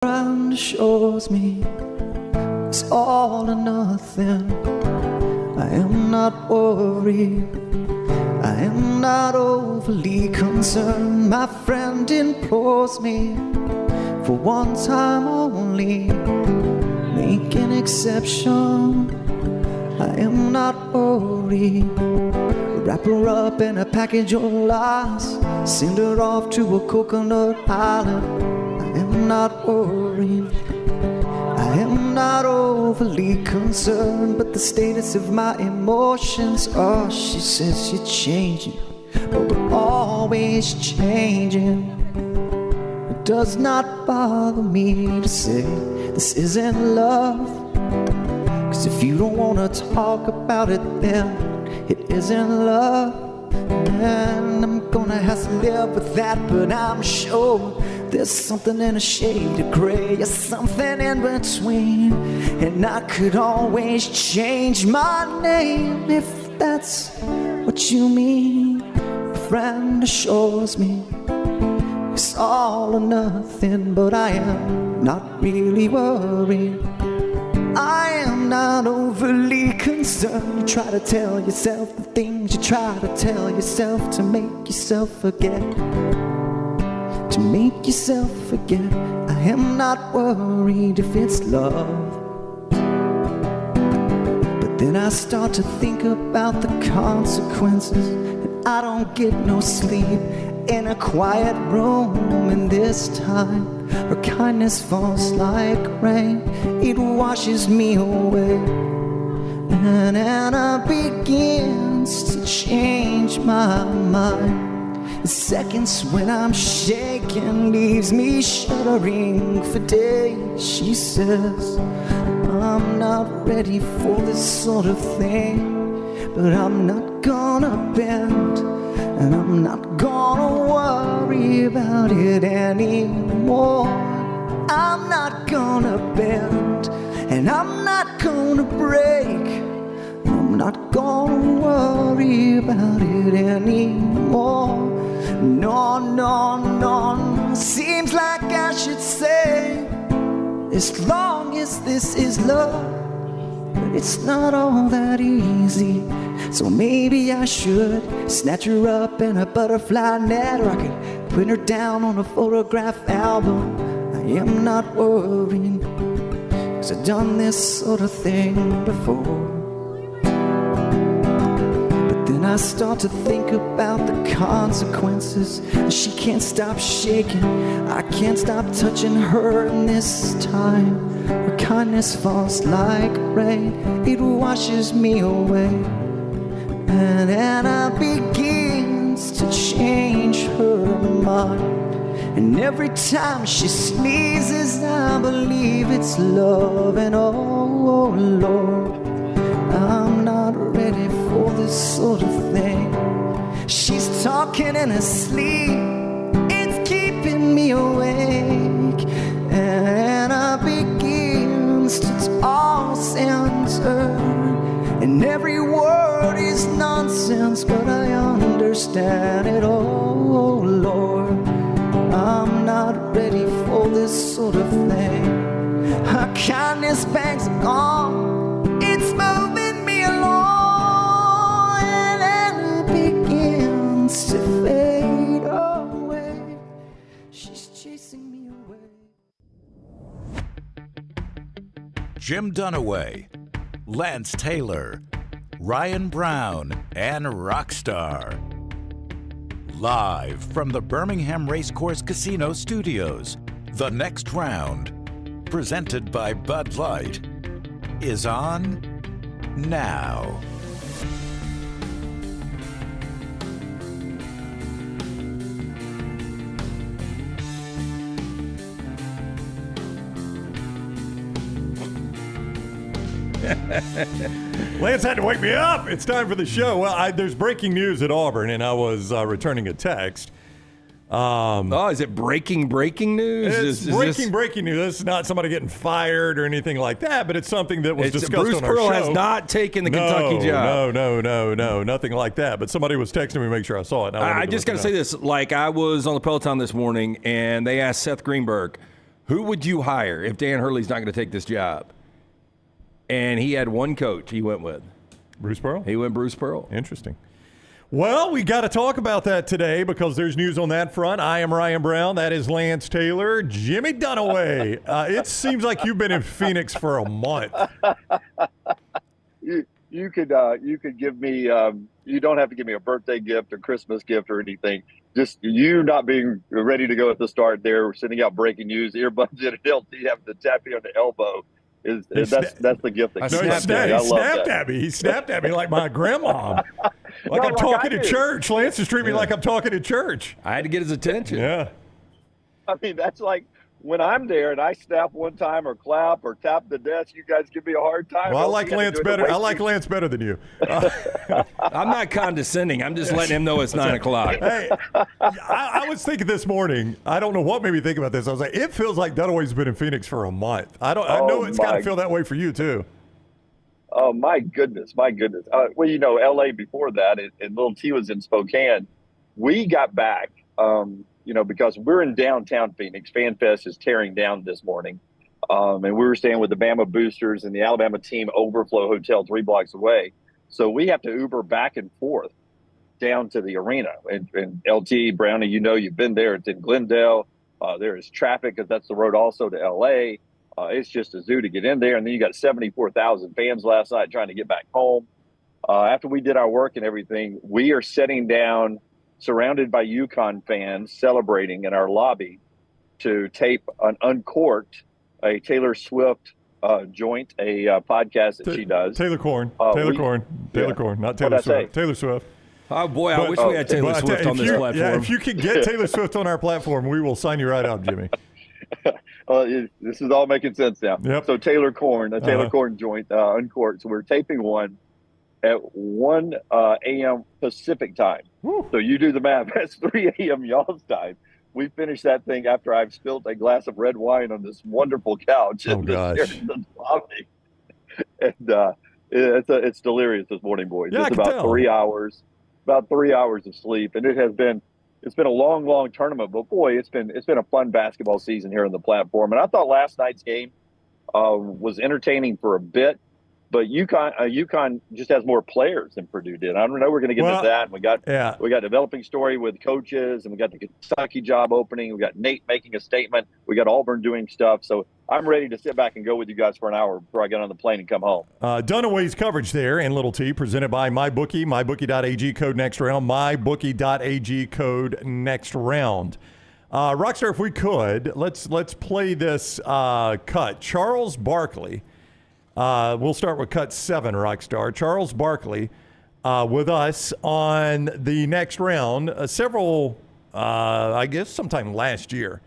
Friend shows me it's all or nothing. I am not worried, I am not overly concerned. My friend implores me for one time only, make an exception. I am not worried. Wrap her up in a package of lies, send her off to a coconut island. I am not worried, I am not overly concerned. But the status of my emotions, oh, she says you're changing, but we're always changing. It does not bother me to say this isn't love, 'cause if you don't wanna talk about it, then it isn't love. And I'm gonna have to live with that, but I'm sure there's something in a shade of gray, or something in between. And I could always change my name if that's what you mean. A friend assures me it's all or nothing, but I am not really worried. I am not overly concerned. You try to tell yourself the things you try to tell yourself to make yourself forget. To make yourself forget. I am not worried if it's love. But then I start to think about the consequences, and I don't get no sleep in a quiet room. And this time her kindness falls like rain, it washes me away. And Anna begins to change my mind. The seconds when I'm shaking leaves me shuddering for days. She says I'm not ready for this sort of thing, but I'm not gonna bend, and I'm not gonna worry about it anymore. I'm not gonna bend, and I'm not gonna break. I'm not gonna worry about it anymore. No, no, no, seems like I should say, as long as this is love, but it's not all that easy. So maybe I should snatch her up in a butterfly net, or I could put her down on a photograph album. I am not worried, 'cause I've done this sort of thing before. I start to think about the consequences. She can't stop shaking, I can't stop touching her. And this time her kindness falls like rain, it washes me away. And Anna begins to change her mind. And every time she sneezes, I believe it's love. And oh Lord, I'm not ready for this sort of thing. She's talking in her sleep, it's keeping me awake. And I begins to toss and turn, and every word is nonsense, but I understand it. Oh Lord, I'm not ready for this sort of thing. Her kindness bangs on, it's moving me along, and it begins to fade away. She's chasing me away. Jim Dunaway, Lance Taylor, Ryan Brown, and Rockstar. Live from the Birmingham Racecourse Casino Studios, the next round, presented by Bud Light, is on now. Lance had to wake me up. It's time for the show. Well, there's breaking news at Auburn, and I was returning a text. Is it breaking news? It's breaking news. This is not somebody getting fired or anything like that, but it's something that was discussed Bruce on our show. Pearl has not taken the Kentucky job. No, nothing like that. But somebody was texting me to make sure I saw it. I just got to say this. Like, I was on the Peloton this morning, and they asked Seth Greenberg, Who would you hire if Dan Hurley's not going to take this job? And he had one coach he went with. Bruce Pearl? He went Bruce Pearl. Interesting. Well, we got to talk about that today because there's news on that front. I am Ryan Brown. That is Lance Taylor. Jimmy Dunaway. It seems like you've been in Phoenix for a month. You could give me. You don't have to give me a birthday gift or Christmas gift or anything. Just you not being ready to go at the start there, sending out breaking news, earbuds in an LT, having to tap you on the elbow. That's the gift that he snapped at me. He snapped at me like my grandma. Like I'm talking to church. Lance is treating me like I'm talking to church. I had to get his attention. Yeah. I mean, that's like when I'm there and I snap one time or clap or tap the desk, you guys give me a hard time. Well, I like Lance better. I like Lance better than you. I'm not condescending. I'm just letting him know it's 9 o'clock. Hey, I was thinking this morning, I don't know what made me think about this. I was like, it feels like Dunaway's been in Phoenix for a month. I know it's got to feel that way for you, too. Oh, my goodness. Well, L.A. before that, and Little T was in Spokane. We got back, because we're in downtown Phoenix. Fan Fest is tearing down this morning. And we were staying with the Bama Boosters and the Alabama team Overflow Hotel 3 blocks away. So we have to Uber back and forth down to the arena. And LT, Brownie, you've been there. It's in Glendale. There is traffic because that's the road also to L.A. It's just a zoo to get in there. And then you got 74,000 fans last night trying to get back home. After we did our work and everything, we are sitting down surrounded by Yukon fans celebrating in our lobby to tape an Uncorked, a Taylor Swift joint, a podcast that she does. Taylor Corn, not Taylor Swift. Taylor Swift. Oh, boy, I wish we had Taylor Swift on this platform. Yeah, if you can get Taylor Swift on our platform, we will sign you right up, Jimmy. This is all making sense now. Yep. So Taylor Corn joint, Uncorked. So we're taping one at 1 a.m. Pacific time. Woo. So you do the math. That's 3 a.m. y'all's time. We finished that thing after I've spilled a glass of red wine on this wonderful couch in the lobby. And it's delirious this morning, boys. Yeah, it's about 3 hours. About 3 hours of sleep, and it's been a long tournament. But boy, it's been a fun basketball season here on the platform. And I thought last night's game was entertaining for a bit, but Yukon just has more players than Purdue did. I don't know. We're going to get into that. And we got developing story with coaches, and we got the Kentucky job opening. We got Nate making a statement. We got Auburn doing stuff. So I'm ready to sit back and go with you guys for an hour before I get on the plane and come home. Dunaway's coverage there in Little T, presented by MyBookie, MyBookie.ag code next round, MyBookie.ag code next round. Rockstar, if we could, let's play this cut. Charles Barkley. We'll start with cut 7, Rockstar. Charles Barkley with us on the next round. Sometime last year.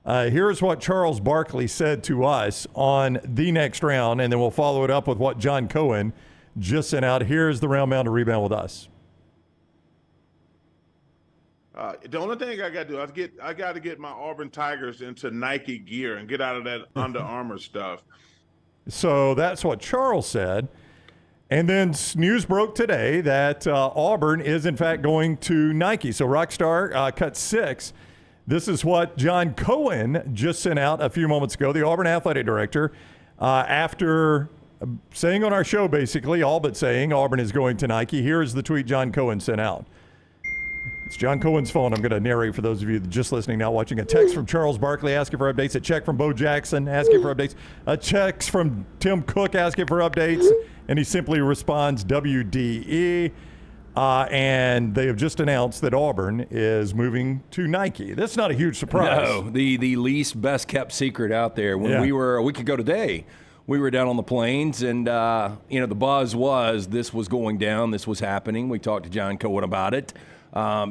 Here's what Charles Barkley said to us on the next round, and then we'll follow it up with what John Cohen just sent out. Here's the round mound to rebound with us. The only thing I got to do, I got to get my Auburn Tigers into Nike gear and get out of that Under Armour stuff. So that's what Charles said. And then news broke today that Auburn is, in fact, going to Nike. So Rockstar, cut 6. This is what John Cohen just sent out a few moments ago, the Auburn athletic director, after saying on our show, basically, all but saying Auburn is going to Nike. Here's the tweet John Cohen sent out. It's John Cohen's phone. I'm going to narrate for those of you just listening now, watching. A text from Charles Barkley asking for updates. A check from Bo Jackson asking for updates. A text from Tim Cook asking for updates. And he simply responds, WDE. And they have just announced that Auburn is moving to Nike. That's not a huge surprise. No, the least best kept secret out there. When we were a week ago today, we were down on the plains, and the buzz was this was going down, this was happening. We talked to John Cohen about it.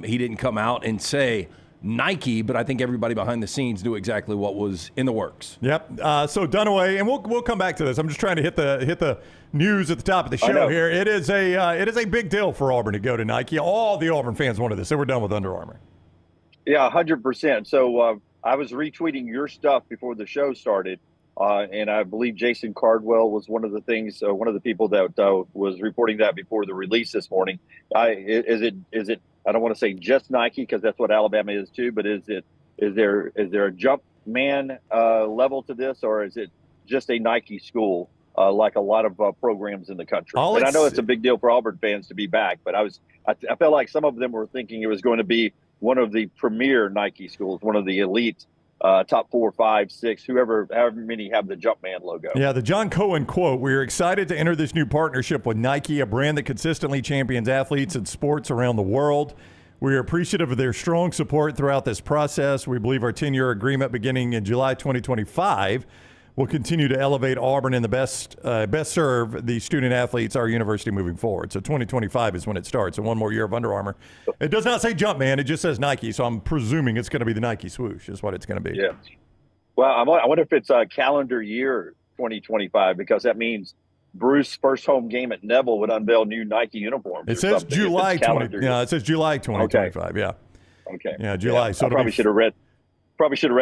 He didn't come out and say Nike, but I think everybody behind the scenes knew exactly what was in the works. Yep. So Dunaway, and we'll come back to this. I'm just trying to hit the news at the top of the show here. It is a big deal for Auburn to go to Nike. All the Auburn fans wanted this. They were done with Under Armour. Yeah, 100%. So I was retweeting your stuff before the show started, and I believe Jason Cardwell was one of the people that was reporting that before the release this morning. Is it? I don't want to say just Nike because that's what Alabama is too, but is there a jump man level to this, or is it just a Nike school like a lot of programs in the country? And I know it's a big deal for Auburn fans to be back, but I felt like some of them were thinking it was going to be one of the premier Nike schools, one of the elite top 4, 5, 6, however many have the Jumpman logo. Yeah, the John Cohen quote, "We are excited to enter this new partnership with Nike, a brand that consistently champions athletes and sports around the world. We are appreciative of their strong support throughout this process. We believe our 10-year agreement beginning in July 2025 will continue to elevate Auburn and best serve the student athletes, our university, moving forward." So 2025 is when it starts, so one more year of Under Armour. It does not say Jumpman, it just says Nike, so I'm presuming it's going to be the Nike swoosh is what it's going to be. Yeah. Well, I wonder if it's a calendar year 2025, because that means Bruce's first home game at Neville would unveil new Nike uniforms. It says July 2025, okay. yeah. Okay. Yeah, July. Yeah. So I probably should have read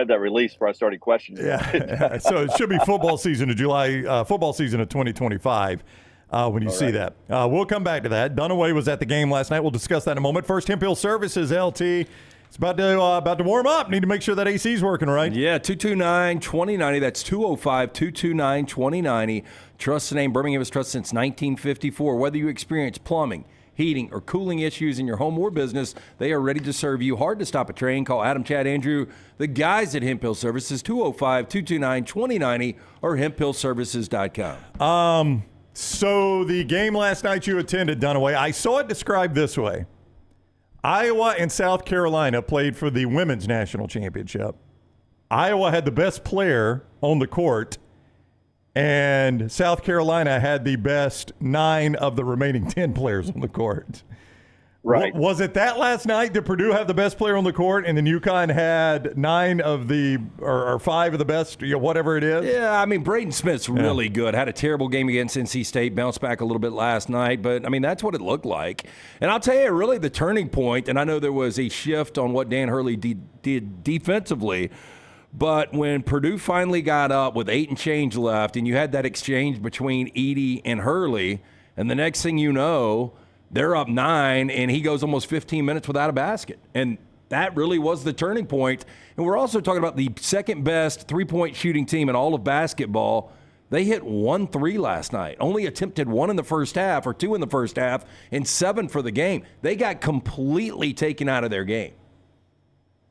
that release before I started questioning. Yeah. So it should be football season of 2025 when you see that. We'll come back to that. Dunaway was at the game last night. We'll discuss that in a moment. First, Hemp Hill Services, LT. It's about to warm up. Need to make sure that AC is working right. Yeah, 229-2090. That's 205-229-2090. Trust the name. Birmingham has trusted since 1954. Whether you experience plumbing, heating, or cooling issues in your home or business, they are ready to serve you. Hard to stop a train. Call Adam, Chad, Andrew, the guys at Hemp Hill Services, 205-229-2090 or hemphillservices.com. So the game last night you attended, Dunaway, I saw it described this way. Iowa and South Carolina played for the women's national championship. Iowa had the best player on the court, and South Carolina had the best 9 of the remaining 10 players on the court. Right. Was it that last night? Did Purdue have the best player on the court, and then Yukon had 9 of the or 5 of the best, whatever it is? Yeah, I mean, Braden Smith's really good. Had a terrible game against NC State, bounced back a little bit last night, but, I mean, that's what it looked like. And I'll tell you, really, the turning point, and I know there was a shift on what Dan Hurley did defensively, but when Purdue finally got up with 8 and change left, and you had that exchange between Edey and Hurley, and the next thing you know, they're up 9, and he goes almost 15 minutes without a basket. And that really was the turning point. And we're also talking about the second-best three-point shooting team in all of basketball. They hit 1 3 last night, only attempted 1 in the first half or 2 in the first half, and 7 for the game. They got completely taken out of their game.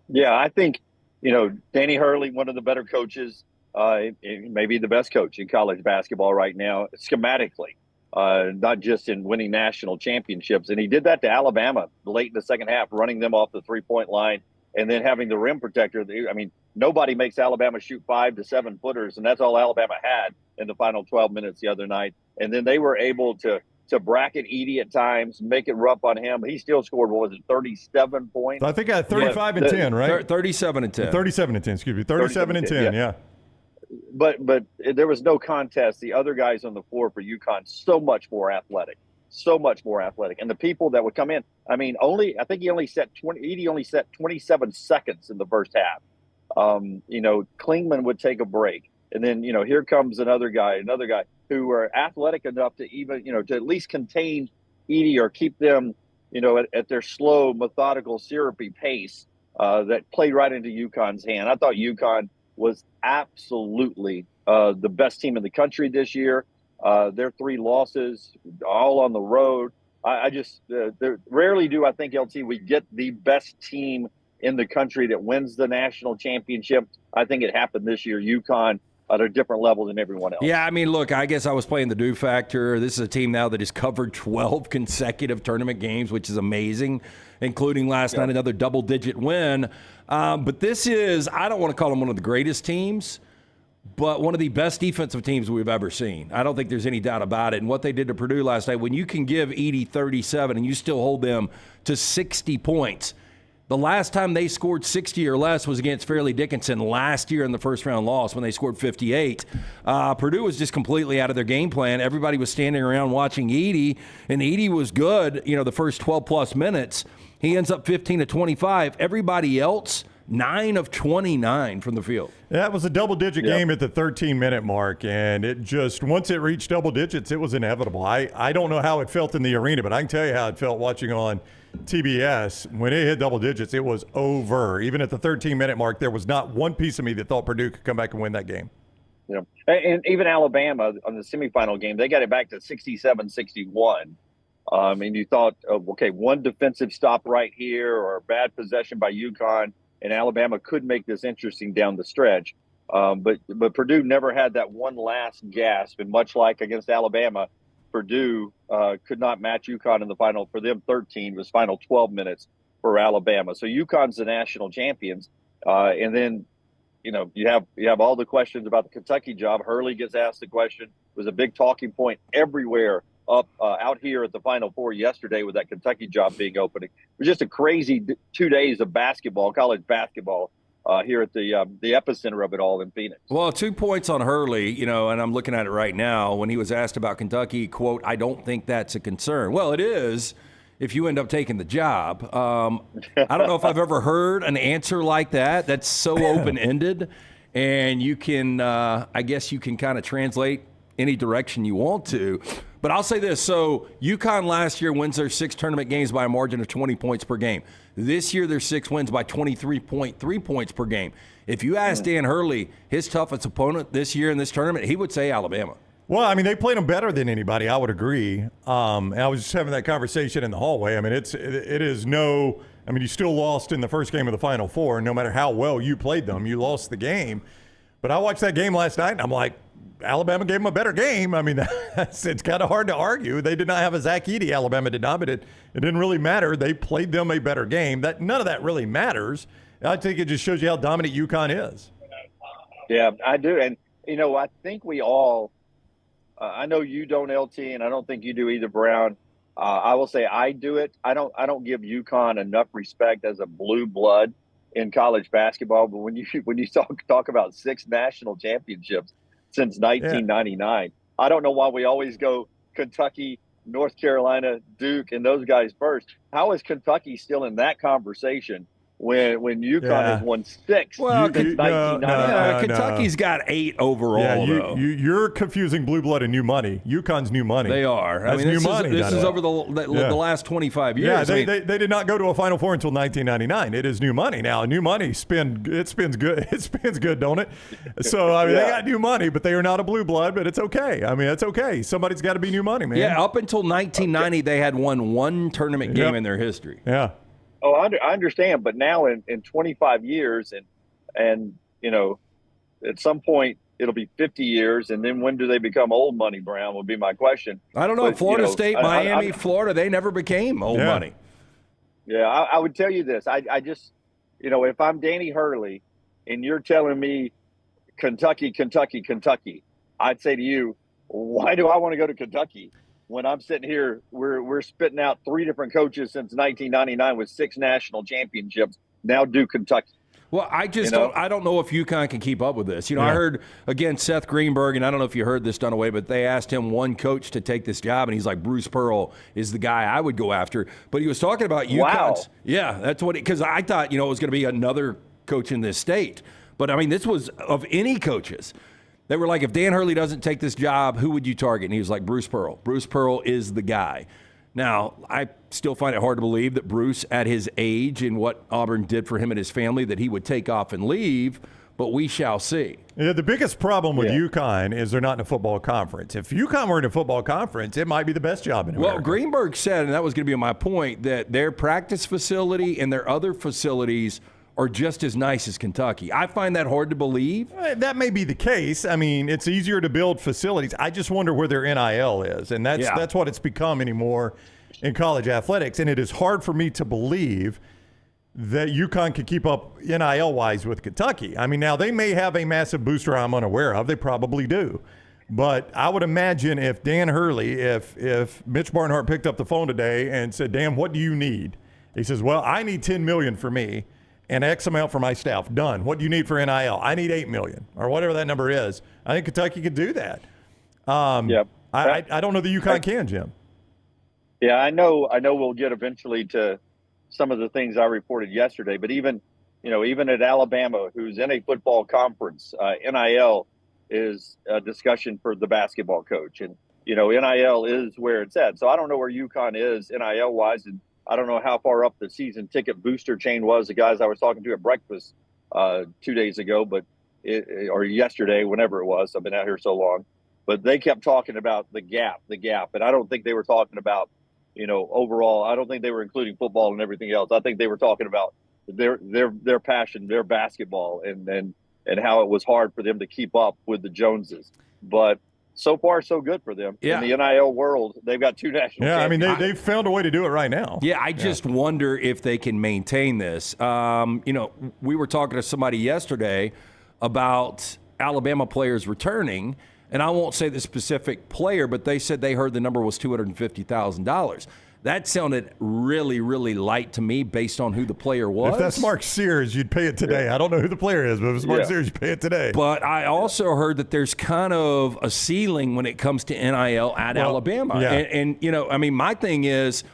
Yeah, I think, Danny Hurley, one of the better coaches, maybe the best coach in college basketball right now, schematically. Not just in winning national championships. And he did that to Alabama late in the second half, running them off the three-point line and then having the rim protector. I mean, nobody makes Alabama shoot 5 to 7 footers, and that's all Alabama had in the final 12 minutes the other night. And then they were able to bracket Edey at times, make it rough on him. He still scored, 37 points? I think I had 35 and 10, right? 37 and 10. 37 and 10, excuse me. 37 and 10, yeah. But there was no contest. The other guys on the floor for Yukon, so much more athletic. And the people that would come in, I mean, I think Edey only set 27 seconds in the first half. Klingman would take a break. And then, here comes another guy who were athletic enough to even, to at least contain Edey or keep them, at their slow, methodical, syrupy pace that played right into Yukon's hand. I thought Yukon was absolutely the best team in the country this year. Their 3 losses, all on the road. Rarely do I think, LT, we get the best team in the country that wins the national championship. I think it happened this year. Yukon at a different level than everyone else. Yeah, I mean, look, I guess I was playing the do factor. This is a team now that has covered 12 consecutive tournament games, which is amazing, including last night another double-digit win. But this is, I don't want to call them one of the greatest teams, but one of the best defensive teams we've ever seen. I don't think there's any doubt about it. And what they did to Purdue last night, when you can give Edey 37 and you still hold them to 60 points, the last time they scored 60 or less was against Fairleigh Dickinson last year in the first-round loss when they scored 58. Purdue was just completely out of their game plan. Everybody was standing around watching Edey, and Edey was good, the first 12-plus minutes. He ends up 15 to 25. Everybody else 9 of 29 from the field. That was a double-digit game at the 13-minute mark, and it just, once it reached double digits, it was inevitable. I don't know how it felt in the arena, but I can tell you how it felt watching on TBS. When it hit double digits, it was over. Even at the 13-minute mark, there was not one piece of me that thought Purdue could come back and win that game. Yeah. And even Alabama on the semifinal game, they got it back to 67-61. And you thought, okay, one defensive stop right here or a bad possession by Yukon, and Alabama could make this interesting down the stretch. But Purdue never had that one last gasp. And much like against Alabama, Purdue could not match Yukon in the final. For them, 13 was final 12 minutes for Alabama. So Yukon's the national champions. And then, you have all the questions about the Kentucky job. Hurley gets asked the question. It was a big talking point everywhere out here at the Final Four yesterday with that Kentucky job being open. It was just a crazy 2 days of basketball, college basketball, here at the epicenter of it all in Phoenix. Well, 2 points on Hurley, and I'm looking at it right now. When he was asked about Kentucky, quote, "I don't think that's a concern." Well, it is if you end up taking the job. I don't know if I've ever heard an answer like that. That's so open-ended, and you can, I guess you can kind of translate any direction you want to. But I'll say this. So Yukon last year wins their 6 tournament games by a margin of 20 points per game. This year, their 6 wins by 23.3 points per game. If you ask Dan Hurley, his toughest opponent this year in this tournament, he would say Alabama. Well, I mean, they played them better than anybody, I would agree. And I was just having that conversation in the hallway. I mean, it is no – I mean, you still lost in the first game of the Final Four. No matter how well you played them, you lost the game. But I watched that game last night, and I'm like, Alabama gave them a better game. I mean, it's kind of hard to argue. They did not have a Zach Edey. Alabama did not, but it didn't really matter. They played them a better game. None of that really matters. I think it just shows you how dominant Yukon is. Yeah, I do. And, I think we all I know you don't, LT, and I don't think you do either, Brown. I will say I do it. I don't give Yukon enough respect as a blue blood in college basketball. But when you talk about 6 national championships since 1999, I don't know why we always go Kentucky, North Carolina, Duke, and those guys first. How is Kentucky still in that conversation when Yukon has won 6 since 1999? Kentucky's got 8 overall. Yeah, you're confusing blue blood and new money. Yukon's new money. They are. That's new money. This is over the last 25 years. Yeah, they did not go to a Final Four until 1999. It is new money now. New money spins good. It spins good, don't it? So I mean, they got new money, but they are not a blue blood. But it's okay. I mean, it's okay. Somebody's got to be new money, man. Yeah, up until 1990, they had won 1 tournament game in their history. Yeah. Oh, I understand, but now in 25 years, and at some point it'll be 50 years, and then when do they become old money, Brown, would be my question. I don't know. But, Florida State, Miami, Florida, they never became old money. Yeah, I would tell you this. I just, if I'm Danny Hurley and you're telling me Kentucky, I'd say to you, why do I want to go to Kentucky? When I'm sitting here, we're spitting out 3 different coaches since 1999 with 6 national championships. Now do Kentucky. Well, I don't know if UConn can keep up with this. I heard, again, Seth Greenberg, and I don't know if you heard this, Dunaway, but they asked him one coach to take this job, and he's like, Bruce Pearl is the guy I would go after. But he was talking about UConn's. Wow. Yeah, that's what – because I thought, it was going to be another coach in this state. But, I mean, this was of any coaches. They were like, if Dan Hurley doesn't take this job, who would you target? And he was like, Bruce Pearl. Bruce Pearl is the guy. Now, I still find it hard to believe that Bruce, at his age and what Auburn did for him and his family, that he would take off and leave, but we shall see. Yeah, the biggest problem with UConn is they're not in a football conference. If UConn were in a football conference, it might be the best job in America. Well, Greenberg said, and that was going to be my point, that their practice facility and their other facilities are just as nice as Kentucky. I find that hard to believe. That may be the case. I mean, it's easier to build facilities. I just wonder where their NIL is, and that's what it's become anymore in college athletics. And it is hard for me to believe that UConn could keep up NIL-wise with Kentucky. I mean, now they may have a massive booster I'm unaware of. They probably do. But I would imagine if Dan Hurley, if Mitch Barnhart picked up the phone today and said, Dan, what do you need? He says, well, I need $10 million for me and X amount for my staff. Done. What do you need for NIL? I need $8 million or whatever that number is. I think Kentucky could do that. I don't know that UConn can, Jim. Yeah, I know we'll get eventually to some of the things I reported yesterday, but even even at Alabama, who's in a football conference, NIL is a discussion for the basketball coach. And, NIL is where it's at. So I don't know where Yukon is NIL wise. And I don't know how far up the season ticket booster chain was. The guys I was talking to at breakfast 2 days ago, or yesterday, whenever it was. I've been out here so long. But they kept talking about the gap. And I don't think they were talking about, overall. I don't think they were including football and everything else. I think they were talking about their passion, their basketball, and how it was hard for them to keep up with the Joneses. But so far, so good for them. Yeah. In the NIL world, they've got 2 national champions. They've found a way to do it right now. Yeah, I just wonder if they can maintain this. We were talking to somebody yesterday about Alabama players returning, and I won't say the specific player, but they said they heard the number was $250,000. That sounded really, really light to me based on who the player was. If that's Mark Sears, you'd pay it today. I don't know who the player is, but if it's Mark Sears, you pay it today. But I also heard that there's kind of a ceiling when it comes to NIL at Alabama. Yeah. And my thing is,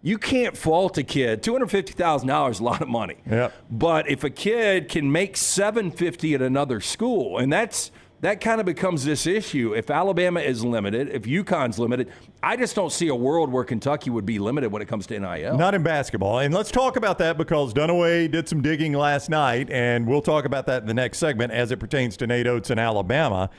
you can't fault a kid. $250,000 is a lot of money. Yep. But if a kid can make $750 at another school, and that kind of becomes this issue. If Alabama is limited, if UConn's limited, I just don't see a world where Kentucky would be limited when it comes to NIL. Not in basketball. And let's talk about that because Dunaway did some digging last night, and we'll talk about that in the next segment as it pertains to Nate Oats and Alabama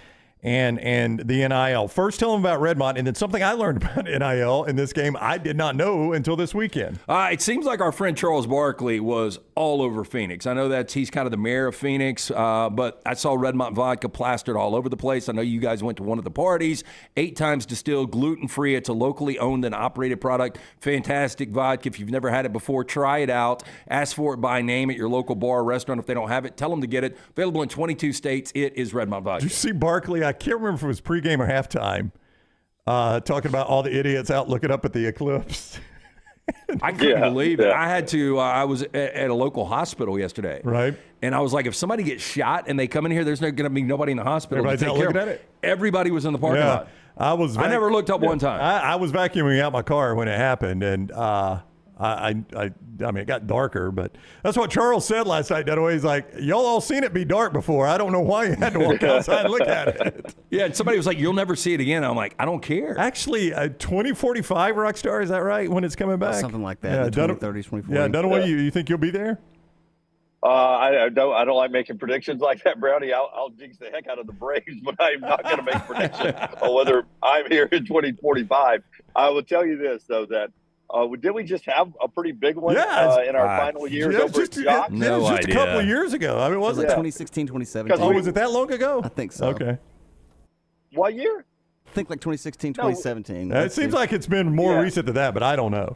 and the NIL. First, tell them about Redmont, and then something I learned about NIL in this game I did not know until this weekend. It seems like our friend Charles Barkley was all over Phoenix. I know that he's kind of the mayor of Phoenix, but I saw Redmont vodka plastered all over the place. I know you guys went to one of the parties. 8 times distilled, gluten-free. It's a locally owned and operated product. Fantastic vodka. If you've never had it before, try it out. Ask for it by name at your local bar or restaurant. If they don't have it, tell them to get it. Available in 22 states. It is Redmont vodka. Did you see Barkley? I can't remember if it was pregame or halftime, talking about all the idiots out looking up at the eclipse. I couldn't believe it. I had to. I was at a local hospital yesterday, right? And I was like, if somebody gets shot and they come in here, there's not going to be nobody in the hospital. Everybody's out looking at it. Everybody was in the parking lot. I never looked up one time. I was vacuuming out my car when it happened, and I mean, it got darker, but that's what Charles said last night. Dunaway, he's like, y'all all seen it be dark before. I don't know why you had to walk outside and look at it. Yeah, and somebody was like, you'll never see it again. I'm like, I don't care. Actually, 2045 Rockstar, is that right, when it's coming back? Something like that, yeah, 2030s, 2040s. Yeah, Dunaway, you think you'll be there? I don't like making predictions like that, Brownie. I'll jinx the heck out of the Braves, but I'm not going to make predictions on whether I'm here in 2045. I will tell you this, though, that did we just have a pretty big one in our final years over at Jock? No, it was just a couple of years ago. I mean, was it 2016, 2017? Oh, was it that long ago? I think so. Okay. What year? I think like 2016, 2017. It seems like it's been more recent than that, but I don't know.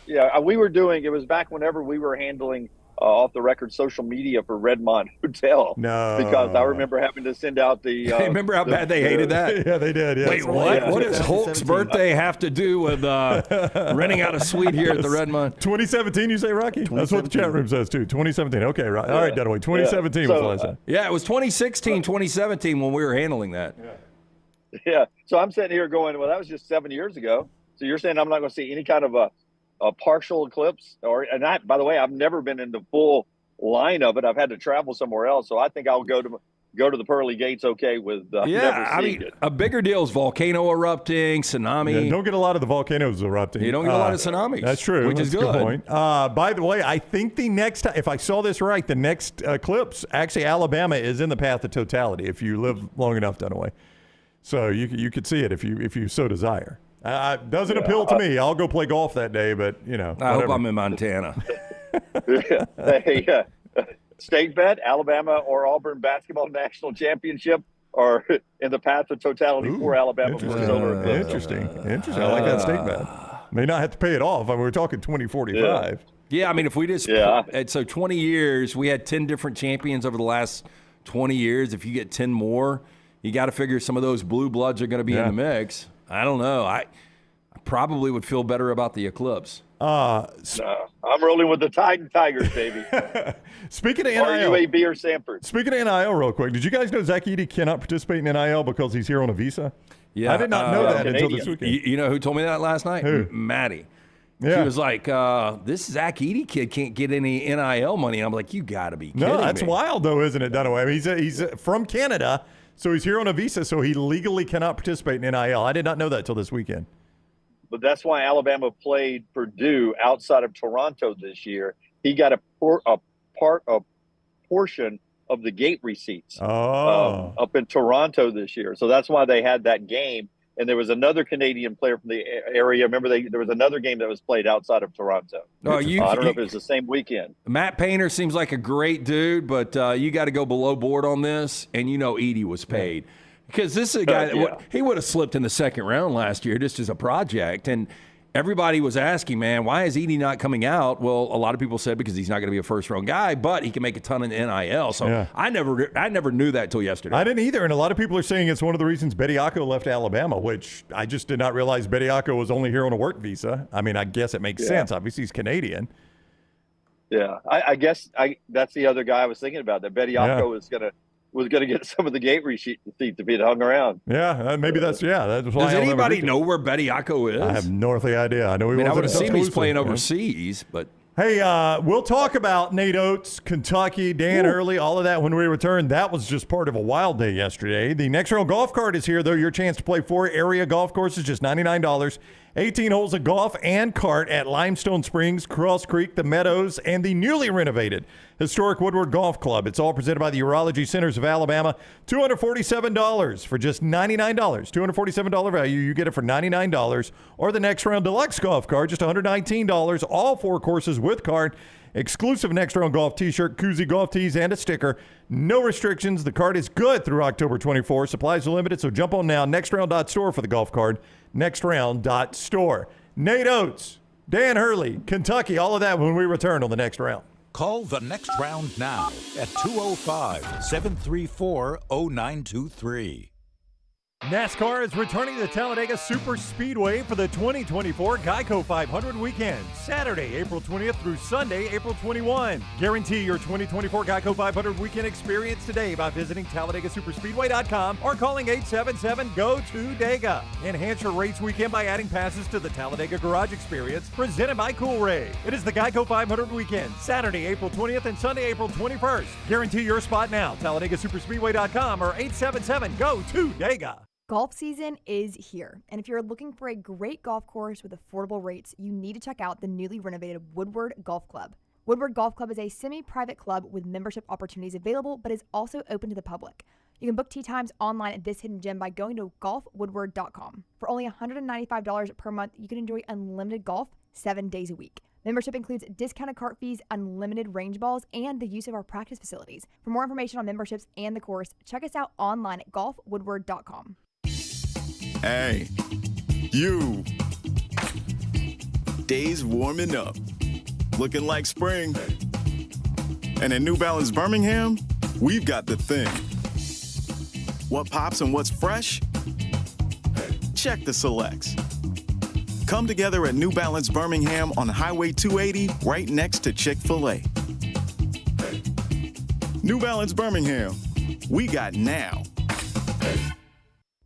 Yeah, we were doing, it was back whenever we were handling off the record social media for Redmont Hotel. No. Because I remember having to send out the. Remember how bad they hated that? Yeah, they did. Yeah. Wait, what? Yeah. What does Hulk's birthday have to do with renting out a suite here at the Redmont? 2017, you say, Rocky? That's what the chat room says, too. 2017. Okay, right. All right, Dunaway. 2017 was the last time. Yeah, it was 2016, 2017 when we were handling that. Yeah. So I'm sitting here going, well, that was just 7 years ago. So you're saying I'm not going to see any kind of a partial eclipse, by the way, I've never been in the full line of it. I've had to travel somewhere else, so I think I'll go to the pearly gates. Okay, with a bigger deal is volcano erupting, tsunami. Yeah, don't get a lot of the volcanoes erupting. You don't get a lot of tsunamis. That's true. Which is good. A good point. By the way, I think the next time, if I saw this right, the next eclipse, actually Alabama is in the path of totality. If you live long enough, Dunaway, so you could see it if you so desire. Doesn't appeal to me. I'll go play golf that day, but I hope I'm in Montana. State bet: Alabama or Auburn basketball national championship, or in the path of totality for Alabama. Interesting. I like that state bet. May not have to pay it off. I mean, we're talking 2045. Yeah, I mean, if we just so 20 years, we had 10 different champions over the last 20 years. If you get 10 more, you got to figure some of those blue bloods are going to be in the mix. I don't know. I probably would feel better about the eclipse. I'm rolling with the Tigers, baby. Speaking of NIL, UAB or Sanford. Speaking of NIL, real quick, did you guys know Zach Edey cannot participate in NIL because he's here on a visa? Yeah, I did not know that until this weekend. You know who told me that last night? Who? Maddie. Yeah. She was like, this Zach Edey kid can't get any NIL money. And I'm like, you got to be kidding No, that's me. wild, though, isn't it, Dunaway? I mean, he's from Canada, so he's here on a visa, so he legally cannot participate in NIL. I did not know that till this weekend. But that's why Alabama played Purdue outside of Toronto this year. He got a portion of the gate receipts up in Toronto this year. So that's why they had that game. And there was another Canadian player from the area. Remember, there was another game that was played outside of Toronto. I don't know if it was the same weekend. Matt Painter seems like a great dude, but you got to go below board on this. And Edey was paid. Because this is a guy that he would have slipped in the second round last year just as a project. And everybody was asking, man, why is Edey not coming out? Well, a lot of people said because he's not going to be a first-round guy, but he can make a ton in NIL. So I never knew that till yesterday. I didn't either, and a lot of people are saying it's one of the reasons Bediako left Alabama, which I just did not realize Bediako was only here on a work visa. I mean, I guess it makes sense. Obviously, he's Canadian. Yeah, I guess that's the other guy I was thinking about, that Bediako was going to get some of the gate receipts if he'd hung around. Yeah, maybe that's why. Does anybody know where Bediako is? I have no earthly idea. I know I would assume he's playing overseas, but. Hey, we'll talk about Nate Oats, Kentucky, Dan Hurley, all of that when we return. That was just part of a wild day yesterday. The Next Round Golf Card is here, though. Your chance to play 4 area golf courses, just $99. 18 holes of golf and cart at Limestone Springs, Cross Creek, the Meadows, and the newly renovated Historic Woodward Golf Club. It's all presented by the Urology Centers of Alabama. $247 for just $99. $247 value. You get it for $99. Or the Next Round Deluxe Golf Card, just $119. All 4 courses with card. Exclusive Next Round Golf t-shirt, koozie, golf tees, and a sticker. No restrictions. The card is good through October 24. Supplies are limited, so jump on now. Nextround.store for the golf card. Nextround.store. Nate Oats, Dan Hurley, Kentucky, all of that when we return on the Next Round. Call the Next Round now at 205-734-0923. NASCAR is returning to Talladega Super Speedway for the 2024 Geico 500 weekend, Saturday, April 20th through Sunday, April 21. Guarantee your 2024 Geico 500 weekend experience today by visiting TalladegaSuperspeedway.com or calling 877-GO-TO-DEGA. Enhance your race weekend by adding passes to the Talladega Garage Experience, presented by Cool Ray. It is the Geico 500 weekend, Saturday, April 20th and Sunday, April 21st. Guarantee your spot now, TalladegaSuperspeedway.com or 877-GO-TO-DEGA. Golf season is here, and if you're looking for a great golf course with affordable rates, you need to check out the newly renovated Woodward Golf Club. Woodward Golf Club is a semi-private club with membership opportunities available, but is also open to the public. You can book tee times online at this hidden gem by going to golfwoodward.com. For only $195 per month, you can enjoy unlimited golf 7 days a week. Membership includes discounted cart fees, unlimited range balls, and the use of our practice facilities. For more information on memberships and the course, check us out online at golfwoodward.com. Hey, you. Days warming up, looking like spring. And at New Balance Birmingham, we've got the thing. What pops and what's fresh? Check the selects. Come together at New Balance Birmingham on Highway 280, right next to Chick-fil-A. New Balance Birmingham, we got now.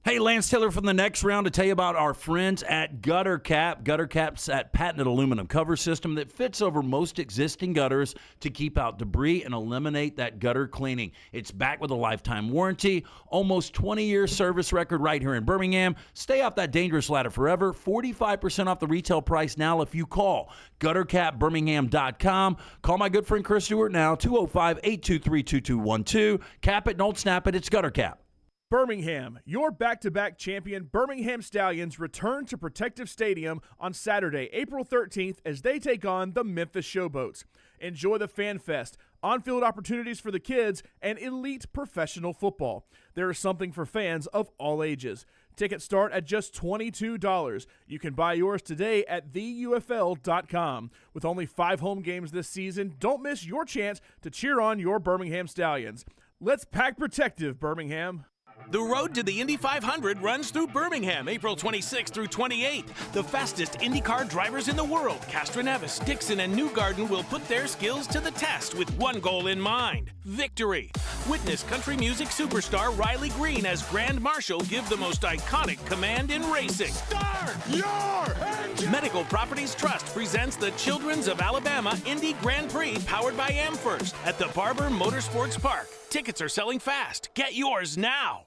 Hey, Lance Taylor from the Next Round to tell you about our friends at Gutter Cap. Gutter Cap's that patented aluminum cover system that fits over most existing gutters to keep out debris and eliminate that gutter cleaning. It's backed with a lifetime warranty, almost 20-year service record right here in Birmingham. Stay off that dangerous ladder forever. 45% off the retail price now if you call guttercapbirmingham.com. Call my good friend Chris Stewart now, 205-823-2212. Cap it, don't snap it. It's Gutter Cap. Birmingham, your back-to-back champion Birmingham Stallions return to Protective Stadium on Saturday, April 13th as they take on the Memphis Showboats. Enjoy the Fan Fest, on-field opportunities for the kids, and elite professional football. There is something for fans of all ages. Tickets start at just $22. You can buy yours today at theufl.com. With only 5 home games this season, don't miss your chance to cheer on your Birmingham Stallions. Let's pack protective, Birmingham. The road to the Indy 500 runs through Birmingham, April 26th through 28th. The fastest IndyCar drivers in the world, Castroneves, Dixon, and Newgarden, will put their skills to the test with one goal in mind: victory. Witness country music superstar Riley Green as Grand Marshal give the most iconic command in racing. Start your engine! Medical Properties Trust presents the Children's of Alabama Indy Grand Prix powered by Amherst at the Barber Motorsports Park. Tickets are selling fast. Get yours now.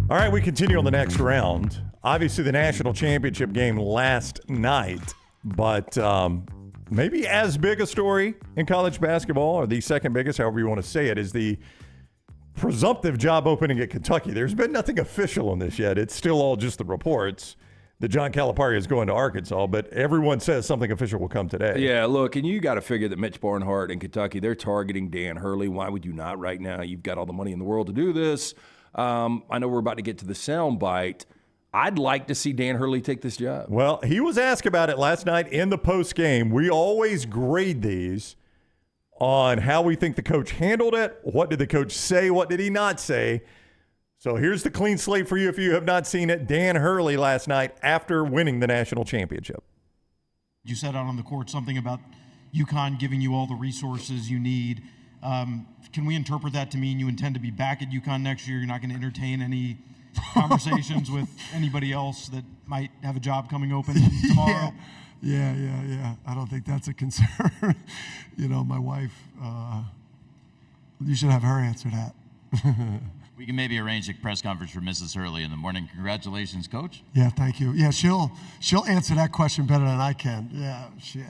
All right, we continue on the next round. Obviously, the national championship game last night, but maybe as big a story in college basketball, or the second biggest, however you want to say it, is the presumptive job opening at Kentucky. There's been nothing official on this yet. It's still all just the reports that John Calipari is going to Arkansas, but everyone says something official will come today. Yeah, look, and you got to figure that Mitch Barnhart in Kentucky, they're targeting Dan Hurley. Why would you not right now? You've got all the money in the world to do this. I know we're about to get to the sound bite. I'd like to see Dan Hurley take this job. Well, he was asked about it last night in the post game. We always grade these on how we think the coach handled it. What did the coach say? What did he not say? So here's the clean slate for you if you have not seen it. Dan Hurley last night after winning the national championship. You said out on the court something about Yukon giving you all the resources you need. Can we interpret that to mean you intend to be back at Yukon next year? You're not going to entertain any conversations with anybody else that might have a job coming open tomorrow? Yeah. I don't think that's a concern. My wife, you should have her answer that. We can maybe arrange a press conference for Mrs. Hurley in the morning. Congratulations, Coach. Yeah, thank you. Yeah, she'll answer that question better than I can. Yeah, shit.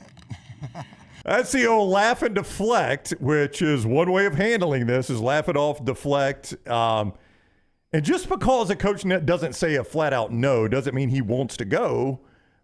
That's the old laugh and deflect, which is one way of handling this, is laugh it off, deflect. And just because a coach doesn't say a flat-out no doesn't mean he wants to go.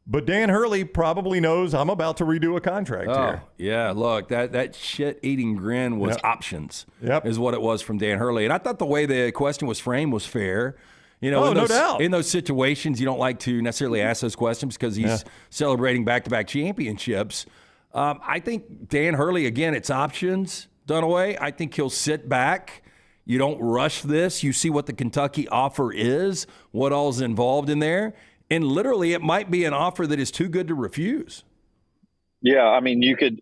But Dan Hurley probably knows I'm about to redo a contract here. Yeah, look, that shit-eating grin was options, Yep. is what it was from Dan Hurley. And I thought the way the question was framed was fair. No doubt. In those situations, you don't like to necessarily ask those questions because he's celebrating back-to-back championships. I think Dan Hurley, again, it's options, Dunaway. I think he'll sit back. You don't rush this. You see what the Kentucky offer is, what all's involved in there. And literally, it might be an offer that is too good to refuse. Yeah, I mean, you could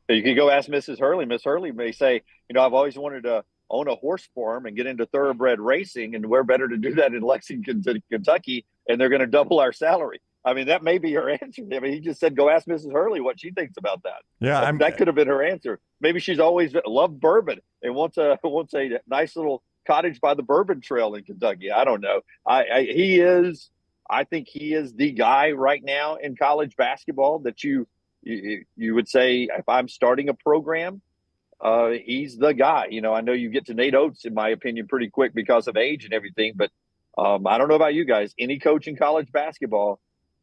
go ask Mrs. Hurley. Miss Hurley may say, I've always wanted to own a horse farm and get into thoroughbred racing, and we're better to do that in Lexington, Kentucky, and they're going to double our salary. I mean, that may be her answer. I mean, he just said, go ask Mrs. Hurley what she thinks about that. Yeah, that could have been her answer. Maybe she's always loved bourbon and wants a nice little cottage by the Bourbon Trail in Kentucky. I don't know. I think he is the guy right now in college basketball that you would say, if I'm starting a program, he's the guy. I know you get to Nate Oats, in my opinion, pretty quick because of age and everything, but I don't know about you guys. Any coach in college basketball,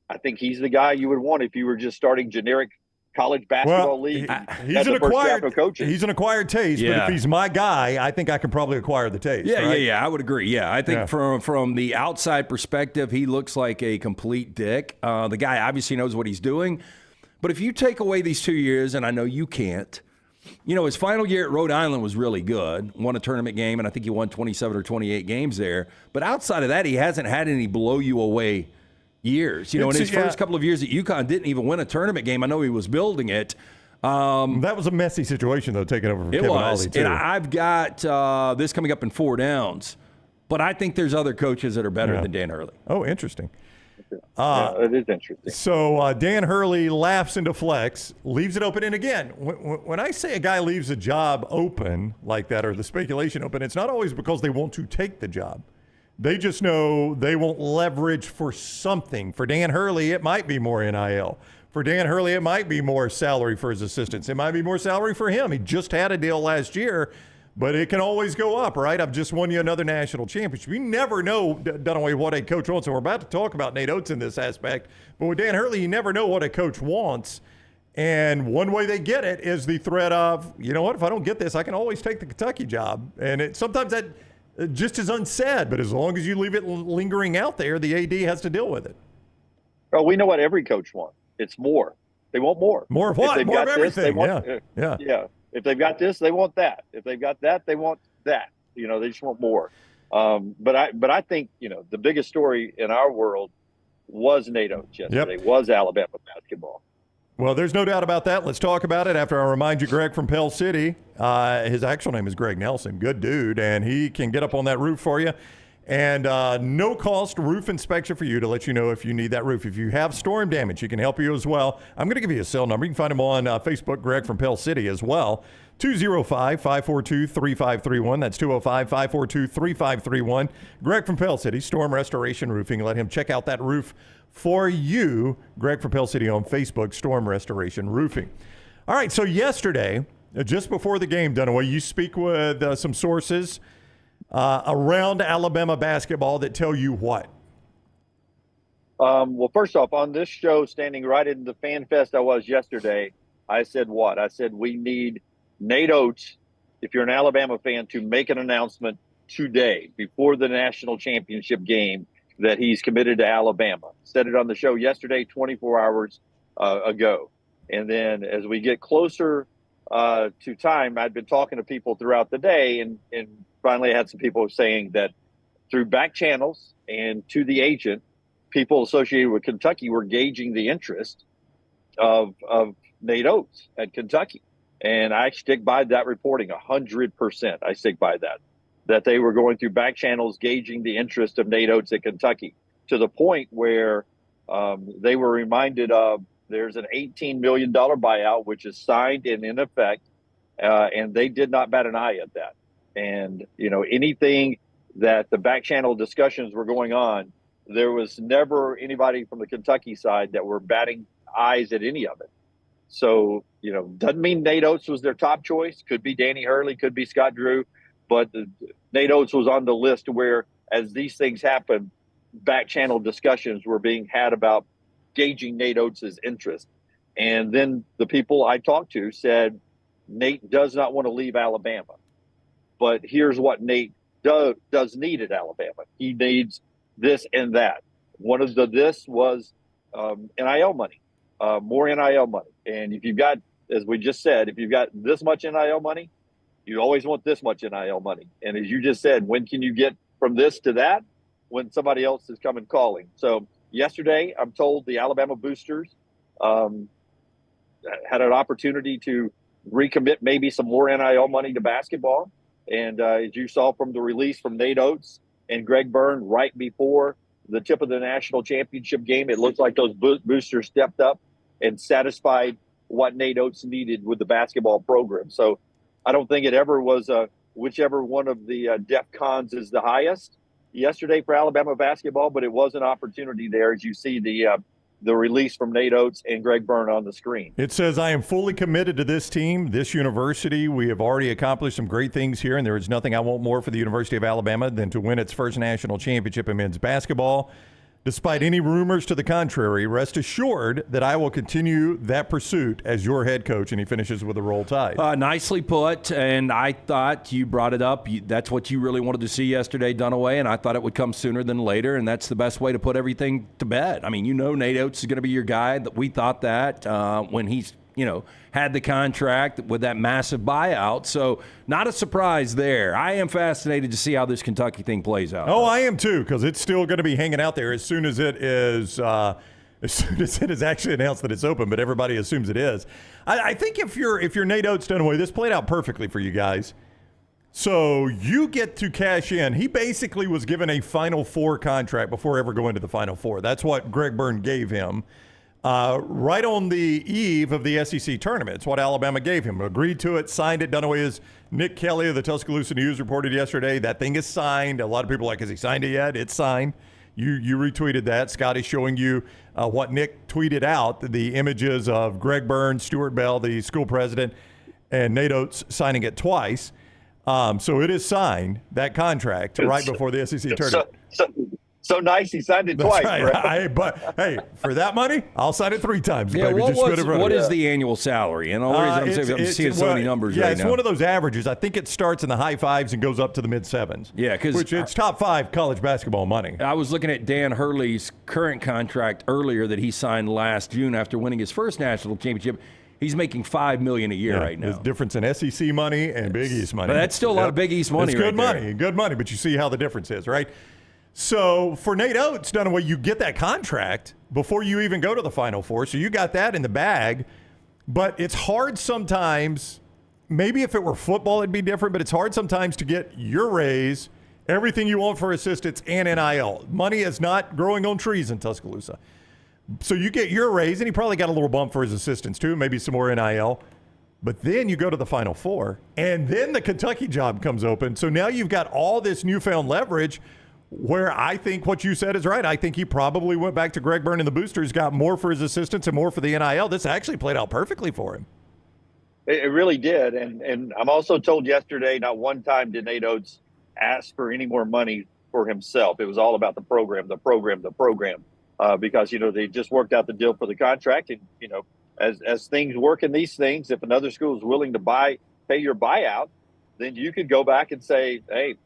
I think he's the guy you would want if you were just starting generic college basketball league. He's an acquired taste, but if he's my guy, I think I can probably acquire the taste. Yeah, I would agree. Yeah, I think from the outside perspective, he looks like a complete dick. The guy obviously knows what he's doing, but if you take away these 2 years, and I know you can't, his final year at Rhode Island was really good. Won a tournament game, and I think he won 27 or 28 games there. But outside of that, he hasn't had any blow you away years. In his first couple of years at Yukon, didn't even win a tournament game. I know he was building it. That was a messy situation, though, taking over from Kevin Ollie, too. And I've got this coming up in 4 downs, but I think there's other coaches that are better than Dan Hurley. Oh, interesting. It is interesting. So Dan Hurley laughs and deflects, leaves it open. And again, when I say a guy leaves a job open like that, or the speculation open, it's not always because they want to take the job. They just know they won't leverage for something. For Dan Hurley, it might be more NIL. For Dan Hurley, it might be more salary for his assistants. It might be more salary for him. He just had a deal last year, but it can always go up, right? I've just won you another national championship. You never know, Dunaway, what a coach wants. And we're about to talk about Nate Oats in this aspect. But with Dan Hurley, you never know what a coach wants. And one way they get it is the threat of, you know what, if I don't get this, I can always take the Kentucky job. And sometimes that just is unsaid, but as long as you leave it lingering out there, the AD has to deal with it. Well, we know what every coach wants. It's more. They want more. More of what? More of everything. Yeah. If they've got this, they want that. If they've got that, they want that. They just want more. But I think, the biggest story in our world was Nate Oats yesterday, was Alabama basketball. Well, there's no doubt about that. Let's talk about it after I remind you, Greg from Pell City. His actual name is Greg Nelson. Good dude. And he can get up on that roof for you. And no cost roof inspection for you to let you know if you need that roof. If you have storm damage, he can help you as well. I'm going to give you a cell number. You can find him on Facebook, Greg from Pell City as well. 205-542-3531. That's 205-542-3531. Greg from Pell City, Storm Restoration Roofing. Let him check out that roof for you. Greg from Pell City on Facebook, Storm Restoration Roofing. All right, so yesterday, just before the game, Dunaway, you speak with some sources around Alabama basketball that tell you what? Well, first off, on this show, standing right in the fan fest I was yesterday, I said what? I said we need Nate Oats, if you're an Alabama fan, to make an announcement today before the national championship game that he's committed to Alabama. Said it on the show yesterday, 24 hours ago. And then as we get closer to time, I'd been talking to people throughout the day, and finally I had some people saying that through back channels and to the agent, people associated with Kentucky were gauging the interest of Nate Oats at Kentucky. And I stick by that reporting 100%. I stick by that they were going through back channels, gauging the interest of Nate Oats at Kentucky, to the point where they were reminded of there's an $18 million buyout, which is signed and in effect, and they did not bat an eye at that. And, anything that the back channel discussions were going on, there was never anybody from the Kentucky side that were batting eyes at any of it. So, doesn't mean Nate Oats was their top choice. Could be Danny Hurley, could be Scott Drew, but Nate Oats was on the list where, as these things happen, back channel discussions were being had about gauging Nate Oats' interest. And then the people I talked to said Nate does not want to leave Alabama. But here's what Nate does need at Alabama. He needs this and that. One of this was NIL money, more NIL money. And if you've got, as we just said, if you've got this much NIL money, you always want this much NIL money. And as you just said, when can you get from this to that? When somebody else is coming calling. So yesterday, I'm told the Alabama boosters had an opportunity to recommit maybe some more NIL money to basketball. And as you saw from the release from Nate Oats and Greg Byrne right before the tip of the national championship game, it looked like those boosters stepped up and satisfied what Nate Oats needed with the basketball program. So I don't think it ever was whichever one of the DEFCONs is the highest yesterday for Alabama basketball, but it was an opportunity there, as you see the release from Nate Oats and Greg Byrne on the screen. It says, I am fully committed to this team, this university. We have already accomplished some great things here, and there is nothing I want more for the University of Alabama than to win its first national championship in men's basketball. Despite any rumors to the contrary, rest assured that I will continue that pursuit as your head coach. And he finishes with a roll tide. Nicely put. And I thought you brought it up. That's what you really wanted to see yesterday, Dunaway. And I thought it would come sooner than later. And that's the best way to put everything to bed. I mean, Nate Oats is going to be your guy. We thought that when he's, had the contract with that massive buyout. So not a surprise there. I am fascinated to see how this Kentucky thing plays out. Oh, I am too, because it's still going to be hanging out there as soon as it is actually announced that it's open, but everybody assumes it is. I think if you're Nate Oats, Dunaway, this played out perfectly for you guys. So you get to cash in. He basically was given a Final Four contract before ever going to the Final Four. That's what Greg Byrne gave him. Right on the eve of the SEC tournament. It's what Alabama gave him. Agreed to it, signed it. Dunaway, as Nick Kelly of the Tuscaloosa News reported yesterday, that thing is signed. A lot of people are like, has he signed it yet? It's signed. You retweeted that. Scott is showing you what Nick tweeted out, the images of Greg Byrne, Stuart Bell, the school president, and Nate Oats signing it twice. So it is signed, that contract, right before the SEC tournament. So nice, he signed it That's twice. right. But hey, for that money, I'll sign it 3 times. Yeah, baby. what is the annual salary? And the only reason I'm seeing so many numbers right now. Yeah, it's one of those averages. I think it starts in the high 5s and goes up to the mid 7s. Yeah, which it's top 5 college basketball money. I was looking at Dan Hurley's current contract earlier that he signed last June after winning his first national championship. He's making $5 million a year right now. There's a difference in SEC money and Big East money. But that's still a lot of Big East money. It's good money, but you see how the difference is, right? So for Nate Oats, Dunaway, you get that contract before you even go to the Final Four. So you got that in the bag. But it's hard sometimes. Maybe if it were football, it'd be different. But it's hard sometimes to get your raise, everything you want for assistants, and NIL. Money is not growing on trees in Tuscaloosa. So you get your raise, and he probably got a little bump for his assistants too, maybe some more NIL. But then you go to the Final Four, and then the Kentucky job comes open. So now you've got all this newfound leverage where I think what you said is right. I think he probably went back to Greg Byrne and the Boosters, got more for his assistants and more for the NIL. This actually played out perfectly for him. It really did. And I'm also told yesterday, not one time did Nate Oats ask for any more money for himself. It was all about the program, because, they just worked out the deal for the contract. And, as things work in these things, if another school is willing to pay your buyout, then you could go back and say, hey,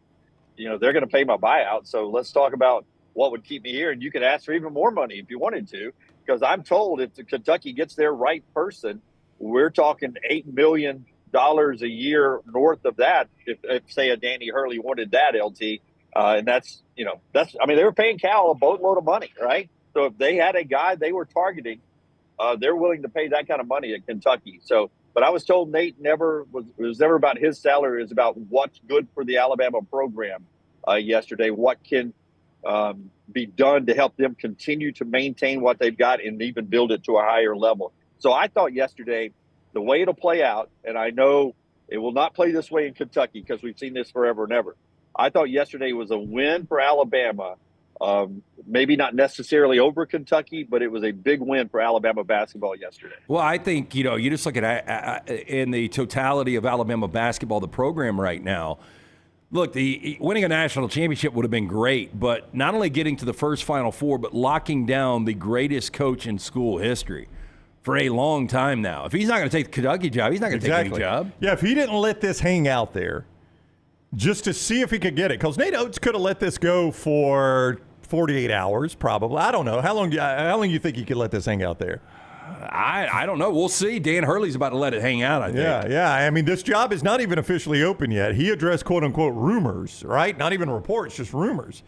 they're going to pay my buyout. So let's talk about what would keep me here. And you could ask for even more money if you wanted to, because I'm told if Kentucky gets their right person, we're talking $8 million a year north of that. If say a Danny Hurley wanted that, LT, and that's they were paying Cal a boatload of money, right? So if they had a guy they were targeting, they're willing to pay that kind of money at Kentucky. So, but I was told Nate it was never about his salary. It was about what's good for the Alabama program yesterday. What can be done to help them continue to maintain what they've got and even build it to a higher level. So I thought yesterday, the way it'll play out, and I know it will not play this way in Kentucky because we've seen this forever and ever. I thought yesterday was a win for Alabama. Maybe not necessarily over Kentucky, but it was a big win for Alabama basketball yesterday. Well, I think, you just look at in the totality of Alabama basketball, the program right now. Look, winning a national championship would have been great, but not only getting to the first Final Four, but locking down the greatest coach in school history for a long time now. If he's not going to take the Kentucky job, he's not going to take any job. Yeah, if he didn't let this hang out there just to see if he could get it, because Nate Oats could have let this go for 48 hours, probably. I don't know. How long do you think he could let this hang out there? I don't know. We'll see. Dan Hurley's about to let it hang out, I think. Yeah. I mean, this job is not even officially open yet. He addressed quote-unquote rumors, right? Not even reports, just rumors.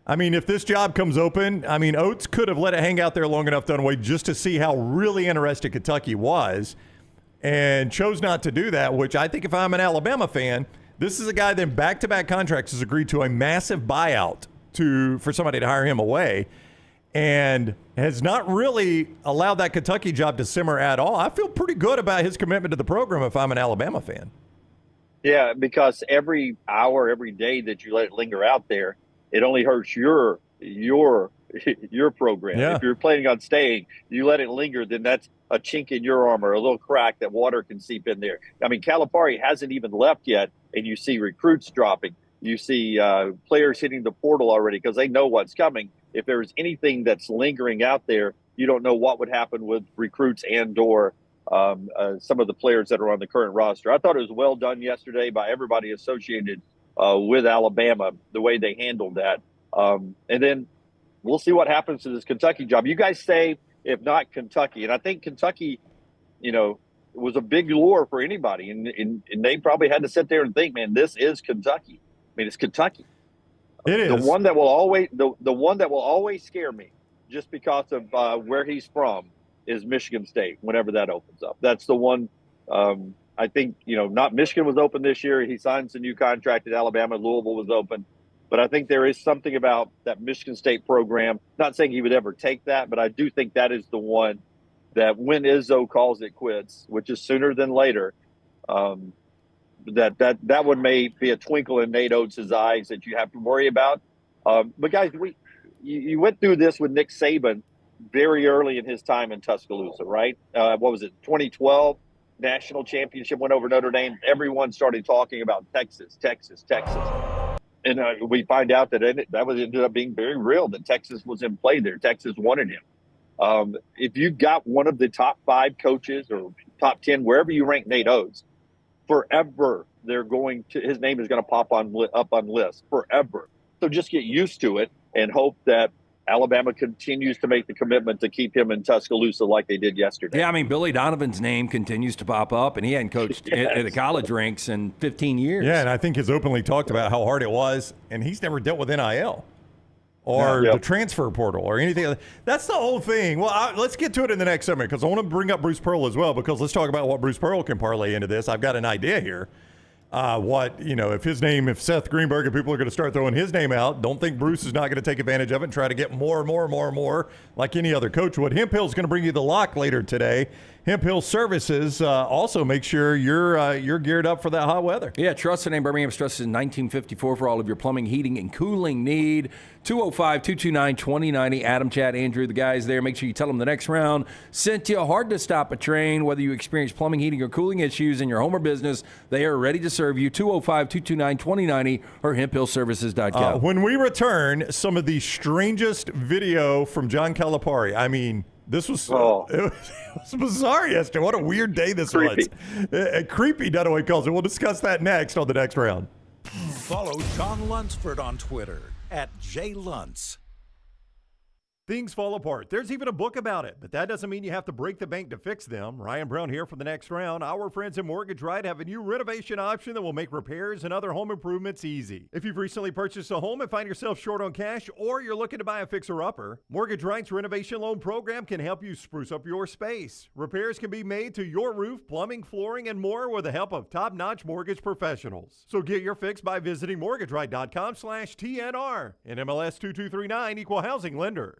I mean, if this job comes open, Oats could have let it hang out there long enough, Dunaway, just to see how really interested Kentucky was and chose not to do that, which I think if I'm an Alabama fan, this is a guy that in back-to-back contracts has agreed to a massive buyout for somebody to hire him away and has not really allowed that Kentucky job to simmer at all. I feel pretty good about his commitment to the program if I'm an Alabama fan. Yeah, because every hour, every day that you let it linger out there, it only hurts your program. Yeah. If you're planning on staying, you let it linger, then that's a chink in your armor, a little crack that water can seep in there. Calipari hasn't even left yet, and you see recruits dropping. You see players hitting the portal already because they know what's coming. If there's anything that's lingering out there, you don't know what would happen with recruits and or some of the players that are on the current roster. I thought it was well done yesterday by everybody associated with Alabama, the way they handled that. And then we'll see what happens to this Kentucky job. You guys say, if not Kentucky. And I think Kentucky, was a big lure for anybody. And they probably had to sit there and think, man, this is Kentucky. It's Kentucky. It is. The one that will always scare me just because of where he's from is Michigan State whenever that opens up. That's the one I think, not Michigan was open this year. He signs a new contract at Alabama. Louisville was open. But I think there is something about that Michigan State program. Not saying he would ever take that, but I do think that is the one that when Izzo calls it quits, which is sooner than later, that one may be a twinkle in Nate Oats' eyes that you have to worry about. But guys, you went through this with Nick Saban very early in his time in Tuscaloosa, right? What was it, 2012? National championship went over Notre Dame. Everyone started talking about Texas. And we find out that ended up being very real, that Texas was in play there. Texas wanted him. If you got one of the top 5 coaches or top 10, wherever you rank Nate Oats, forever his name is going to pop up on lists forever. So just get used to it and hope that Alabama continues to make the commitment to keep him in Tuscaloosa like they did yesterday. Yeah, I mean, Billy Donovan's name continues to pop up, and he hadn't coached at the college ranks in 15 years. Yeah, and I think he's openly talked about how hard it was, and he's never dealt with NIL or the transfer portal or anything. That's the whole thing. Well, let's get to it in the next segment because I want to bring up Bruce Pearl as well, because let's talk about what Bruce Pearl can parlay into this. I've got an idea here. If Seth Greenberg and people are going to start throwing his name out, don't think Bruce is not going to take advantage of it and try to get more like any other coach would. Hemp Hill is going to bring you the lock later today. Hemp Hill Services also make sure you're geared up for that hot weather. Yeah, trusted name Birmingham's trusted in 1954 for all of your plumbing, heating, and cooling need. 205-229-2090. Adam, Chad, Andrew, the guys there. Make sure you tell them the next round sent you. Hard to stop a train. Whether you experience plumbing, heating, or cooling issues in your home or business, they are ready to serve you. 205-229-2090 or hemphillservices.com. When we return, some of the strangest video from John Calipari. I mean, this was it was bizarre yesterday. What a weird day this was. Creepy, Dunaway calls it. We'll discuss that next on the next round. Follow John Lunsford on Twitter @JLuntz. Things fall apart. There's even a book about it, but that doesn't mean you have to break the bank to fix them. Ryan Brown here for the next round. Our friends at Mortgage Right have a new renovation option that will make repairs and other home improvements easy. If you've recently purchased a home and find yourself short on cash, or you're looking to buy a fixer-upper, Mortgage Right's renovation loan program can help you spruce up your space. Repairs can be made to your roof, plumbing, flooring, and more with the help of top-notch mortgage professionals. So get your fix by visiting mortgageright.com/TNR. And MLS 2239, Equal Housing Lender.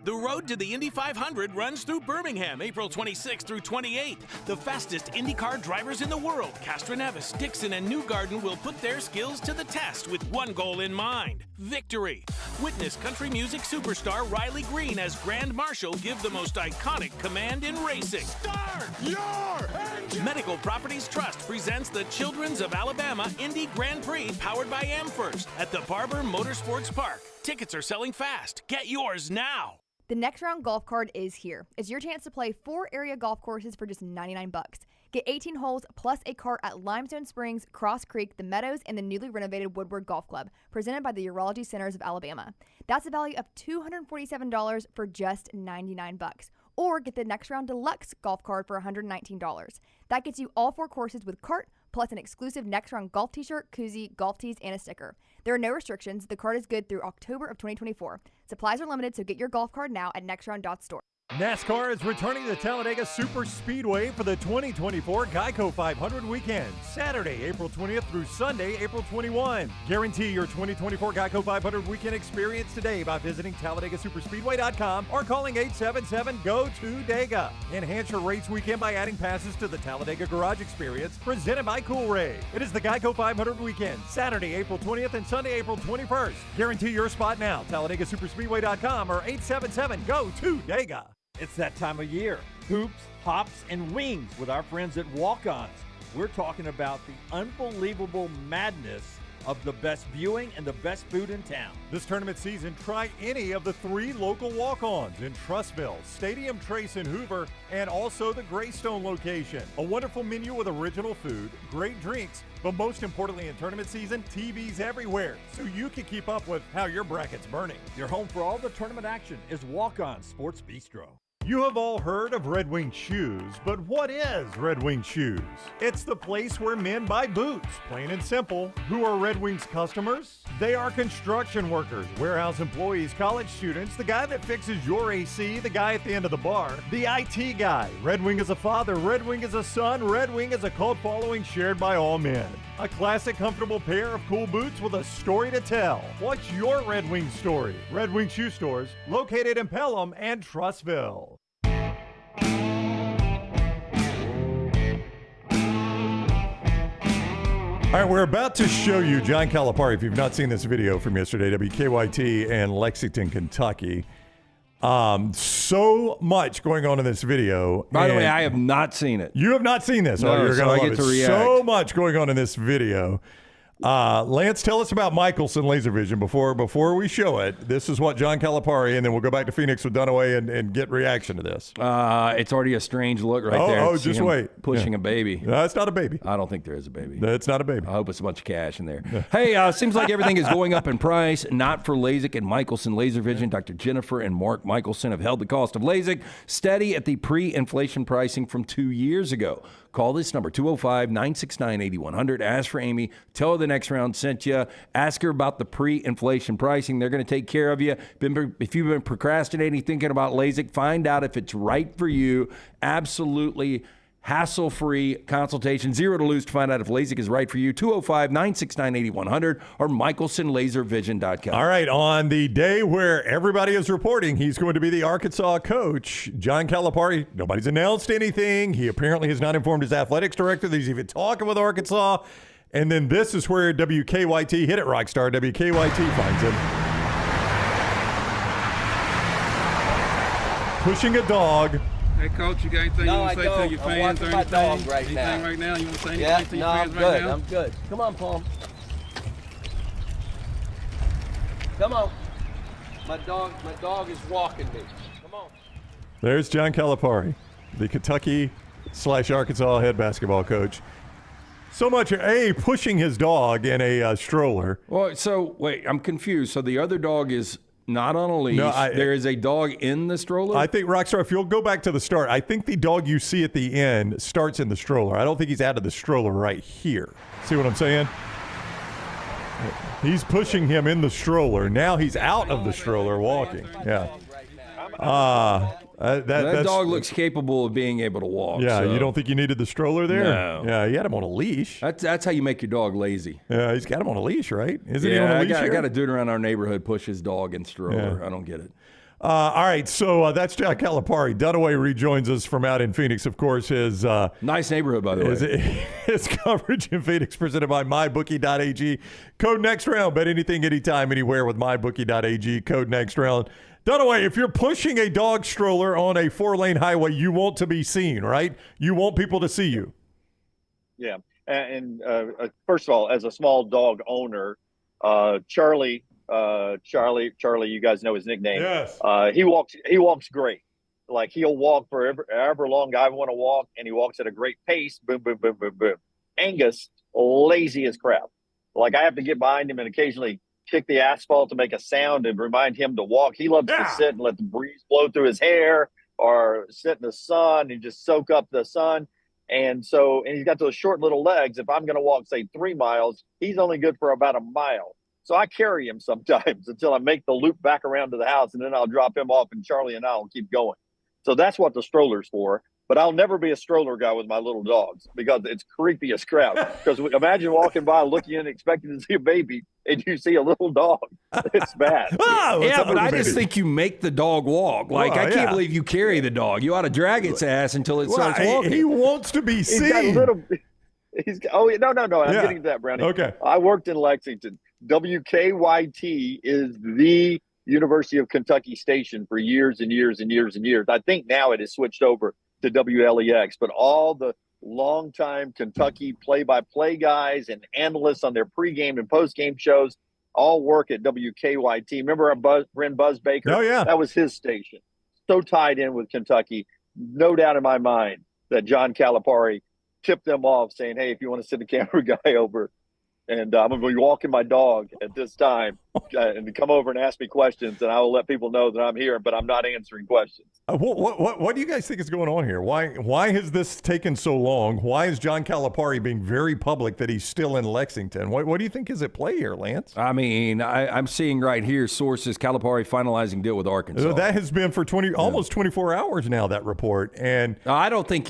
The road to the Indy 500 runs through Birmingham, April 26th through 28th. The fastest IndyCar drivers in the world, Castroneves, Dixon, and Newgarden, will put their skills to the test with one goal in mind: victory. Witness country music superstar Riley Green as Grand Marshal give the most iconic command in racing. Start your engine! Medical Properties Trust presents the Children's of Alabama Indy Grand Prix powered by AmFirst at the Barber Motorsports Park. Tickets are selling fast. Get yours now. The next round golf card is here. It's your chance to play 4 area golf courses for just $99. Get 18 holes plus a cart at Limestone Springs, Cross Creek, The Meadows, and the newly renovated Woodward Golf Club, presented by the Urology Centers of Alabama. That's a value of $247 for just $99. Or get the next round deluxe golf card for $119. That gets you all 4 courses with cart, plus an exclusive next round golf t-shirt, koozie, golf tees, and a sticker. There are no restrictions. The card is good through October of 2024. Supplies are limited, so get your golf card now at nextround.store. NASCAR is returning to Talladega Super Speedway for the 2024 Geico 500 weekend, Saturday, April 20th through Sunday, April 21. Guarantee your 2024 Geico 500 weekend experience today by visiting TalladagaSuperspeedway.com or calling 877-GO-TO-DEGA. Enhance your race weekend by adding passes to the Talladega Garage Experience, presented by Coolray. It is the Geico 500 weekend, Saturday, April 20th and Sunday, April 21st. Guarantee your spot now, TalladagaSuperspeedway.com or 877-GO-TO-DEGA. It's that time of year. Hoops, hops, and wings with our friends at Walk-Ons. We're talking about the unbelievable madness of the best viewing and the best food in town. This tournament season, try any of the 3 local walk-ons in Trussville, Stadium Trace in Hoover, and also the Greystone location. A wonderful menu with original food, great drinks, but most importantly in tournament season, TVs everywhere, so you can keep up with how your bracket's burning. Your home for all the tournament action is Walk-On Sports Bistro. You have all heard of Red Wing Shoes, but what is Red Wing Shoes? It's the place where men buy boots, plain and simple. Who are Red Wing's customers? They are construction workers, warehouse employees, college students, the guy that fixes your AC, the guy at the end of the bar, the IT guy. Red Wing is a father, Red Wing is a son, Red Wing is a cult following shared by all men. A classic, comfortable pair of cool boots with a story to tell. What's your Red Wing story? Red Wing Shoe Stores, located in Pelham and Trussville. All right, we're about to show you John Calipari. If you've not seen this video from yesterday, WKYT and Lexington, Kentucky. So much going on in this video. By the way, I have not seen it. You have not seen this. No, you're so going I to get love to it. react. So much going on in this video. Lance, tell us about Michelson Laser Vision before we show it. This is what John Calipari, and then we'll go back to Phoenix with Dunaway and get reaction to this. It's already a strange look right there. Oh, just wait. Pushing a baby. No, it's not a baby. I don't think there is a baby. It's not a baby. I hope it's a bunch of cash in there. Hey, seems like everything is going up in price. Not for LASIK and Michelson Laser Vision. Dr. Jennifer and Mark Michelson have held the cost of LASIK steady at the pre-inflation pricing from 2 years ago. Call this number, 205-969-8100. Ask for Amy. Tell her the next round sent you. Ask her about the pre-inflation pricing. They're going to take care of you. If you've been procrastinating, thinking about LASIK, find out if it's right for you. Absolutely hassle-free consultation. Zero to lose to find out if LASIK is right for you. 205-969-8100 or MichelSonLaserVision.com. All right, on the day where everybody is reporting he's going to be the Arkansas coach, John Calipari, nobody's announced anything. He apparently has not informed his athletics director that he's even talking with Arkansas. And then this is where WKYT, hit it, Rockstar, WKYT finds him. Pushing a dog. Hey, Coach, you got anything you want to say to your fans or anything? Right now. Anything right now? You want to say anything to your fans right now? I'm good. Come on, Palm. Come on. My dog is walking me. Come on. There's John Calipari, the Kentucky/Arkansas head basketball coach. So much, pushing his dog in a stroller. Well, so, wait, I'm confused. So the other dog is not on a leash. No, there is a dog in the stroller? I think, Rockstar, if you'll go back to the start, I think the dog you see at the end starts in the stroller. I don't think he's out of the stroller right here. See what I'm saying? He's pushing him in the stroller. Now he's out of the stroller walking. Yeah. That dog looks capable of being able to walk. Yeah, so. You don't think you needed the stroller there? No. Yeah, he had him on a leash. That's how you make your dog lazy. Yeah, he's got him on a leash, right? Isn't he on a leash I got a dude around our neighborhood push his dog in stroller. Yeah. I don't get it. All right, so that's John Calipari. Dunaway rejoins us from out in Phoenix. Of course, his nice neighborhood, by the way. His coverage in Phoenix presented by MyBookie.ag. Code next round. Bet anything, anytime, anywhere with MyBookie.ag. Code next round. Dunaway, if you're pushing a dog stroller on a 4-lane highway, you want to be seen, right? You want people to see you. Yeah, and first of all, as a small dog owner, Charlie, you guys know his nickname. Yes. He walks great. Like he'll walk for however long I want to walk, and he walks at a great pace. Boom, boom, boom, boom, boom. Angus, lazy as crap. Like I have to get behind him and occasionally kick the asphalt to make a sound and remind him to walk. He loves to sit and let the breeze blow through his hair or sit in the sun and just soak up the sun. And he's got those short little legs. If I'm going to walk, say 3 miles, he's only good for about a mile. So I carry him sometimes until I make the loop back around to the house, and then I'll drop him off, and Charlie and I will keep going. So that's what the stroller's for. But I'll never be a stroller guy with my little dogs because it's creepy as crap. Because imagine walking by, looking in, expecting to see a baby, and you see a little dog. It's bad. But I just think you make the dog walk. Like, I can't believe you carry the dog. You ought to drag its ass until it starts walking. He wants to be seen. No. I'm getting to that, Brownie. Okay. I worked in Lexington. WKYT is the University of Kentucky station for years and years and years and years. I think now it has switched over to WLEX, but all the longtime Kentucky play-by-play guys and analysts on their pregame and postgame shows all work at WKYT. Remember our friend Buzz Baker? Oh, yeah. That was his station. So tied in with Kentucky. No doubt in my mind that John Calipari tipped them off saying, hey, if you want to send the camera guy over, and I'm going to be walking my dog at this time and to come over and ask me questions, and I will let people know that I'm here, but I'm not answering questions. What do you guys think is going on here? Why has this taken so long? Why is John Calipari being very public that he's still in Lexington? What do you think is at play here, Lance? I mean, I'm seeing right here sources Calipari finalizing deal with Arkansas. That has been for almost 24 hours now, that report. And I don't think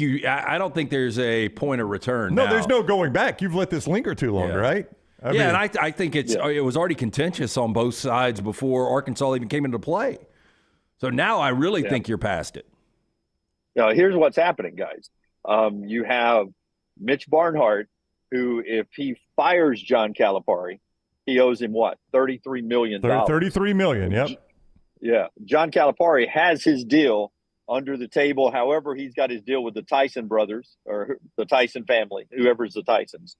there's a point of return. No, now. There's no going back. You've let this linger too long, right? I mean, and I think it was already contentious on both sides before Arkansas even came into play. So now I really think you're past it. Now, here's what's happening, guys. You have Mitch Barnhart, who, if he fires John Calipari, he owes him what? $33 million. $33 million, yep. Yeah. John Calipari has his deal under the table. However, he's got his deal with the Tyson brothers or the Tyson family, whoever's the Tysons.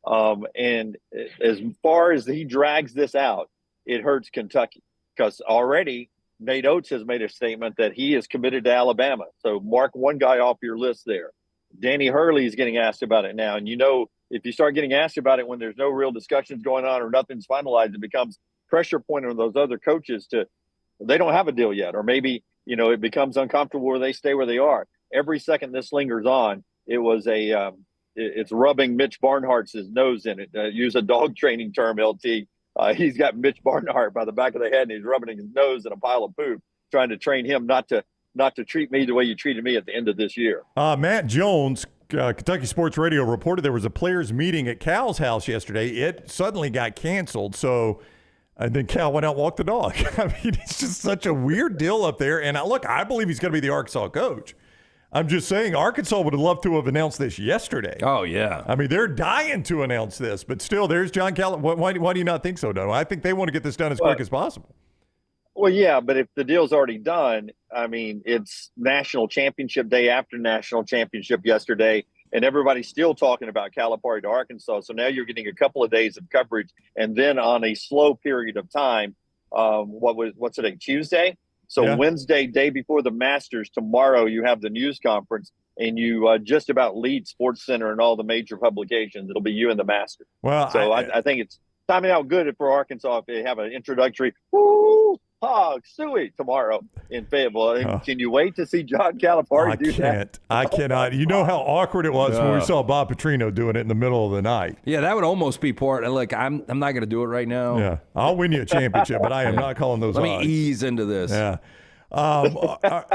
And as far as he drags this out, it hurts Kentucky, because already Nate Oats has made a statement that he is committed to Alabama. So mark one guy off your list there. Danny Hurley is getting asked about it now. And, if you start getting asked about it when there's no real discussions going on or nothing's finalized, it becomes pressure point on those other coaches they don't have a deal yet. Or maybe, it becomes uncomfortable where they stay where they are. Every second this lingers on, it's rubbing Mitch Barnhart's nose in it. Use a dog training term, LT. He's got Mitch Barnhart by the back of the head, and he's rubbing his nose in a pile of poop, trying to train him not to treat me the way you treated me at the end of this year. Matt Jones, Kentucky Sports Radio, reported there was a players' meeting at Cal's house yesterday. It suddenly got canceled, and then Cal went out and walked the dog. I mean, it's just such a weird deal up there. And I believe he's going to be the Arkansas coach. I'm just saying Arkansas would have loved to have announced this yesterday. Oh, yeah. I mean, they're dying to announce this, but still, there's John Calipari. Why do you not think so, Dono? I think they want to get this done as quick as possible. Well, yeah, but if the deal's already done, I mean, it's national championship day after national championship yesterday, and everybody's still talking about Calipari to Arkansas. So now you're getting a couple of days of coverage, and then on a slow period of time, what's today, Tuesday? So yeah. Wednesday, day before the Masters, tomorrow you have the news conference, and you just about lead Sports Center and all the major publications. It'll be you and the Masters. Well, so I think it's timing out good for Arkansas if they have an introductory woo, hog, suey tomorrow in Fayetteville. Can you wait to see John Calipari do that? I cannot. You know how awkward it was when we saw Bob Petrino doing it in the middle of the night. Yeah, that would almost be part. Look, I'm not going to do it right now. Yeah, I'll win you a championship, but I am not calling those odds. Let me ease into this. Yeah.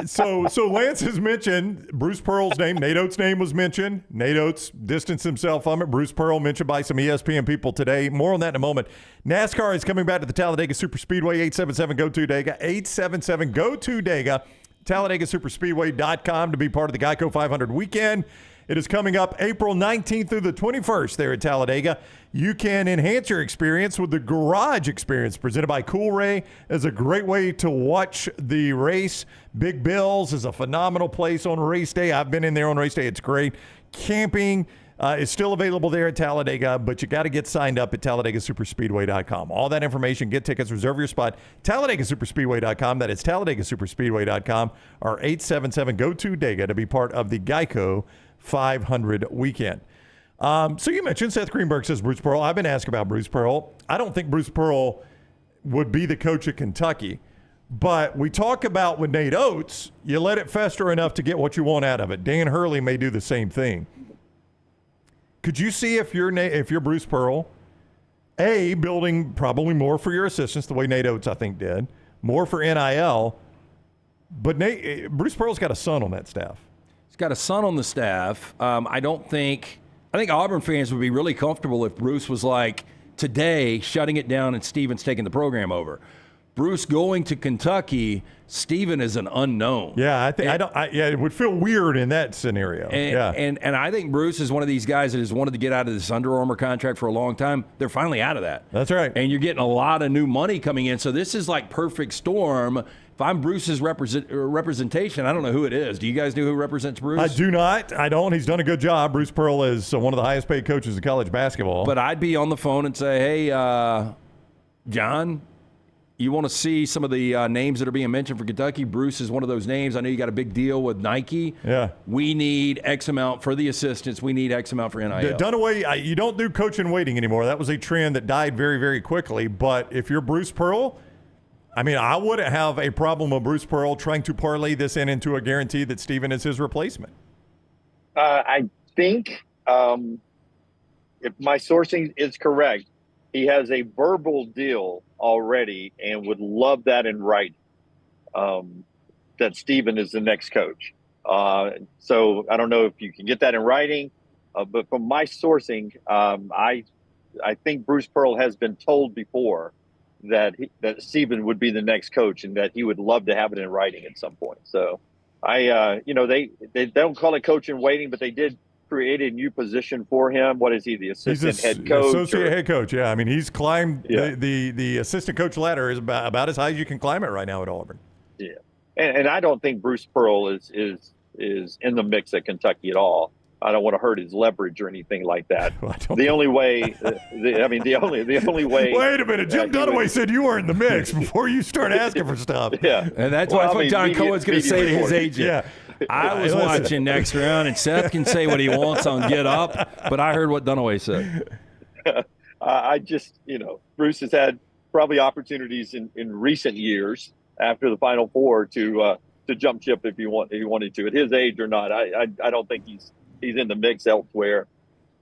So Lance has mentioned Bruce Pearl's name. Nate Oats' name was mentioned. Nate Oats distanced himself from it. Bruce Pearl mentioned by some ESPN people today. More on that in a moment. NASCAR is coming back to the Talladega Superspeedway. 877-GO-TO-DEGA. 877-GO-TO-DEGA. TalladagaSuperspeedway.com to be part of the Geico 500 weekend. It is coming up April 19th through the 21st there at Talladega. You can enhance your experience with the Garage Experience presented by Cool Ray. It's a great way to watch the race. Big Bill's is a phenomenal place on race day. I've been in there on race day. It's great. Camping is still available there at Talladega, but you got to get signed up at TalladagaSuperspeedway.com. All that information, get tickets, reserve your spot, TalladagaSuperspeedway.com. That is TalladagaSuperspeedway.com or 877-GO-TO-DEGA to be part of the Geico 500 weekend. So you mentioned Seth Greenberg says Bruce Pearl. I've been asked about Bruce Pearl. I don't think Bruce Pearl would be the coach of Kentucky, but we talk about with Nate Oats, you let it fester enough to get what you want out of it. Dan Hurley may do the same thing. Could you see if you're Bruce Pearl, building probably more for your assistants the way Nate Oats I think did, more for NIL, but Bruce Pearl's got a son on that staff. He's got a son on the staff. I think Auburn fans would be really comfortable if Bruce was like, today, shutting it down and Steven's taking the program over. Bruce going to Kentucky, Steven is an unknown. Yeah, it would feel weird in that scenario. And I think Bruce is one of these guys that has wanted to get out of this Under Armour contract for a long time. They're finally out of that. That's right. And you're getting a lot of new money coming in. So this is like perfect storm. If I'm Bruce's representation, I don't know who it is. Do you guys know who represents Bruce? I do not. I don't. He's done a good job. Bruce Pearl is one of the highest paid coaches in college basketball. But I'd be on the phone and say, hey, John, you want to see some of the names that are being mentioned for Kentucky? Bruce is one of those names. I know you got a big deal with Nike. Yeah. We need X amount for the assistants. We need X amount for NIL. Dunaway, you don't do coach in waiting anymore. That was a trend that died very, very quickly. But if you're Bruce Pearl, I mean, I wouldn't have a problem with Bruce Pearl trying to parlay this into a guarantee that Steven is his replacement. I think if my sourcing is correct, he has a verbal deal already and would love that in writing, that Steven is the next coach. So I don't know if you can get that in writing, but from my sourcing, I think Bruce Pearl has been told before that Steven would be the next coach and that he would love to have it in writing at some point. So they don't call it coach in waiting, but they did create a new position for him. What is he, the assistant head coach? Associate head coach, yeah. I mean, he's climbed the assistant coach ladder is about as high as you can climb it right now at Auburn. Yeah, and I don't think Bruce Pearl is in the mix at Kentucky at all. I don't want to hurt his leverage or anything like that. The only way, the only way. Wait a minute, Jim Dunaway said you were in the mix before you start asking for stuff. Yeah, and that's what John Cohen's going to say to his agent. Yeah. I was watching Next Round, and Seth can say what he wants on Get Up, but I heard what Dunaway said. I just, Bruce has had probably opportunities in recent years after the Final Four to jump ship if he wanted to. At his age or not, I don't think he's in the mix elsewhere,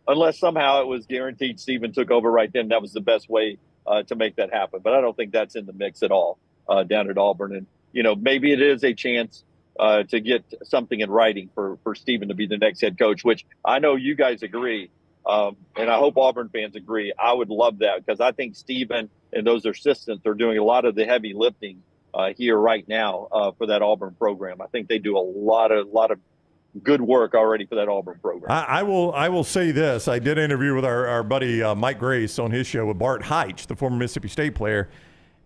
unless somehow it was guaranteed Stephen took over right then. That was the best way to make that happen. But I don't think that's in the mix at all down at Auburn. And maybe it is a chance to get something in writing for Stephen to be the next head coach, which I know you guys agree. And I hope Auburn fans agree. I would love that because I think Stephen and those assistants are doing a lot of the heavy lifting here right now for that Auburn program. I think they do a lot of good work already for that Auburn program. I will say this. I did an interview with our buddy Mike Grace on his show with Bart Heitch, the former Mississippi State player.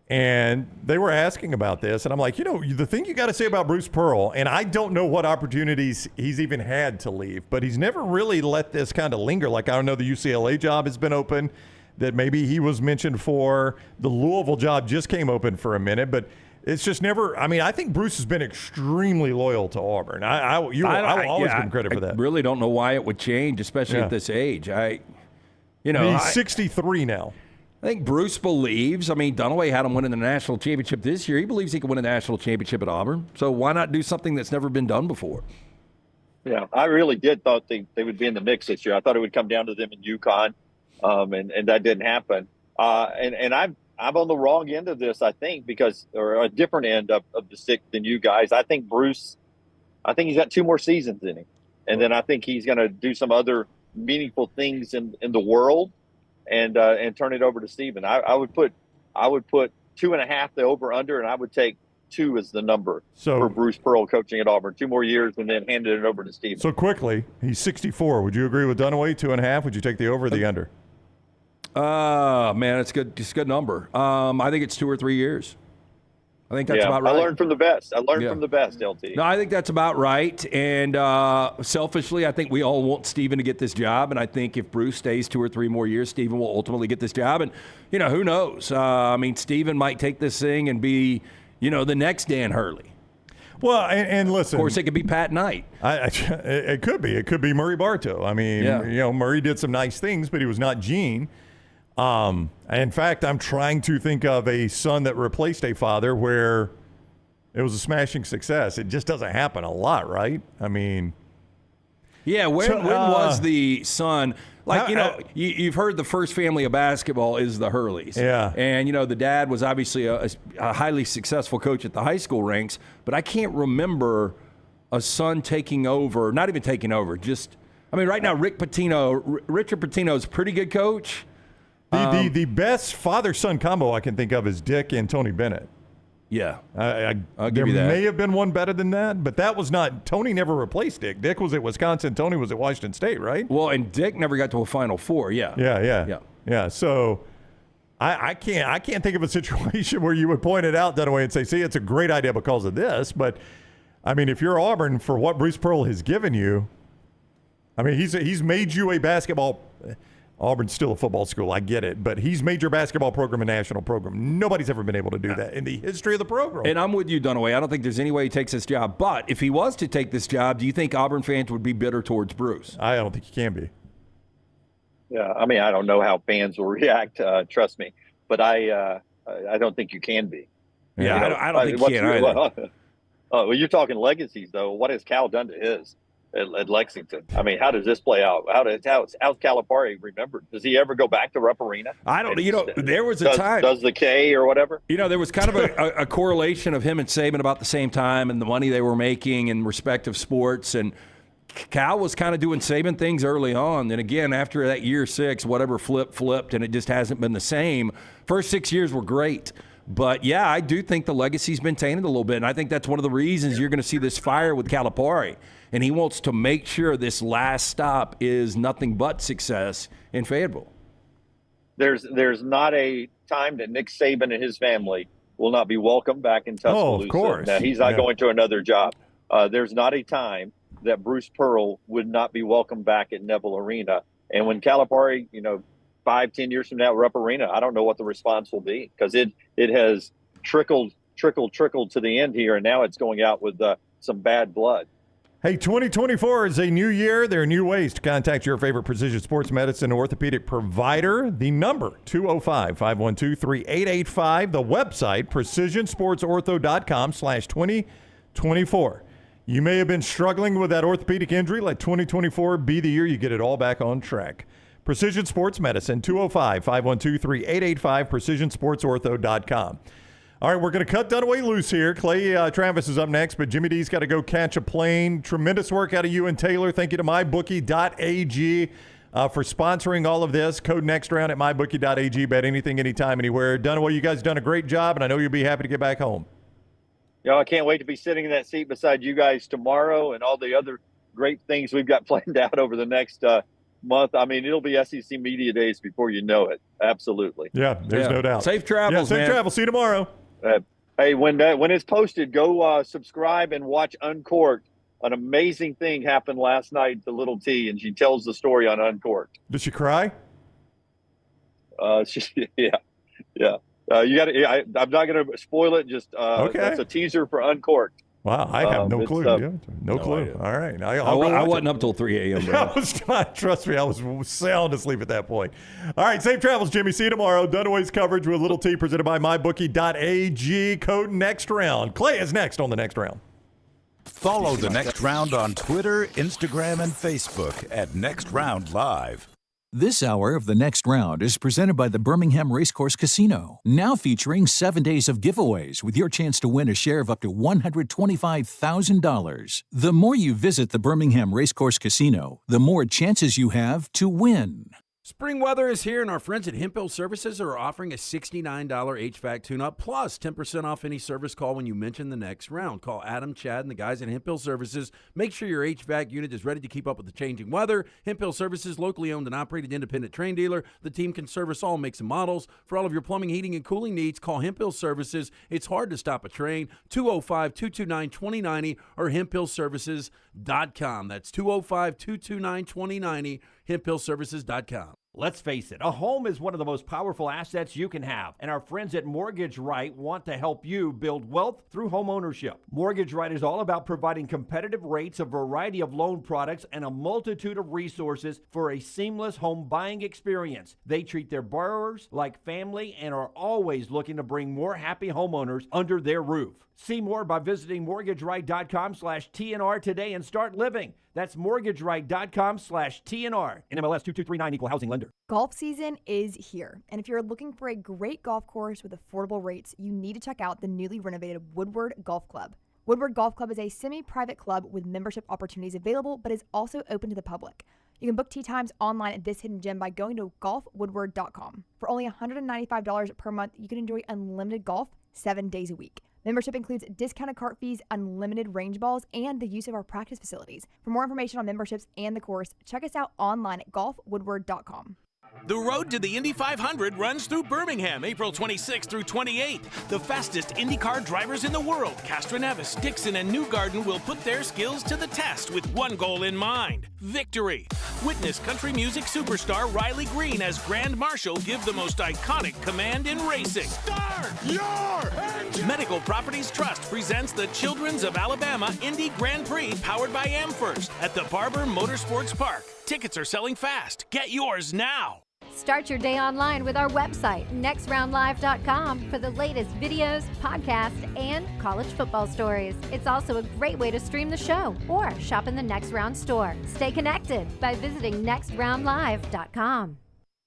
And they were asking about this, and I'm like, the thing you got to say about Bruce Pearl, and I don't know what opportunities he's even had to leave, but he's never really let this kind of linger. Like, I know the UCLA job has been open, that maybe he was mentioned for. The Louisville job just came open for a minute, but it's just never. I mean, I think Bruce has been extremely loyal to Auburn. I will always give him credit for that. I really don't know why it would change, especially at this age. He's 63 now. I think Bruce believes, Dunaway had him winning the national championship this year. He believes he can win a national championship at Auburn. So why not do something that's never been done before? Yeah, I really did thought they would be in the mix this year. I thought it would come down to them in Yukon, and that didn't happen. And I'm on the wrong end of this, I think, or a different end of the stick than you guys. I think Bruce, he's got 2 more seasons in him. And then I think he's going to do some other meaningful things in the world. And turn it over to Stephen. I would put 2.5 the over under, and I would take 2 as the number for Bruce Pearl coaching at Auburn. 2 more years, and then handed it over to Stephen. So quickly, he's 64. Would you agree with Dunaway? 2.5. Would you take the over or the under? Man, it's good. It's a good number. I think it's 2 or 3 years. I think that's about right. I learned from the best. From the best, LT. No, I think that's about right. And selfishly, I think we all want Stephen to get this job. And I think if Bruce stays 2 or 3 more years, Stephen will ultimately get this job. And, who knows? Stephen might take this thing and be, the next Dan Hurley. Well, and listen. Of course, it could be Pat Knight. It could be. It could be Murray Bartow. Murray did some nice things, but he was not Gene. In fact, I'm trying to think of a son that replaced a father where it was a smashing success. It just doesn't happen a lot, right? Yeah, when was the son? You've heard the first family of basketball is the Hurleys. Yeah. And, the dad was obviously a highly successful coach at the high school ranks, but I can't remember a son taking over, not even taking over, right now, Richard Pitino is a pretty good coach. The best father-son combo I can think of is Dick and Tony Bennett. Yeah, I'll give you that. There may have been one better than that, but that was not. Tony never replaced Dick. Dick was at Wisconsin. Tony was at Washington State, right? Well, and Dick never got to a Final Four. Yeah. So I can't think of a situation where you would point it out that way and say, "See, it's a great idea because of this." But if you're Auburn, for what Bruce Pearl has given you, he's made you a basketball. Auburn's still a football school, I get it, but he's made your basketball program a national program. Nobody's ever been able to do that in the history of the program. And I'm with you, Dunaway. I don't think there's any way he takes this job. But if he was to take this job, do you think Auburn fans would be bitter towards Bruce? I don't think he can be. Yeah, I don't know how fans will react, trust me, but I don't think you can be. Yeah, I don't think you can either. Well, you're talking legacies, though. What has Cal done to his? At Lexington. How does this play out? How's Calipari remembered? Does he ever go back to Rupp Arena? I don't. There was a time. Does the K or whatever? There was kind of a correlation of him and Saban about the same time, and the money they were making in respective sports. And Cal was kind of doing Saban things early on. And again, after that year 6, whatever flipped, and it just hasn't been the same. First 6 years were great. But, yeah, I do think the legacy's been tainted a little bit. And I think that's one of the reasons you're going to see this fire with Calipari. And he wants to make sure this last stop is nothing but success in Fayetteville. There's not a time that Nick Saban and his family will not be welcome back in Tuscaloosa. Oh, of course. Now, he's not going to another job. There's not a time that Bruce Pearl would not be welcome back at Neville Arena. And when Calipari, 5-10 years from now, Rupp Arena, I don't know what the response will be, because it has trickled to the end here, and now it's going out with some bad blood. Hey, 2024 is a new year. There are new ways to contact your favorite precision sports medicine orthopedic provider. The number, 205-512-3885. The website, precisionsportsortho.com/2024. You may have been struggling with that orthopedic injury. Let 2024 be the year you get it all back on track. Precision Sports Medicine, 205-512-3885, precisionsportsortho.com. All right, we're going to cut Dunaway loose here. Clay Travis is up next, but Jimmy D's got to go catch a plane. Tremendous work out of you and Taylor. Thank you to mybookie.ag for sponsoring all of this. Code next round at mybookie.ag. Bet anything, anytime, anywhere. Dunaway, you guys have done a great job, and I know you'll be happy to get back home. I can't wait to be sitting in that seat beside you guys tomorrow and all the other great things we've got planned out over the next month. I mean, it'll be SEC Media Days before you know it. Absolutely. Yeah, there's no doubt. Safe travels, safe travel. See you tomorrow. Hey, when it's posted, go subscribe and watch Uncorked. An amazing thing happened last night to Little T, and she tells the story on Uncorked. Did she cry? Yeah. You got to. I'm not going to spoil it. Just okay. That's a teaser for Uncorked. Wow, I have no clue. No clue. All right. I wasn't up till 3 a.m. Trust me, I was sound asleep at that point. All right, safe travels, Jimmy. See you tomorrow. Dunaway's coverage with Little T presented by mybookie.ag. Code next round. Clay is next on the next round. Follow the next round on Twitter, Instagram, and Facebook at Next Round Live. This hour of The Next Round is presented by the Birmingham Racecourse Casino, now featuring 7 days of giveaways with your chance to win a share of up to $125,000. The more you visit the Birmingham Racecourse Casino, the more chances you have to win. Spring weather is here, and our friends at Hemp Hill Services are offering a $69 HVAC tune-up plus 10% off any service call when you mention the next round. Call Adam, Chad, and the guys at Hemp Hill Services. Make sure your HVAC unit is ready to keep up with the changing weather. Hemp Hill Services, locally owned and operated independent train dealer. The team can service all makes and models. For all of your plumbing, heating, and cooling needs, call Hemp Hill Services. It's hard to stop a train. 205-229-2090 or hemphillservices.com. That's 205-229-2090, hemphillservices.com. Let's face it, a home is one of the most powerful assets you can have, and our friends at Mortgage Right want to help you build wealth through home ownership. Mortgage Right is all about providing competitive rates, a variety of loan products, and a multitude of resources for a seamless home buying experience. They treat their borrowers like family and are always looking to bring more happy homeowners under their roof. See more by visiting mortgageright.com/TNR today and start living. That's mortgageright.com/TNR. NMLS 2239, equal housing lender. Golf season is here, and if you're looking for a great golf course with affordable rates, you need to check out the newly renovated Woodward Golf Club. Woodward Golf Club is a semi-private club with membership opportunities available, but is also open to the public. You can book tee times online at this hidden gem by going to golfwoodward.com. For only $195 per month, you can enjoy unlimited golf 7 days a week. Membership includes discounted cart fees, unlimited range balls, and the use of our practice facilities. For more information on memberships and the course, check us out online at golfwoodward.com. The road to the Indy 500 runs through Birmingham, April 26th through 28th. The fastest IndyCar drivers in the world, Castroneves, Dixon, and Newgarden, will put their skills to the test with one goal in mind: victory. Witness country music superstar Riley Green as Grand Marshal give the most iconic command in racing. Start your engine! Medical Properties Trust presents the Children's of Alabama Indy Grand Prix powered by AmFirst at the Barber Motorsports Park. Tickets are selling fast. Get yours now. Start your day online with our website, nextroundlive.com, for the latest videos, podcasts, and college football stories. It's also a great way to stream the show or shop in the Next Round store. Stay connected by visiting nextroundlive.com.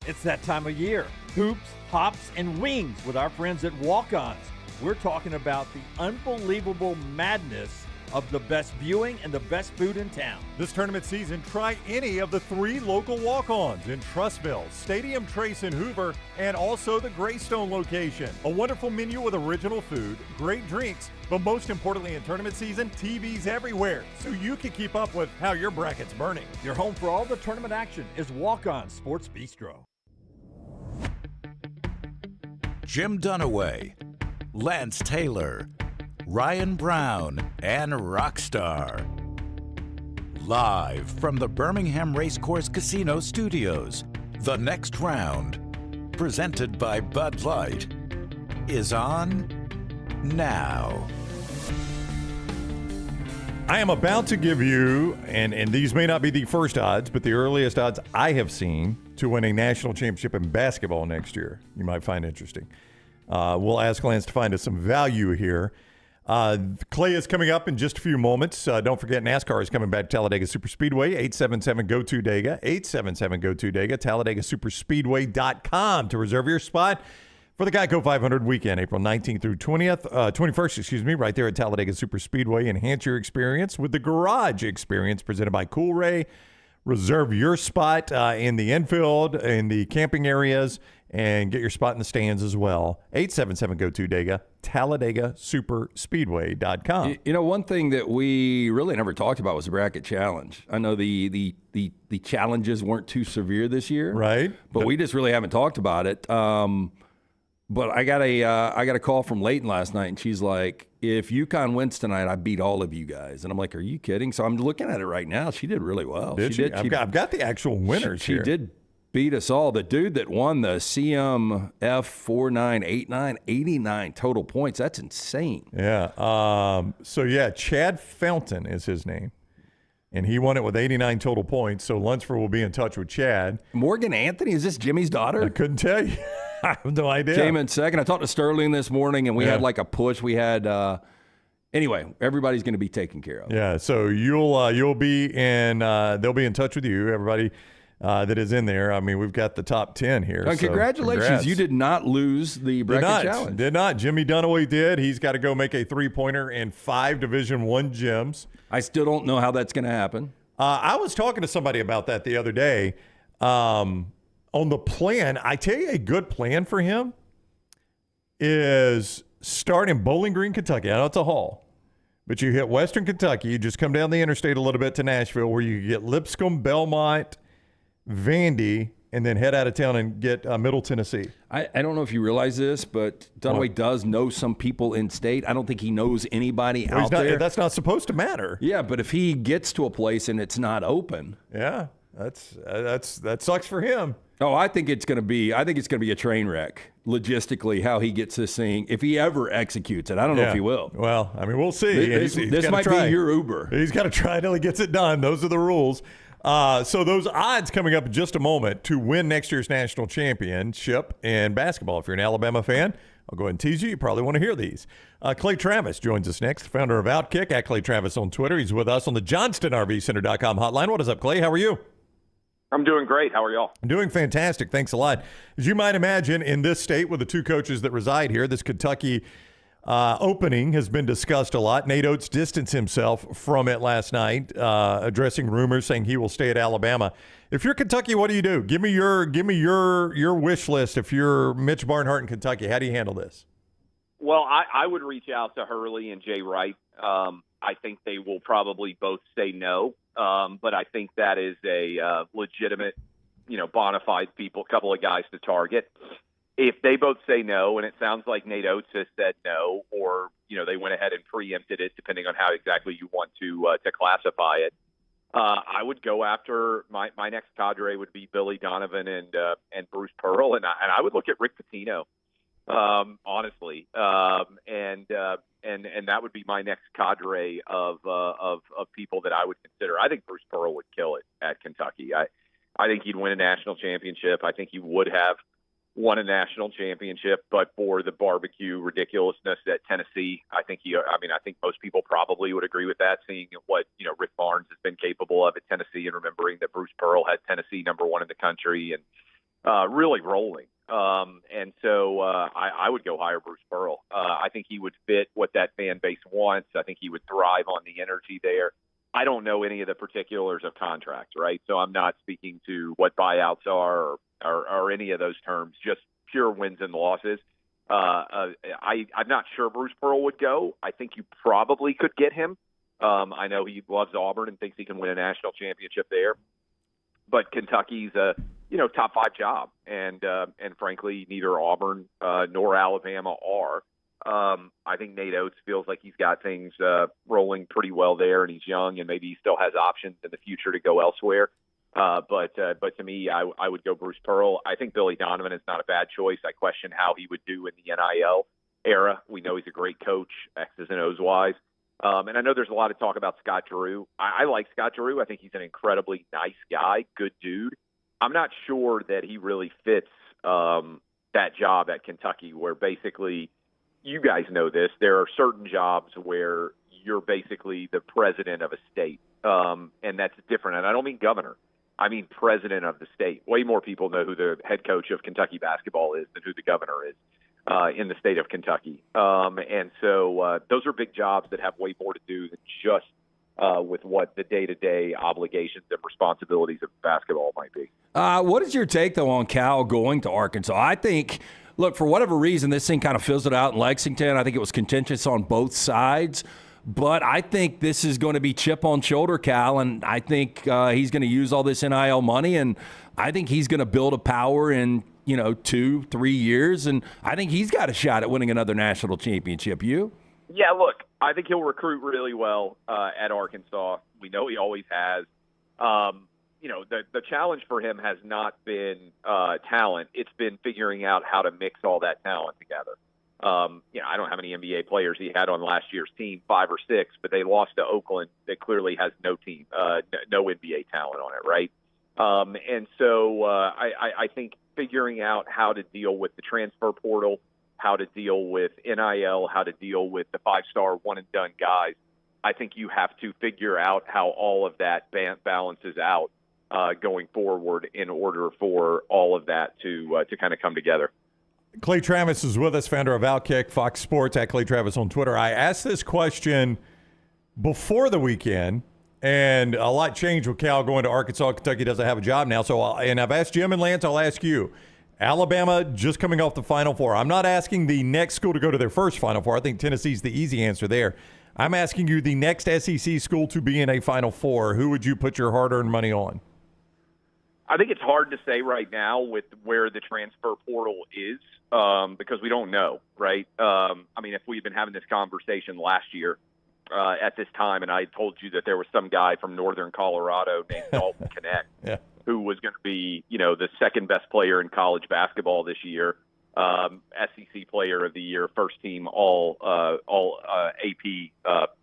It's that time of year. Hoops, hops, and wings with our friends at Walk-Ons. We're talking about the unbelievable madness of the best viewing and the best food in town. This tournament season, try any of the 3 local walk-ons in Trussville, Stadium Trace in Hoover, and also the Greystone location. A wonderful menu with original food, great drinks, but most importantly in tournament season, TVs everywhere, so you can keep up with how your bracket's burning. Your home for all the tournament action is Walk-On Sports Bistro. Jim Dunaway, Lance Taylor, Ryan Brown, and Rockstar. Live from the Birmingham Racecourse Casino Studios, the next round, presented by Bud Light, is on now. I am about to give you, and these may not be the first odds, but the earliest odds I have seen to win a national championship in basketball next year. You might find interesting. We'll ask Lance to find us some value here. Clay is coming up in just a few moments. Don't forget, NASCAR is coming back to Talladega Superspeedway, 877-GO-TO-DEGA, 877-GO-TO-DEGA, TalladagaSuperspeedway.com to reserve your spot for the Geico 500 weekend, April 19th through 21st, right there at Talladega Superspeedway. Enhance your experience with the Garage Experience presented by Cool Ray. Reserve your spot in the infield, in the camping areas, and get your spot in the stands as well. 877-GO-TO-DEGA, TalladagaSuperspeedway.com. You know, one thing that we really never talked about was the bracket challenge. I know the challenges weren't too severe this year, right? But we just really haven't talked about it. But I got a call from Layton last night, and she's like, if Yukon wins tonight, I beat all of you guys. And I'm like, are you kidding? So I'm looking at it right now. She did really well. Did she? I've got the actual winners she here. She did beat us all. The dude that won the CMF 4989, 89 total points. That's insane. Yeah. Chad Fountain is his name. And he won it with 89 total points. So Lunsford will be in touch with Chad. Morgan Anthony, is this Jimmy's daughter? I couldn't tell you. I have no idea. Came in second. I talked to Sterling this morning, and we had like a push. We had anyway. Everybody's going to be taken care of. Yeah. So you'll be in. They'll be in touch with you. Everybody that is in there. I mean, we've got the top 10 here. So congratulations! Congrats. You did not lose the bracket challenge. Did not. Jimmy Dunaway did. He's got to go make a 3-pointer in 5 Division I gyms. I still don't know how that's going to happen. I was talking to somebody about that the other day. On the plan, I tell you, a good plan for him is start in Bowling Green, Kentucky. I know it's a haul, but you hit Western Kentucky. You just come down the interstate a little bit to Nashville, where you get Lipscomb, Belmont, Vandy, and then head out of town and get Middle Tennessee. I don't know if you realize this, but Dunaway does know some people in state. I don't think he knows anybody out there. That's not supposed to matter. Yeah, but if he gets to a place and it's not open. Yeah, that sucks for him. Oh, I think it's going to be a train wreck logistically, how he gets this thing, if he ever executes it. I don't know if he will. Well, I mean, we'll see. This might be your Uber. He's got to try until he gets it done. Those are the rules. So those odds coming up in just a moment to win next year's national championship in basketball. If you're an Alabama fan, I'll go ahead and tease you. You probably want to hear these. Clay Travis joins us next, founder of Outkick, at Clay Travis on Twitter. He's with us on the JohnstonRVCenter.com hotline. What is up, Clay? How are you? I'm doing great. How are y'all? I'm doing fantastic. Thanks a lot. As you might imagine, in this state with the two coaches that reside here, this Kentucky opening has been discussed a lot. Nate Oats distanced himself from it last night, addressing rumors saying he will stay at Alabama. If you're Kentucky, what do you do? Give me your wish list. If you're Mitch Barnhart in Kentucky, how do you handle this? Well, I would reach out to Hurley and Jay Wright. I think they will probably both say no. But I think that is a legitimate, bona fide couple of guys to target. If they both say no, and it sounds like Nate Oats has said no, or, they went ahead and preempted it, depending on how exactly you want to classify it, I would go after my next cadre would be Billy Donovan and Bruce Pearl, and I would look at Rick Pitino, honestly, and that would be my next cadre of people that I would consider. I think Bruce Pearl would kill it at Kentucky. I think he'd win a national championship. I think he would have won a national championship, but for the barbecue ridiculousness at Tennessee, I think most people probably would agree with that, seeing what, Rick Barnes has been capable of at Tennessee, and remembering that Bruce Pearl had Tennessee #1 in the country and really rolling. And so I would go hire Bruce Pearl. I think he would fit what that fan base wants. I think he would thrive on the energy there. I don't know any of the particulars of contracts, right? So I'm not speaking to what buyouts are or any of those terms, just pure wins and losses. I'm not sure Bruce Pearl would go. I think you probably could get him. I know he loves Auburn and thinks he can win a national championship there. But Kentucky's a top 5 job, and frankly, neither Auburn nor Alabama are. I think Nate Oats feels like he's got things rolling pretty well there, and he's young, and maybe he still has options in the future to go elsewhere. But to me, I would go Bruce Pearl. I think Billy Donovan is not a bad choice. I question how he would do in the NIL era. We know he's a great coach, X's and O's wise. And I know there's a lot of talk about Scott Drew. I like Scott Drew. I think he's an incredibly nice guy, good dude. I'm not sure that he really fits that job at Kentucky, where basically, you guys know this, there are certain jobs where you're basically the president of a state, and that's different. And I don't mean governor. I mean president of the state. Way more people know who the head coach of Kentucky basketball is than who the governor is in the state of Kentucky. And so those are big jobs that have way more to do than just with what the day-to-day obligations and responsibilities of basketball might be. What is your take, though, on Cal going to Arkansas? I think, look, for whatever reason, this thing kind of fizzled out in Lexington. I think it was contentious on both sides. But I think this is going to be chip on shoulder, Cal, and I think he's going to use all this NIL money, and I think he's going to build a power in 2-3 years, and I think he's got a shot at winning another national championship. You? Yeah, look, I think he'll recruit really well at Arkansas. We know he always has. The challenge for him has not been talent. It's been figuring out how to mix all that talent together. I don't know how many NBA players he had on last year's team, 5 or 6, but they lost to Oakland that clearly has no team, no NBA talent on it, right? And so I think figuring out how to deal with the transfer portal, how to deal with NIL, how to deal with the 5-star one-and-done guys, I think you have to figure out how all of that balances out going forward in order for all of that to kind of come together. Clay Travis is with us, founder of Outkick, Fox Sports, at Clay Travis on Twitter. I asked this question before the weekend, and a lot changed with Cal going to Arkansas. Kentucky doesn't have a job now. And I've asked Jim and Lance, I'll ask you. Alabama just coming off the Final Four. I'm not asking the next school to go to their first Final Four. I think Tennessee's the easy answer there. I'm asking you the next SEC school to be in a Final Four. Who would you put your hard-earned money on? I think it's hard to say right now with where the transfer portal is because we don't know, right? If we'd been having this conversation last year at this time and I told you that there was some guy from northern Colorado named Dalton Connect who was going to be, the second best player in college basketball this year, SEC Player of the Year, first team all AP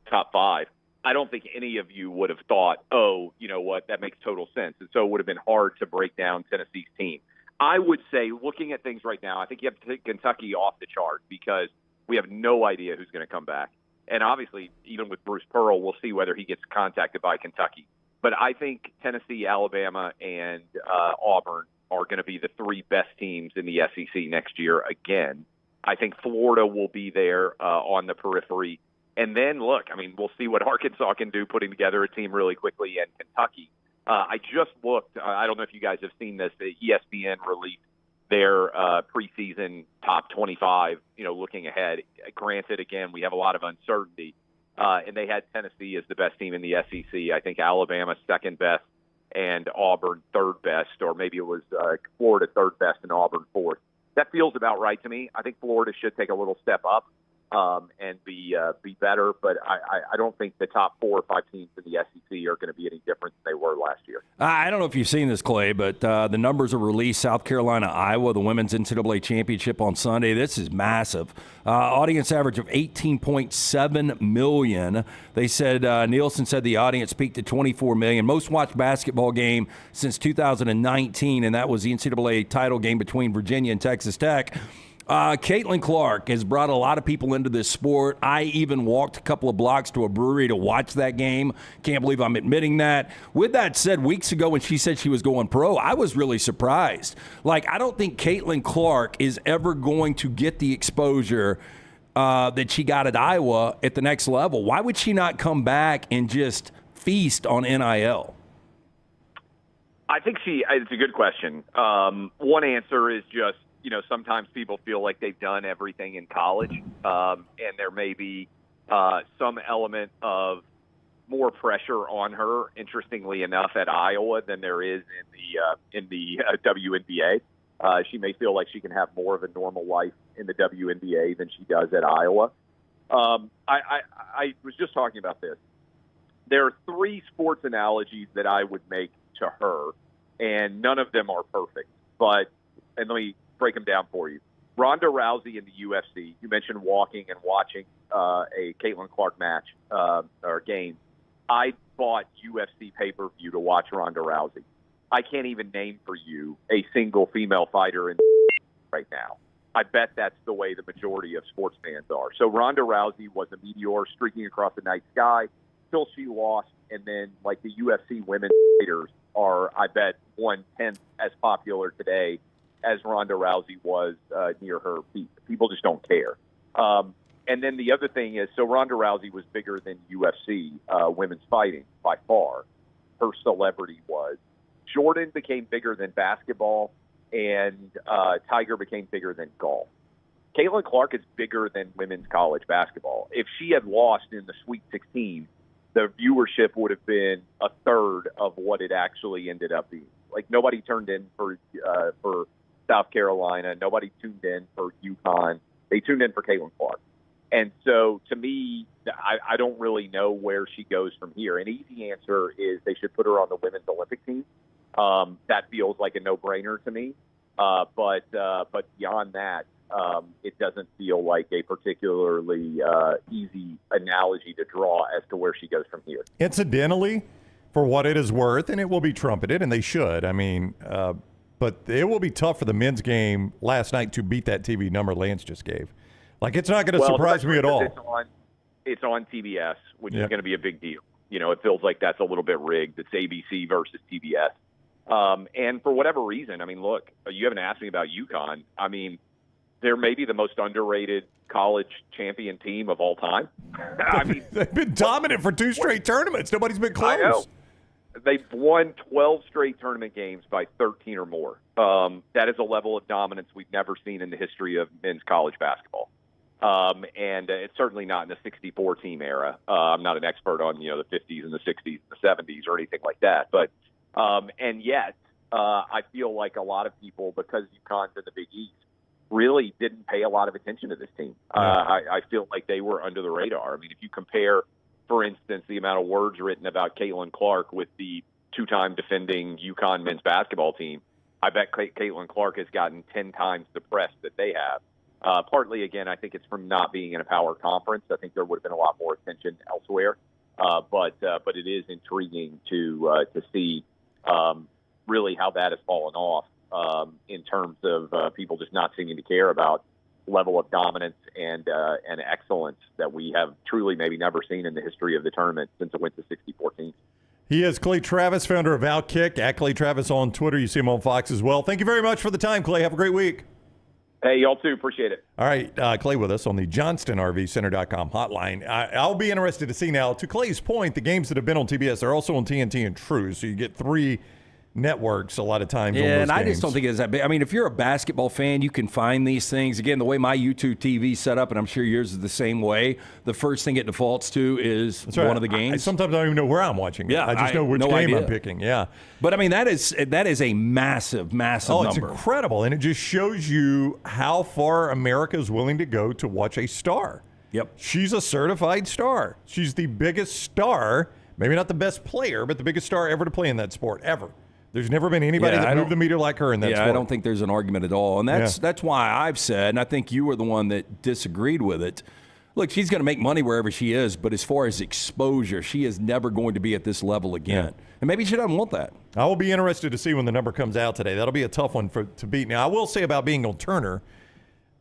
top 5. I don't think any of you would have thought, oh, you know what, that makes total sense. And so it would have been hard to break down Tennessee's team. I would say, looking at things right now, I think you have to take Kentucky off the chart because we have no idea who's going to come back. And obviously, even with Bruce Pearl, we'll see whether he gets contacted by Kentucky. But I think Tennessee, Alabama, and Auburn are going to be the 3 best teams in the SEC next year again. I think Florida will be there on the periphery. And then, look, we'll see what Arkansas can do putting together a team really quickly, and Kentucky. I just looked. I don't know if you guys have seen this. The ESPN released their preseason top 25, looking ahead. Granted, again, we have a lot of uncertainty. And they had Tennessee as the best team in the SEC. I think Alabama second best and Auburn third best, or maybe it was Florida third best and Auburn fourth. That feels about right to me. I think Florida should take a little step up and be better, but I don't think the top 4 or 5 teams in the SEC are going to be any different than they were last year. I don't know if you've seen this, Clay, but the numbers are released. South Carolina, Iowa, the women's NCAA championship on Sunday. This is massive. Audience average of 18.7 million. They said, Nielsen said the audience peaked at 24 million. Most watched basketball game since 2019, and that was the NCAA title game between Virginia and Texas Tech. Caitlyn Clark has brought a lot of people into this sport. I even walked a couple of blocks to a brewery to watch that game. Can't believe I'm admitting that. With that said, weeks ago when she said she was going pro, I was really surprised. I don't think Caitlyn Clark is ever going to get the exposure that she got at Iowa at the next level. Why would she not come back and just feast on NIL? I think it's a good question. One answer is just, sometimes people feel like they've done everything in college, and there may be some element of more pressure on her, interestingly enough, at Iowa than there is in the WNBA. She may feel like she can have more of a normal life in the WNBA than she does at Iowa. I was just talking about this. There are 3 sports analogies that I would make to her, and none of them are perfect. And let me break them down for you. Ronda Rousey in the UFC. You mentioned walking and watching a Caitlyn Clark match or game. I bought UFC pay-per-view to watch Ronda Rousey. I can't even name for you a single female fighter in right now. I bet that's the way the majority of sports fans are. So Ronda Rousey was a meteor streaking across the night sky till she lost, and then like the UFC women's fighters are, I bet, 1/10 as popular today as Ronda Rousey was near her peak. People just don't care. And then the other thing is, so Ronda Rousey was bigger than UFC women's fighting by far. Her celebrity was. Jordan became bigger than basketball, and Tiger became bigger than golf. Caitlyn Clark is bigger than women's college basketball. If she had lost in the Sweet 16, the viewership would have been a third of what it actually ended up being. Like, nobody turned in for South Carolina. Nobody tuned in for Yukon. They tuned in for Caitlyn Clark. And so, to me, I don't really know where she goes from here. An easy answer is they should put her on the women's Olympic team. That feels like a no-brainer to me. But beyond that, it doesn't feel like a particularly easy analogy to draw as to where she goes from here. Incidentally, for what it is worth, and it will be trumpeted, and they should, I mean, but it will be tough for the men's game last night to beat that TV number Lance just gave. Like, it's not going to surprise me at all. It's on TBS, which is going to be a big deal. You know, it feels like that's a little bit rigged. It's ABC versus TBS. And for whatever reason, I mean, look, you haven't asked me about Yukon. I mean, they're maybe the most underrated college champion team of all time. I mean, they've been dominant for 2 straight tournaments. Nobody's been close. I know. They've won 12 straight tournament games by 13 or more. That is a level of dominance we've never seen in the history of men's college basketball. And it's certainly not in the 64 team era. I'm not an expert on, the 50s and the 60s, and the 70s or anything like that. But, and yet, I feel like a lot of people, because UConn's in the Big East, really didn't pay a lot of attention to this team. I feel like they were under the radar. I mean, if you compare, for instance, the amount of words written about Caitlyn Clark with the 2-time defending UConn men's basketball team, I bet Caitlyn Clark has gotten 10 times the press that they have. Partly, again, I think it's from not being in a power conference. I think there would have been a lot more attention elsewhere. But it is intriguing to see really how that has fallen off in terms of people just not seeming to care about level of dominance and excellence that we have truly maybe never seen in the history of the tournament since it went to 64 teams. He is Clay Travis, founder of Outkick. At Clay Travis on Twitter. You see him on Fox as well. Thank you very much for the time, Clay. Have a great week. Hey, y'all too. Appreciate it. All right, Clay with us on the JohnstonRVCenter.com hotline. I'll be interested to see now, to Clay's point, the games that have been on TBS, they're also on TNT and True, so you get 3 networks a lot of times on those and I games. just don't think it's that big. I mean, if you're a basketball fan, you can find these things. Again, the way my YouTube TV is set up, and I'm sure yours is the same way, the first thing it defaults to is one of the games. Sometimes I don't even know where I'm watching it. Yeah, I just know which game idea. I'm picking. Yeah. But, I mean, that is a massive number. Oh, it's incredible, and it just shows you how far America is willing to go to watch a star. Yep. She's a certified star. She's the biggest star, maybe not the best player, but the biggest star ever to play in that sport, ever. There's never been anybody that moved the meter like her in that sport. I don't think there's an argument at all. And that's why I've said, and I think you were the one that disagreed with it, look, she's going to make money wherever she is, but as far as exposure, she is never going to be at this level again. Yeah. And maybe she doesn't want that. I will be interested to see when the number comes out today. That'll be a tough one to beat. Now, I will say about being on Turner,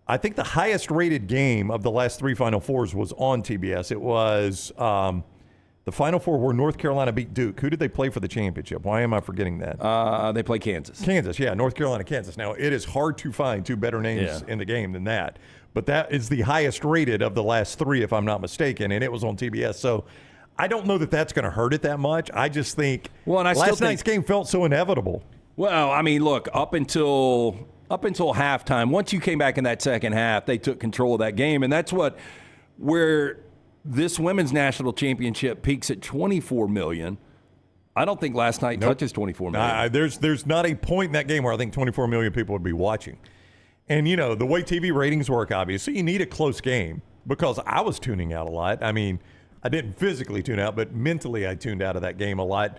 I think the highest rated game of the last 3 Final Fours was on TBS. It was the Final Four where North Carolina beat Duke. Who did they play for the championship? Why am I forgetting that? They play Kansas. Kansas, yeah. North Carolina, Kansas. Now, it is hard to find 2 better names in the game than that. But that is the highest rated of the last 3, if I'm not mistaken, and it was on TBS. So I don't know that that's going to hurt it that much. I just think last night's game felt so inevitable. Well, I mean, look, up until halftime, once you came back in that second half, they took control of that game, and that's where this women's national championship peaks at $24 million. I don't think last night touches 24 million. There's not a point in that game where I think 24 million people would be watching. And, you know, the way TV ratings work, obviously, you need a close game because I was tuning out a lot. I mean, I didn't physically tune out, but mentally I tuned out of that game a lot.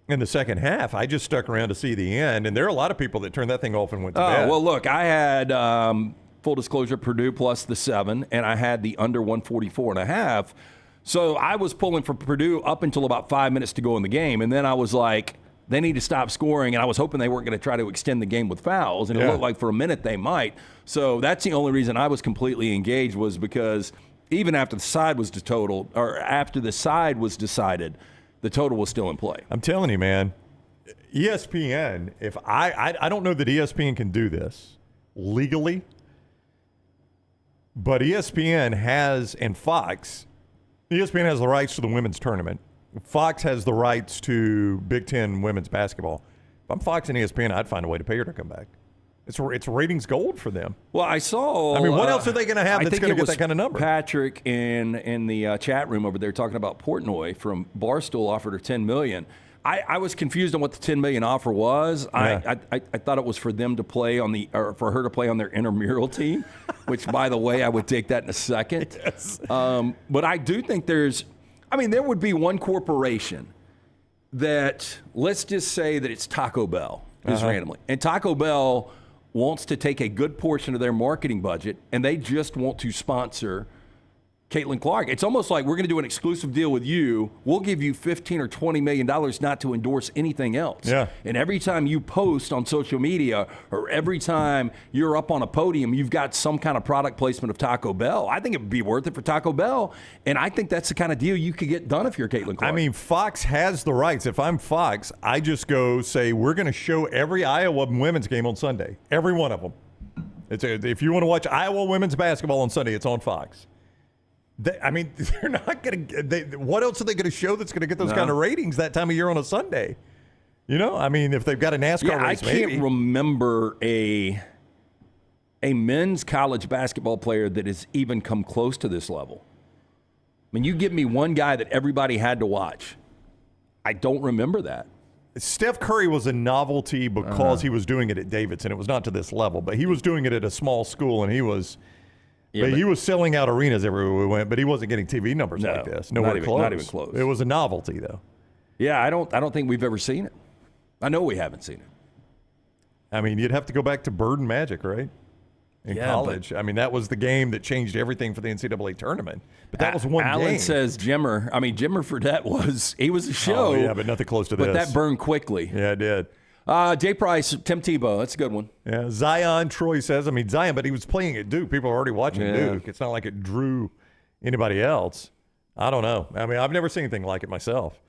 In the second half, I just stuck around to see the end, and there are a lot of people that turned that thing off and went to bed. Well, look, I had, full disclosure, Purdue plus the 7, and I had the under 144.5. So I was pulling for Purdue up until about 5 minutes to go in the game, and then I was like, they need to stop scoring, and I was hoping they weren't going to try to extend the game with fouls, and it looked like for a minute they might. So that's the only reason I was completely engaged was because even after the side was decided, the total was still in play. I'm telling you, man, ESPN, if I don't know that ESPN can do this legally, but ESPN has, and Fox, ESPN has the rights to the women's tournament. Fox has the rights to Big Ten women's basketball. If I'm Fox and ESPN, I'd find a way to pay her to come back. It's ratings gold for them. Well, I saw. I mean, what else are they going to have that's going to get that kind of number? Patrick in the chat room over there talking about Portnoy from Barstool offered her $10 million. I was confused on what the $10 million offer was. Yeah. I thought it was for them to play for her to play on their intramural team, which, by the way, I would take that in a second. Yes. But I do think there would be one corporation that, let's just say that it's Taco Bell, just randomly, and Taco Bell wants to take a good portion of their marketing budget, and they just want to sponsor Caitlyn Clark. It's almost like we're going to do an exclusive deal with you. We'll give you $15 or $20 million not to endorse anything else. Yeah. And every time you post on social media or every time you're up on a podium, you've got some kind of product placement of Taco Bell. I think it would be worth it for Taco Bell, and I think that's the kind of deal you could get done if you're Caitlyn Clark. I mean, Fox has the rights. If I'm Fox, I just go say, we're going to show every Iowa women's game on Sunday. Every one of them. If you want to watch Iowa women's basketball on Sunday, it's on Fox. They're not going to. What else are they going to show that's going to get those kind of ratings that time of year on a Sunday? You know, I mean, if they've got a NASCAR race, I can't remember a men's college basketball player that has even come close to this level. I mean, you give me one guy that everybody had to watch. I don't remember that. Steph Curry was a novelty because he was doing it at Davidson. It was not to this level, but he was doing it at a small school, and he was. Yeah, but he was selling out arenas everywhere we went, but he wasn't getting TV numbers like this. Not even close. It was a novelty, though. Yeah, I don't think we've ever seen it. I know we haven't seen it. I mean, you'd have to go back to Bird and Magic, right? In college. I mean, that was the game that changed everything for the NCAA tournament. But that was one game. Alan says Jimmer Fredette was a show. Oh, yeah, but nothing close to this. But that burned quickly. Yeah, it did. Jay Price, Tim Tebow, that's a good one. Yeah, Zion, Troy says. I mean, Zion, but he was playing at Duke. People are already watching Duke. It's not like it drew anybody else. I don't know. I mean, I've never seen anything like it myself.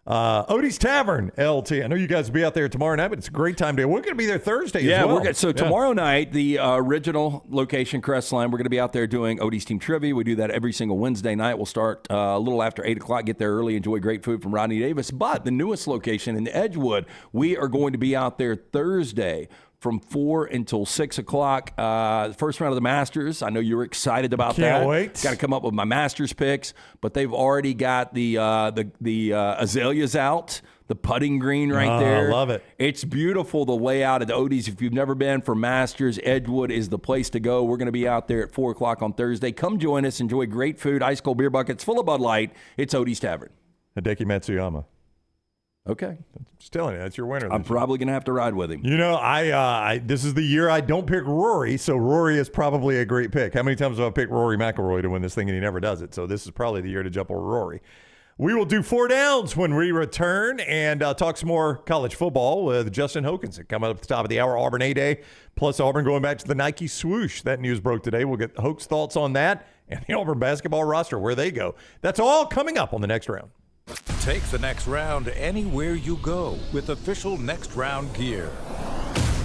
Odie's Tavern, LT. I know you guys will be out there tomorrow night, but it's a great time to. We're going to be there Thursday as well. Tomorrow night, the original location, Crestline, we're going to be out there doing Odie's Team Trivia. We do that every single Wednesday night. We'll start a little after 8 o'clock, get there early, enjoy great food from Rodney Davis. But the newest location in Edgewood, we are going to be out there Thursday from 4 until 6 o'clock. The first round of the Masters. I know you're excited about that. Can't wait. Got to come up with my Masters picks, but they've already got the azaleas out, the putting green right there. I love it. It's beautiful, the layout at the Odie's. If you've never been for Masters, Edgewood is the place to go. We're going to be out there at 4 o'clock on Thursday. Come join us. Enjoy great food, ice cold beer buckets full of Bud Light. It's Odie's Tavern. Hideki Matsuyama. Okay. Just telling you, that's your winner. I'm probably going to have to ride with him. You know, I this is the year I don't pick Rory, so Rory is probably a great pick. How many times have I picked Rory McIlroy to win this thing, and he never does it? So this is probably the year to jump over Rory. We will do 4 downs when we return and talk some more college football with Justin Hokanson. Coming up at the top of the hour, Auburn A-Day, plus Auburn going back to the Nike swoosh. That news broke today. We'll get Hoke's thoughts on that and the Auburn basketball roster, where they go. That's all coming up on the next round. Take the next round anywhere you go with official Next Round gear.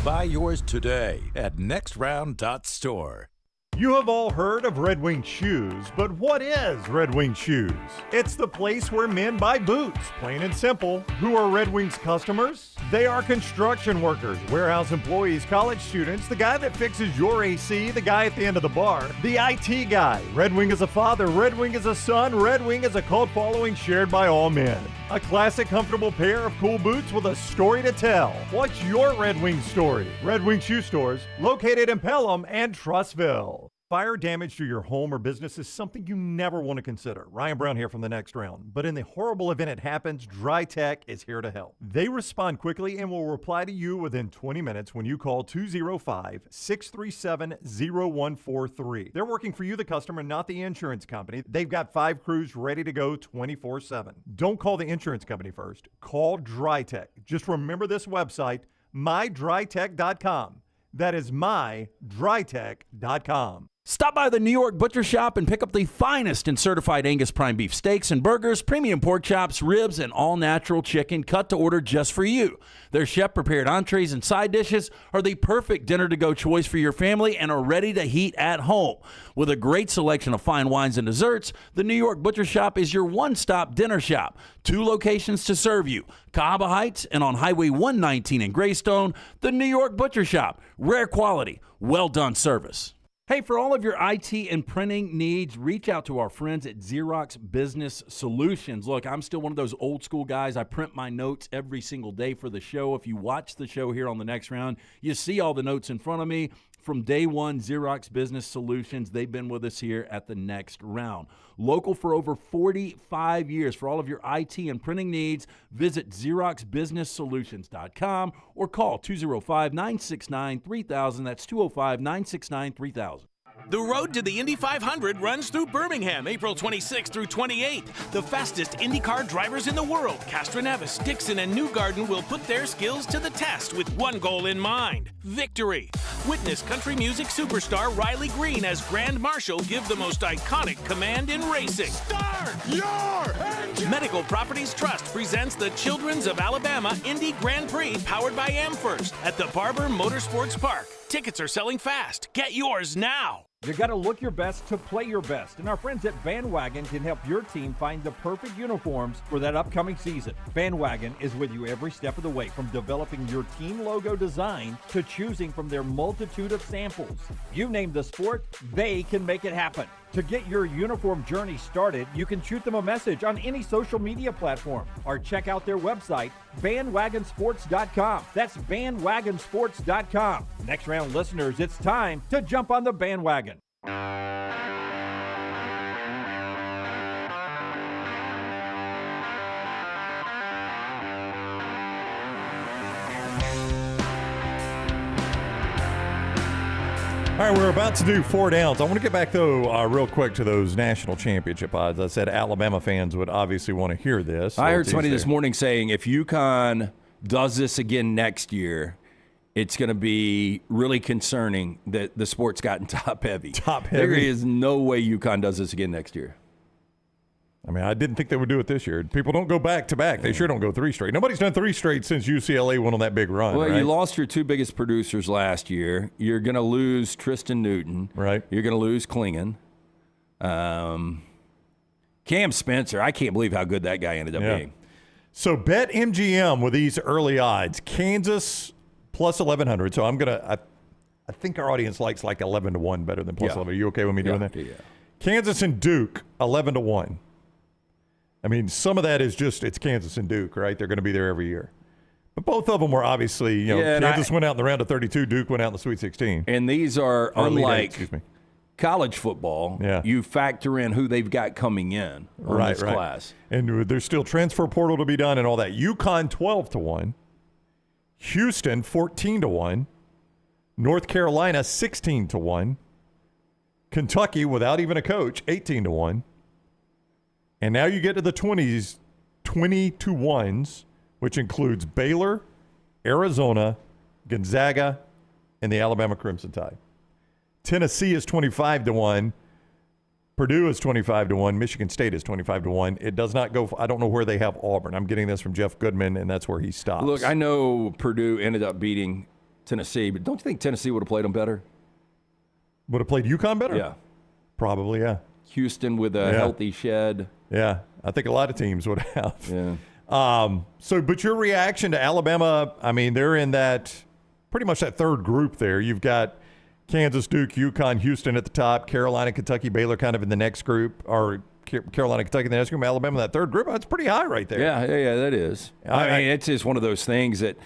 Buy yours today at nextround.store. You have all heard of Red Wing Shoes, but what is Red Wing Shoes? It's the place where men buy boots, plain and simple. Who are Red Wing's customers? They are construction workers, warehouse employees, college students, the guy that fixes your AC, the guy at the end of the bar, the IT guy. Red Wing is a father, Red Wing is a son, Red Wing is a cult following shared by all men. A classic, comfortable pair of cool boots with a story to tell. What's your Red Wings story? Red Wing Shoe Stores, located in Pelham and Trustville. Fire damage to your home or business is something you never want to consider. Ryan Brown here from The Next Round. But in the horrible event it happens, Dry Tech is here to help. They respond quickly and will reply to you within 20 minutes when you call 205-637-0143. They're working for you, the customer, not the insurance company. They've got 5 crews ready to go 24/7. Don't call the insurance company first. Call Dry Tech. Just remember this website, mydrytech.com. That is mydrytech.com. Stop by the New York Butcher Shop and pick up the finest in certified Angus prime beef steaks and burgers, premium pork chops, ribs, and all-natural chicken cut to order just for you. Their chef-prepared entrees and side dishes are the perfect dinner-to-go choice for your family and are ready to heat at home. With a great selection of fine wines and desserts, the New York Butcher Shop is your one-stop dinner shop. 2 locations to serve you, Cahaba Heights and on Highway 119 in Greystone. The New York Butcher Shop. Rare quality, well-done service. Hey, for all of your IT and printing needs, reach out to our friends at Xerox Business Solutions. Look, I'm still one of those old school guys. I print my notes every single day for the show. If you watch the show here on The Next Round, you see all the notes in front of me. From day one, Xerox Business Solutions, they've been with us here at The Next Round. Local for over 45 years. For all of your IT and printing needs, visit XeroxBusinessSolutions.com or call 205-969-3000. That's 205-969-3000. The road to the Indy 500 runs through Birmingham, April 26th through 28th. The fastest IndyCar drivers in the world, Castroneves, Dixon, and Newgarden, will put their skills to the test with one goal in mind: victory. Witness country music superstar Riley Green as Grand Marshal give the most iconic command in racing. Start your engine! Medical Properties Trust presents the Children's of Alabama Indy Grand Prix powered by AmFirst at the Barber Motorsports Park. Tickets are selling fast. Get yours now. You got to look your best to play your best, and our friends at Bandwagon can help your team find the perfect uniforms for that upcoming season. Bandwagon is with you every step of the way, from developing your team logo design to choosing from their multitude of samples. You name the sport, they can make it happen. To get your uniform journey started, you can shoot them a message on any social media platform or check out their website, bandwagonsports.com. That's bandwagonsports.com. Next Round listeners, it's time to jump on the bandwagon. All right, we're about to do 4 downs. I want to get back, though, real quick to those national championship odds. I said Alabama fans would obviously want to hear this. I heard somebody this morning saying if Yukon does this again next year, it's going to be really concerning that the sport's gotten top-heavy. Top-heavy. There is no way Yukon does this again next year. I mean, I didn't think they would do it this year. People don't go back-to-back. They sure don't go 3 straight. Nobody's done 3 straight since UCLA went on that big run. Well, right? You lost your 2 biggest producers last year. You're going to lose Tristan Newton. Right. You're going to lose Klingon. Cam Spencer, I can't believe how good that guy ended up being. So bet MGM with these early odds. Kansas plus 1,100. So I'm going to – I think our audience likes like 11-1 better than plus 11. Are you okay with me doing that? Yeah. Kansas and Duke, 11-1. I mean, some of that is just it's Kansas and Duke, right? They're going to be there every year. But both of them were obviously, Kansas went out in the round of 32, Duke went out in the Sweet 16. And these are unlike college football. Yeah. You factor in who they've got coming in this class. And there's still transfer portal to be done and all that. Yukon 12-1. Houston 14-1. North Carolina 16-1. Kentucky without even a coach 18-1. And now you get to the 20s, 20-1s, which includes Baylor, Arizona, Gonzaga, and the Alabama Crimson Tide. Tennessee is 25-1. Purdue is 25-1. Michigan State is 25-1. It does not go. I don't know where they have Auburn. I'm getting this from Jeff Goodman, and that's where he stops. Look, I know Purdue ended up beating Tennessee, but don't you think Tennessee would have played them better? Would have played UConn better? Yeah. Probably, yeah. Houston with a healthy Shed. Yeah, I think a lot of teams would have. Yeah. But your reaction to Alabama, I mean, they're in that pretty much that third group there. You've got Kansas, Duke, UConn, Houston at the top, Carolina, Kentucky, Baylor kind of in the next group, or Carolina, Kentucky, the next group, Alabama, that third group. That's pretty high right there. Yeah, that is. I mean, it's just one of those things that,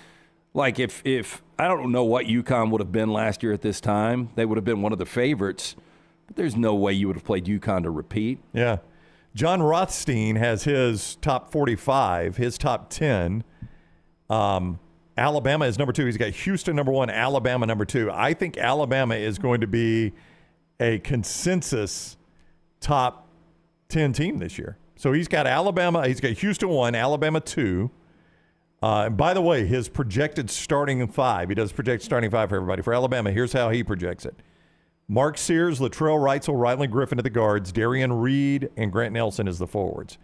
like, if I don't know what Yukon would have been last year at this time, they would have been one of the favorites. But there's no way you would have played Yukon to repeat. Yeah. John Rothstein has his top 45, his top 10. Alabama is number 2. He's got Houston number 1, Alabama number 2. I think Alabama is going to be a consensus top 10 team this year. So he's got Alabama. He's got Houston 1, Alabama 2. And by the way, his projected starting 5, he does project starting 5 for everybody. For Alabama, here's how he projects it. Mark Sears, Latrell Wrightsell, Riley Griffin to the guards, Darian Reed, and Grant Nelson as the forwards.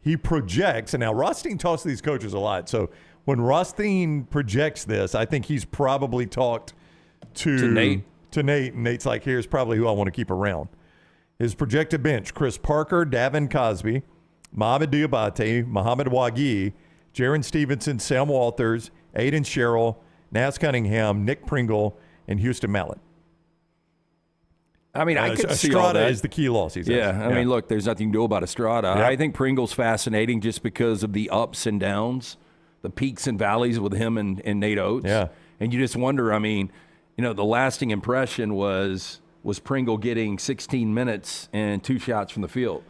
He projects, and now Rothstein talks to these coaches a lot. So when Rothstein projects this, I think he's probably talked to Nate, and Nate's like, here's probably who I want to keep around. His projected bench, Chris Parker, Davin Cosby, Mohamed Diabate, Muhammad Wagi, Jaron Stevenson, Sam Walters, Aiden Sherrill, Nas Cunningham, Nick Pringle, and Houston Mallett. I mean, I could see Estrada all that. is the key loss, he says. Yeah, I mean, look, there's nothing to do about Estrada. Yeah. I think Pringle's fascinating just because of the ups and downs, the peaks and valleys with him and Nate Oats. Yeah. And you just wonder, I mean, the lasting impression was Pringle getting 16 minutes and 2 shots from the field.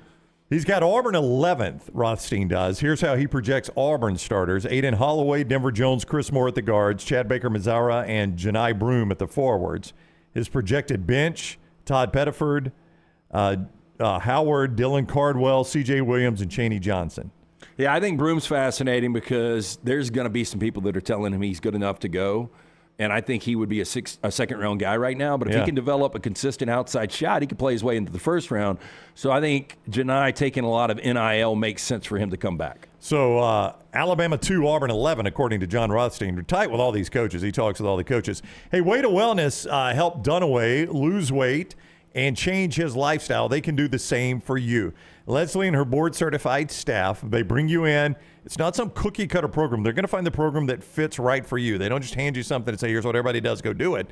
He's got Auburn 11th, Rothstein does. Here's how he projects Auburn starters. Aiden Holloway, Denver Jones, Chris Moore at the guards, Chad Baker-Mazara, and Janai Broom at the forwards. His projected bench, Todd Pettiford, Howard, Dylan Cardwell, C.J. Williams, and Chaney Johnson. Yeah, I think Broom's fascinating because there's going to be some people that are telling him he's good enough to go. And I think he would be a second-round guy right now. But if he can develop a consistent outside shot, he could play his way into the first round. So I think Janai taking a lot of NIL makes sense for him to come back. So Alabama 2, Auburn 11, according to John Rothstein. You're tight with all these coaches. He talks with all the coaches. Hey, Way to Wellness helped Dunaway lose weight and change his lifestyle. They can do the same for you. Leslie and her board-certified staff, they bring you in. It's not some cookie-cutter program. They're going to find the program that fits right for you. They don't just hand you something and say, here's what everybody does, go do it.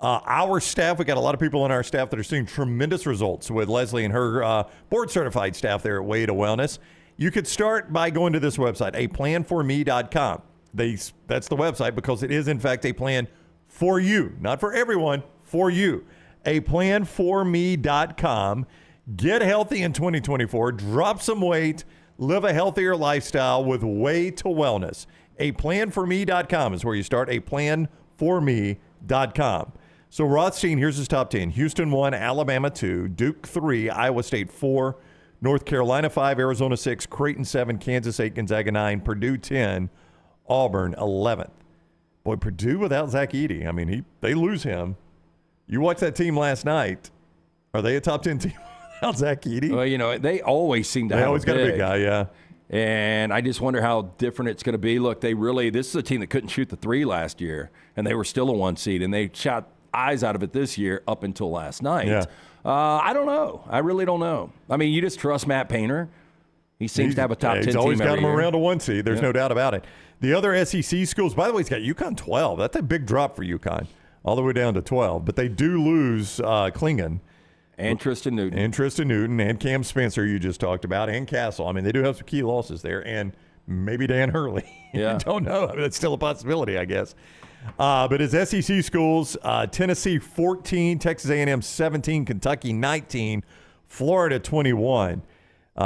Our staff, we got a lot of people on our staff that are seeing tremendous results with Leslie and her board-certified staff there at Way to Wellness. You could start by going to this website, aplanforme.com. That's the website because it is, in fact, a plan for you. Not for everyone, for you. aplanforme.com. Get healthy in 2024. Drop some weight. Live a healthier lifestyle with Way to Wellness. aplanforme.com is where you start. aplanforme.com. So Rothstein, here's his top 10. Houston 1, Alabama 2, Duke 3, Iowa State 4, North Carolina 5, Arizona 6, Creighton 7, Kansas 8, Gonzaga 9, Purdue 10, Auburn 11th. Boy, Purdue without Zach Edey. I mean, they lose him. You watched that team last night. Are they a top 10 team without Zach Edey? Well, they always seem to have always got a big guy, yeah. And I just wonder how different it's going to be. Look, this is a team that couldn't shoot the 3 last year, and they were still a 1 seed, and they shot eyes out of it this year up until last night. Yeah. I don't know. I really don't know. I mean, you just trust Matt Painter. He seems to have a top 10 team every year. He's always got him around a 1 seed. There's no doubt about it. The other SEC schools, by the way, he's got Yukon 12. That's a big drop for Yukon, all the way down to 12. But they do lose Klingon. And Tristan Newton. And Cam Spencer, you just talked about, and Castle. I mean, they do have some key losses there. And maybe Dan Hurley. Yeah. Don't know. I mean, that's still a possibility, I guess. But his SEC schools, Tennessee 14, Texas A&M 17, Kentucky 19, Florida 21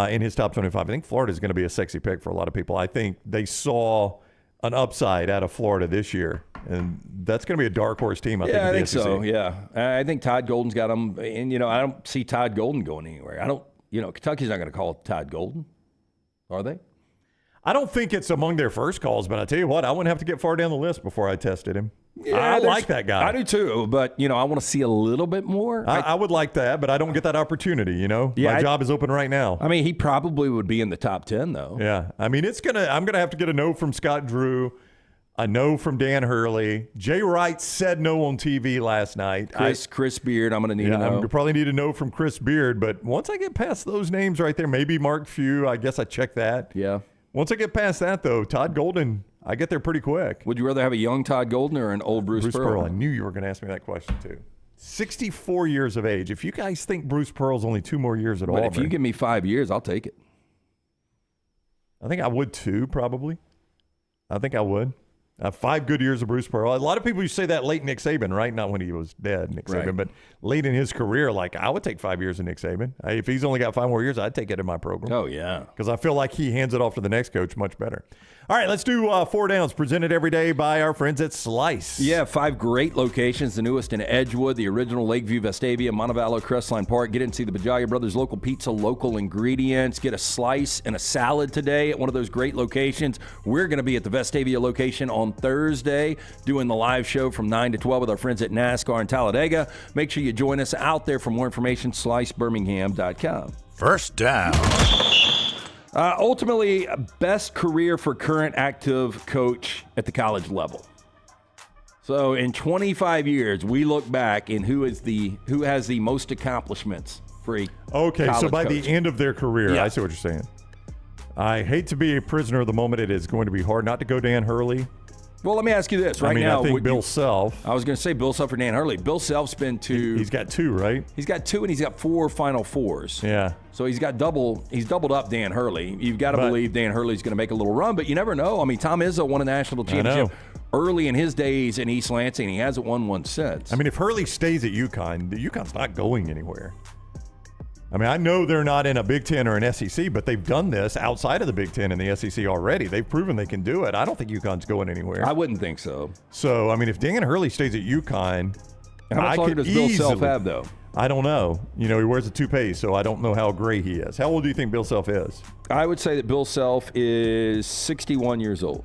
in his top 25. I think Florida is going to be a sexy pick for a lot of people. I think they saw an upside out of Florida this year, and that's going to be a dark horse team, I think. I think so, yeah. I think Todd Golden's got them, and, I don't see Todd Golden going anywhere. Kentucky's not going to call Todd Golden, are they? I don't think it's among their first calls, but I tell you what, I wouldn't have to get far down the list before I tested him. Yeah, I like that guy. I do too, but, I want to see a little bit more. I would like that, but I don't get that opportunity, Yeah, my job is open right now. I mean, he probably would be in the top 10, though. Yeah. I mean, I'm going to have to get a no from Scott Drew, a no from Dan Hurley. Jay Wright said no on TV last night. Chris Beard, I'm going to need a no. I'm going to probably need a no from Chris Beard, but once I get past those names right there, maybe Mark Few, I guess I check that. Yeah. Once I get past that, though, Todd Golden, I get there pretty quick. Would you rather have a young Todd Golden or an old Bruce Pearl? I knew you were going to ask me that question, too. 64 years of age. If you guys think Bruce Pearl's only 2 more years at Auburn. If you give me 5 years, I'll take it. I think I would too, probably. I think I would. 5 good years of Bruce Pearl. A lot of people used to say that late Nick Saban, right? Not when he was dead, Nick Saban, Right. but late in his career, like I would take 5 years of Nick Saban. If he's only got 5 more years, I'd take it in my program. Oh, yeah. Because I feel like he hands it off to the next coach much better. All right, let's do 4 downs, presented every day by our friends at Slice. Yeah, 5 great locations, the newest in Edgewood, the original Lakeview, Vestavia, Montevallo, Crestline Park. Get in and see the Bajalia Brothers local pizza, local ingredients. Get a slice and a salad today at one of those great locations. We're going to be at the Vestavia location on Thursday doing the live show from 9 to 12 with our friends at NASCAR in Talladega. Make sure you join us out there. For more information, slicebirmingham.com. First down. Ultimately, best career for current active coach at the college level. So in 25 years, we look back and who has the most accomplishments for a Okay, college so by coach. the end of their career, Yeah. I see what you're saying. I hate to be a prisoner of the moment. It is going to be hard not to go Dan Hurley. Well, let me ask you this right now. I think Bill Self. I was going to say Bill Self or Dan Hurley. Bill Self's been to. He's got 2, right? He's got 2, and he's got 4 Final Fours. Yeah. So he's doubled up Dan Hurley. You've got to believe Dan Hurley's going to make a little run, but you never know. I mean, Tom Izzo won a national championship early in his days in East Lansing, and he hasn't won one since. I mean, if Hurley stays at Yukon, the Yukon's not going anywhere. I mean, I know they're not in a Big Ten or an SEC, but they've done this outside of the Big Ten and the SEC already. They've proven they can do it. I don't think UConn's going anywhere. I wouldn't think so. So, I mean, if Dan Hurley stays at UConn, how much longer does Bill Self have, though? I don't know. You know, he wears a toupee, so I don't know how gray he is. How old do you think Bill Self is? I would say that Bill Self is 61 years old.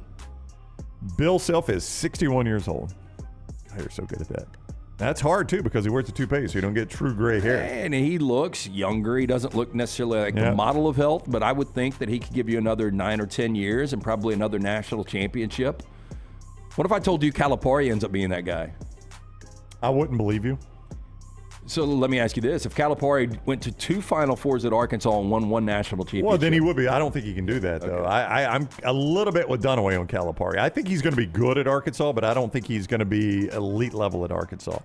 Bill Self is 61 years old. Oh, you're so good at that. That's hard, too, because he wears a toupee, so you don't get true gray hair. And he looks younger. He doesn't look necessarily like the model of health, but I would think that he could give you another 9 or 10 years and probably another national championship. What if I told you Calipari ends up being that guy? I wouldn't believe you. So let me ask you this. If Calipari went to 2 Final Fours at Arkansas and won 1 national championship. Well, then he would be. I don't think he can do that, though. I'm a little bit with Dunaway on Calipari. I think he's going to be good at Arkansas, but I don't think he's going to be elite level at Arkansas.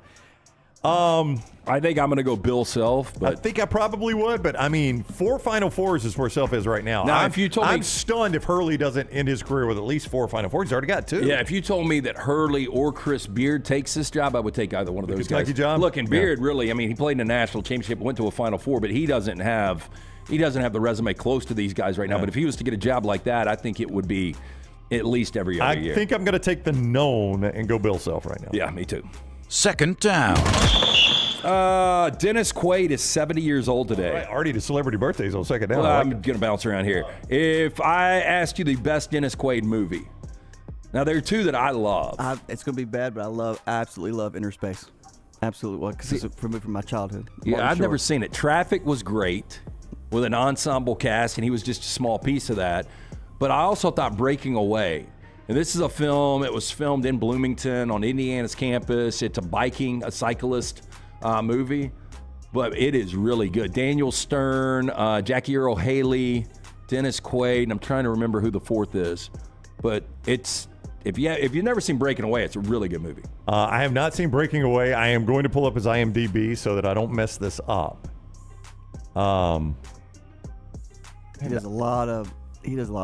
I think I'm going to go Bill Self. But I think I probably would, but I mean, 4 Final Fours is where Self is right now. Now, if you told me, I'm stunned if Hurley doesn't end his career with at least 4 Final Fours. He's already got 2. Yeah, if you told me that Hurley or Chris Beard takes this job, I would take either one of those guys. Job? Look, and Beard really, I mean, he played in a national championship, went to a Final Four, but he doesn't have the resume close to these guys right now. But if he was to get a job like that, I think it would be at least every other year. I think I'm going to take the known and go Bill Self right now. Yeah, me too. Second down. Dennis Quaid is 70 years old today. All right, already the celebrity birthdays on second down. Well, I'm going to bounce around here. If I asked you the best Dennis Quaid movie, now there are 2 that I love. It's going to be bad, but I absolutely love Inner Space. Absolutely, because it's a movie from my childhood. Yeah, I've never seen it. Traffic was great with an ensemble cast, and he was just a small piece of that. But I also thought Breaking Away. And this is a film. It was filmed in Bloomington on Indiana's campus. It's a cyclist movie, but it is really good. Daniel Stern, Jackie Earle Haley, Dennis Quaid, and I'm trying to remember who the 4th is. But it's if you've never seen Breaking Away, it's a really good movie. I have not seen Breaking Away. I am going to pull up his IMDb so that I don't mess this up. He does a lot of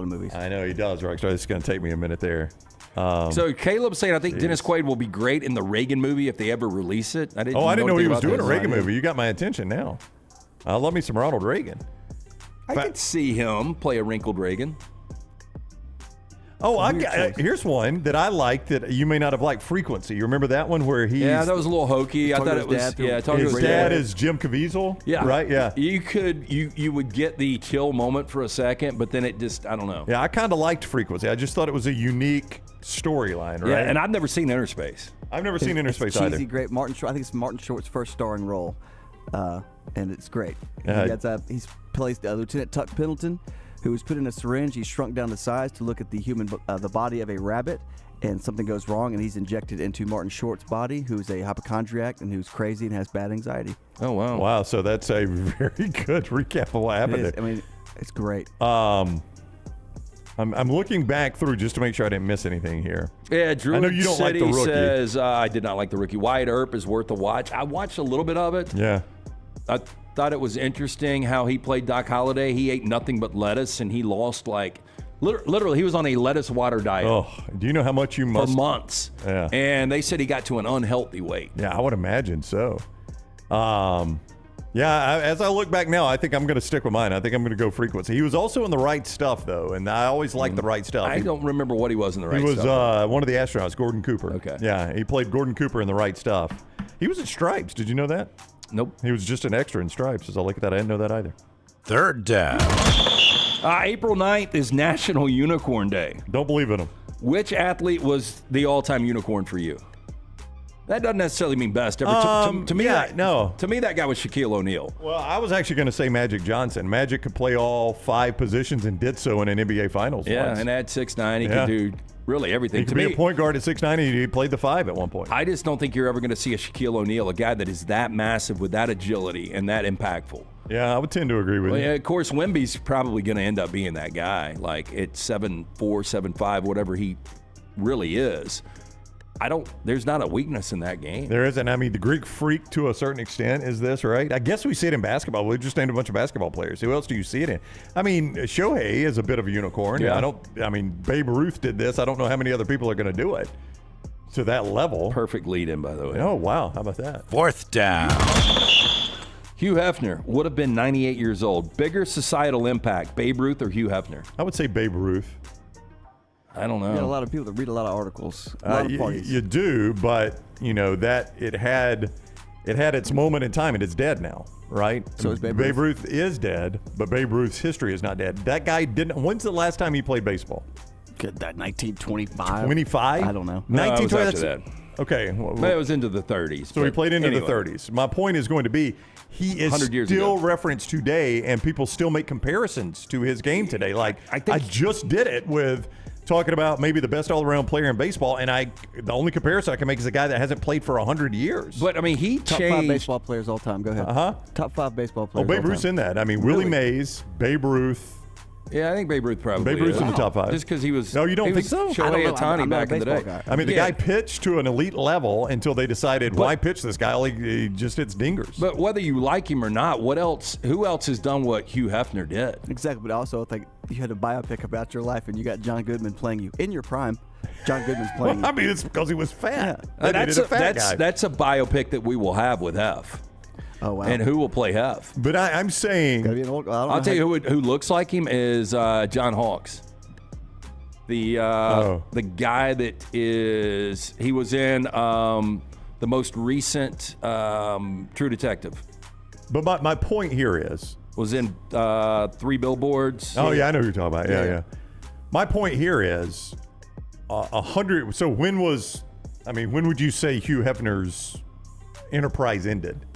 movies. I know he does, Rockstar. It's going to take me a minute there. So Caleb's saying I think Dennis Quaid will be great in the Reagan movie if they ever release it. I didn't know he was doing a Reagan movie. You got my attention now. I love me some Ronald Reagan. I could see him play a wrinkled Reagan. Oh, here's one that I liked that you may not have liked. Frequency. You remember that one where he? Yeah, that was a little hokey. I thought it was. His dad is Jim Caviezel. Yeah, right. Yeah, you would get the chill moment for a second, but then it just I don't know. Yeah, I kind of liked Frequency. I just thought it was a unique storyline. Right. Yeah, and I've never seen Inner Space. I've never seen Inner Space either. Cheesy, great. Martin Short. I think it's Martin Short's first starring role, and it's great. He plays Lieutenant Tuck Pendleton, who was put in a syringe. He's shrunk down to size to look at the body of a rabbit, and something goes wrong, and he's injected into Martin Short's body, who's a hypochondriac and who's crazy and has bad anxiety. Oh, wow. Wow, so that's a very good recap of what happened there. I mean, it's great. All I'm looking back through just to make sure I didn't miss anything here. Yeah, Drew I know you don't like the rookie. says, I did not like the rookie. Wyatt Earp is worth a watch. I watched a little bit of it. Yeah. I thought it was interesting how he played Doc Holliday. He ate nothing but lettuce, and he lost literally he was on a lettuce water diet. Oh, do you know how much you must? For months. Yeah. And they said he got to an unhealthy weight. Yeah, I would imagine so. As I look back now, I think I'm going to stick with mine. I think I'm going to go frequency. He was also in the right stuff, though, and I always liked the right stuff. I don't remember what he was in the right stuff. He was one of the astronauts, Gordon Cooper. Okay. Yeah, he played Gordon Cooper in the right stuff. He was in Stripes. Did you know that? Nope. He was just an extra in Stripes. As I look at that, I didn't know that either. Third down. April 9th is National Unicorn Day. Don't believe in him. Which athlete was the all-time unicorn for you? That doesn't necessarily mean best ever. To me, To me, that guy was Shaquille O'Neal. Well, I was actually going to say Magic Johnson. Magic could play all 5 positions and did so in an NBA Finals once. And at 6'9", he could do really everything. He could be a point guard at 6'9", and he played the 5 at one point. I just don't think you're ever going to see a Shaquille O'Neal, a guy that is that massive with that agility and that impactful. Yeah, I would tend to agree with you. Yeah, of course, Wemby's probably going to end up being that guy, like at 7'4", 7'5", whatever he really is. There's not a weakness in that game. There isn't. I mean, the Greek freak to a certain extent is this, right? I guess we see it in basketball. We just named a bunch of basketball players. Who else do you see it in? I mean, Shohei is a bit of a unicorn. Yeah. Babe Ruth did this. I don't know how many other people are going to do it to that level. Perfect lead in, by the way. Oh, wow. How about that? Fourth down. Hugh Hefner would have been 98 years old. Bigger societal impact, Babe Ruth or Hugh Hefner? I would say Babe Ruth. I don't know. You got a lot of people that read a lot of articles. A lot of parties. You do, but that it had its moment in time, and it's dead now, right? So is Babe Ruth. Babe Ruth is dead, but Babe Ruth's history is not dead. That guy didn't. When's the last time he played baseball? Good, that 1925. 25? I don't know. No, it was after that. Okay. It was into the 30s. So he played into the 30s. My point is going to be, he is still referenced today, and people still make comparisons to his game today. Like, I just did it with talking about maybe the best all-around player in baseball, and the only comparison I can make is a guy that hasn't played for 100 years. But, I mean, he Top changed. 5 baseball players all time. Go ahead. Top 5 baseball players Babe Ruth's in that. I mean, Willie Mays, Babe Ruth. Yeah, I think Babe Ruth probably Babe Ruth's is. in the top 5. Just because he was. No, you don't think so? Shohei Ohtani back in the day. I mean, the guy pitched to an elite level until they decided, why pitch this guy? He just hits dingers. But whether you like him or not, who else has done what Hugh Hefner did? Exactly, but also I think you had a biopic about your life, and you got John Goodman playing you in your prime. John Goodman's playing you. I mean, it's because he was fat. Yeah. That's a biopic that we will have with Hef. Oh, wow. And who will play Hef? But I'm saying, I'll tell you who looks like him is John Hawkes. The guy that he was in the most recent True Detective. But my point here was in 3 Billboards. Oh yeah, I know who you're talking about. Yeah. My point here is 100. So when would you say Hugh Hefner's enterprise ended?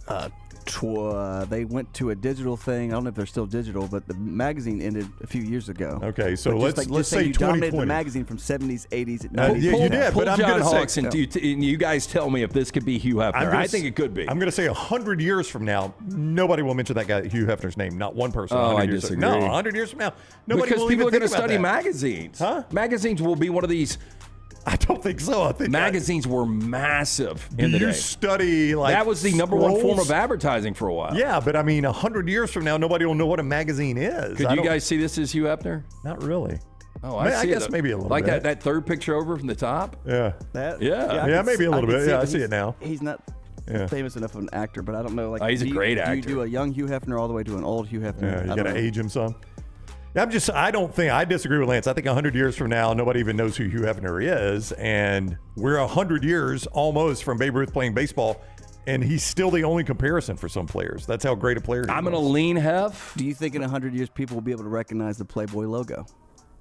They went to a digital thing. I don't know if they're still digital, but the magazine ended a few years ago. Okay, so let's say you 2020. dominated the magazine from 70s, 80s, 90s. Yeah, you did. But I'm John going to Hawks say, and you guys tell me if this could be Hugh Hefner. I think it could be. I'm going to say 100 years from now, nobody will mention that guy Hugh Hefner's name. Not one person. Oh, I disagree. No, 100 years from now, nobody because will people even are going to think about study that. magazines. Huh? Magazines will be one of these. I don't think so. I think magazines were massive Do in the you day. study that was the number one form scrolls? of advertising for a while. Yeah, but I mean, 100 years from now, nobody will know what a magazine is. Could you guys see this as Hugh Hefner? Not really. Oh, I guess maybe a little like bit. that third picture over from the top. Yeah. Yeah, maybe a little bit. Yeah, I see it now. He's not famous enough of an actor, but I don't know. Like, he's a great actor. Do you do a young Hugh Hefner all the way to an old Hugh Hefner? Yeah, you got to age him some. I disagree with Lance. I think 100 years from now, nobody even knows who Hugh Hefner is. And we're 100 years almost from Babe Ruth playing baseball, and he's still the only comparison for some players. That's how great a player he was. I'm going to lean Hef. Do you think in 100 years people will be able to recognize the Playboy logo?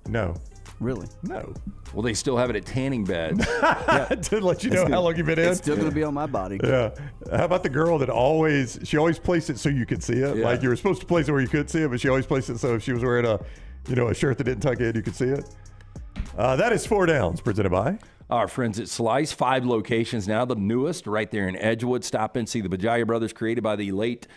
No. Really? No. Well, they still have it at tanning beds. To let you know how long you've been in. It's still going to be on my body. Yeah. How about the girl that always placed it so you could see it? Yeah. Like you were supposed to place it where you could see it, but she always placed it so if she was wearing a shirt that didn't tuck in, you could see it. That is 4 Downs, presented by our friends at Slice. 5 locations now. The newest right there in Edgewood. Stop and see the Bajaya Brothers, created by the late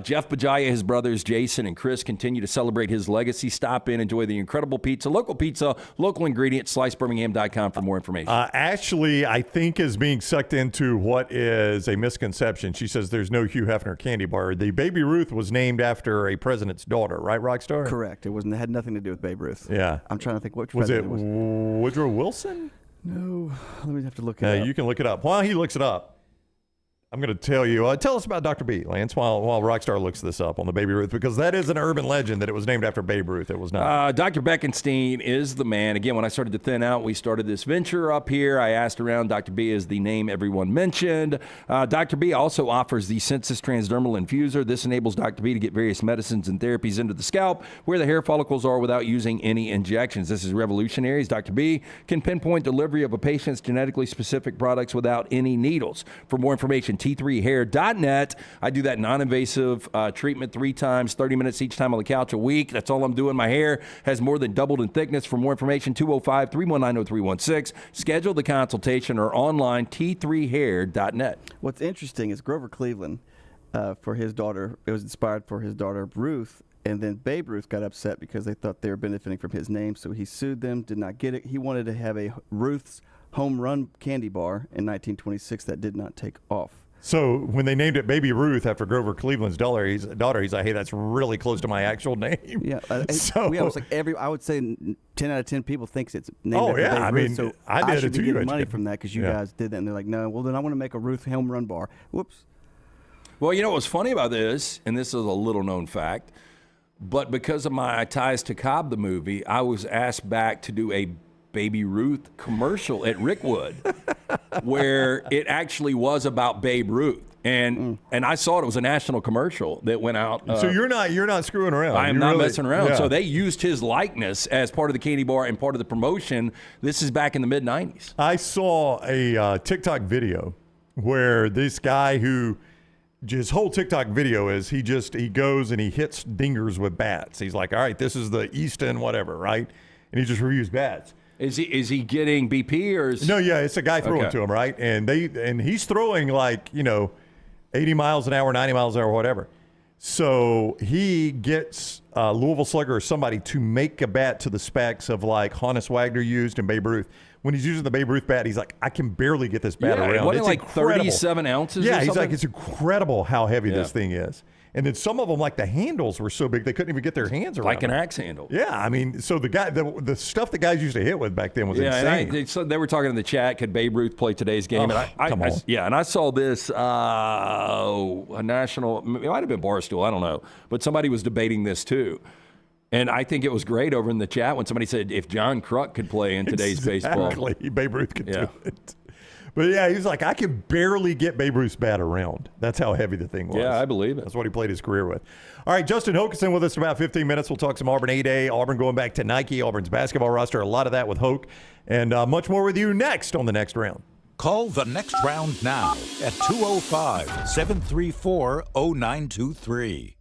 Jeff Bajaya, his brothers Jason and Chris continue to celebrate his legacy. Stop in, enjoy the incredible pizza, local ingredients, slicebirmingham.com for more information. Ashley, I think, is being sucked into what is a misconception. She says there's no Hugh Hefner candy bar. The Baby Ruth was named after a president's daughter, right, Rockstar? Correct. It had nothing to do with Babe Ruth. Yeah. I'm trying to think which was it. Was Woodrow Wilson? No. Let me have to look it up. You can look it up. While he looks it up, I'm going to tell you. Tell us about Dr. B, Lance, while Rockstar looks this up on the Baby Ruth, because that is an urban legend that it was named after Babe Ruth. It was not. Dr. Beckenstein is the man. Again, when I started to thin out, we started this venture up here. I asked around. Dr. B is the name everyone mentioned. Dr. B also offers the Sensus Transdermal Infuser. This enables Dr. B to get various medicines and therapies into the scalp where the hair follicles are without using any injections. This is revolutionary. Dr. B can pinpoint delivery of a patient's genetically specific products without any needles. For more information, T3hair.net. I do that non-invasive treatment 3 times, 30 minutes each time on the couch a week. That's all I'm doing. My hair has more than doubled in thickness. For more information, 205-319-0316. Schedule the consultation or online, T3hair.net. What's interesting is Grover Cleveland, for his daughter, it was inspired for his daughter Ruth, and then Babe Ruth got upset because they thought they were benefiting from his name, so he sued them, did not get it. He wanted to have a Ruth's Home Run candy bar in 1926 that did not take off. So when they named it Baby Ruth after Grover Cleveland's daughter, he's like, hey, that's really close to my actual name. Yeah. It was like I would say 10 out of 10 people thinks it's named after yeah. Babe I Ruth. mean, so I did should it be too. getting money from that because you guys did that. And they're like, no, well, then I want to make a Ruth Home Run bar. Whoops. Well, you know what's funny about this, and this is a little known fact, but because of my ties to Cobb, the movie, I was asked back to do a Baby Ruth commercial at Rickwood where it actually was about Babe Ruth. And I saw it was a national commercial that went out. So you're not screwing around. I am not messing around. Yeah. So they used his likeness as part of the candy bar and part of the promotion. This is back in the mid-'90s. I saw a TikTok video where this guy his whole TikTok video is he goes and he hits dingers with bats. He's like, all right, this is the Easton whatever, right? And he just reviews bats. Is he getting BP or is... No, yeah, it's a guy throwing to him, right? And he's throwing 80 miles an hour, 90 miles an hour, whatever. So he gets Louisville Slugger or somebody to make a bat to the specs of like Honus Wagner used and Babe Ruth. When he's using the Babe Ruth bat, he's like, I can barely get this bat around. What, it's like incredible. 37 ounces Yeah, or he's something? like, it's incredible how heavy this thing is. And then some of them, like the handles were so big, they couldn't even get their hands around like an them. axe handle. Yeah, I mean, so the stuff the guys used to hit with back then was insane. And so they were talking in the chat, could Babe Ruth play today's game? Come on. And I saw this, a national, it might have been Barstool, I don't know, but somebody was debating this too. And I think it was great over in the chat when somebody said if John Kruk could play in today's baseball. Exactly, Babe Ruth could do it. But yeah, he's like, I can barely get Babe Ruth's bat around. That's how heavy the thing was. Yeah, I believe it. That's what he played his career with. All right, Justin Hokanson with us in about 15 minutes. We'll talk some Auburn A-Day, Auburn going back to Nike, Auburn's basketball roster, a lot of that with Hoke, and much more with you next on The Next Round. Call The Next Round now at 205-734-0923.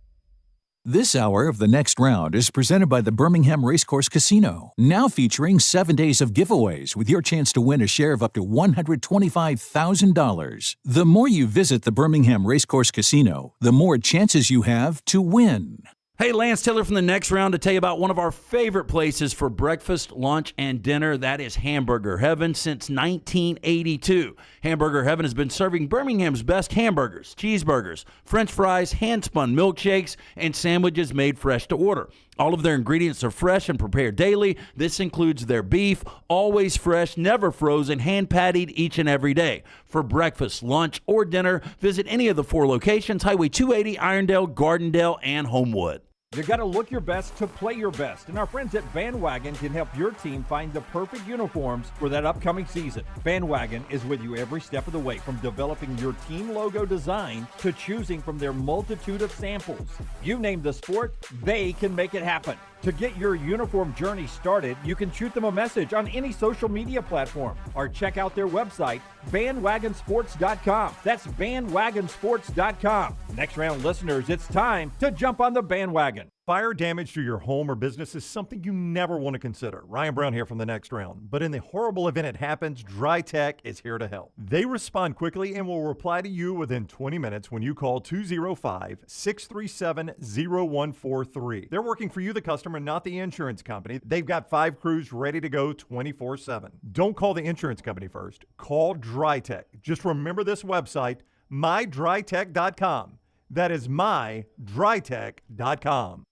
This hour of The Next Round is presented by the Birmingham Racecourse Casino, now featuring 7 days of giveaways with your chance to win a share of up to $125,000. The more you visit the Birmingham Racecourse Casino, the more chances you have to win. Hey, Lance Taylor from The Next Round to tell you about one of our favorite places for breakfast, lunch, and dinner. That is Hamburger Heaven since 1982. Hamburger Heaven has been serving Birmingham's best hamburgers, cheeseburgers, French fries, hand-spun milkshakes, and sandwiches made fresh to order. All of their ingredients are fresh and prepared daily. This includes their beef, always fresh, never frozen, hand-pattied each and every day. For breakfast, lunch, or dinner, visit any of the 4 locations, Highway 280, Irondale, Gardendale, and Homewood. You got to look your best to play your best, and our friends at Bandwagon can help your team find the perfect uniforms for that upcoming season. Bandwagon is with you every step of the way, from developing your team logo design to choosing from their multitude of samples. You name the sport, they can make it happen. To get your uniform journey started, you can shoot them a message on any social media platform or check out their website, bandwagonsports.com. That's bandwagonsports.com. Next Round listeners, it's time to jump on the bandwagon. Fire damage to your home or business is something you never want to consider. Ryan Brown here from The Next Round. But in the horrible event it happens, Dry Tech is here to help. They respond quickly and will reply to you within 20 minutes when you call 205-637-0143. They're working for you, the customer, not the insurance company. They've got 5 crews ready to go 24/7. Don't call the insurance company first. Call Dry Tech. Just remember this website, mydrytech.com. That is mydrytech.com.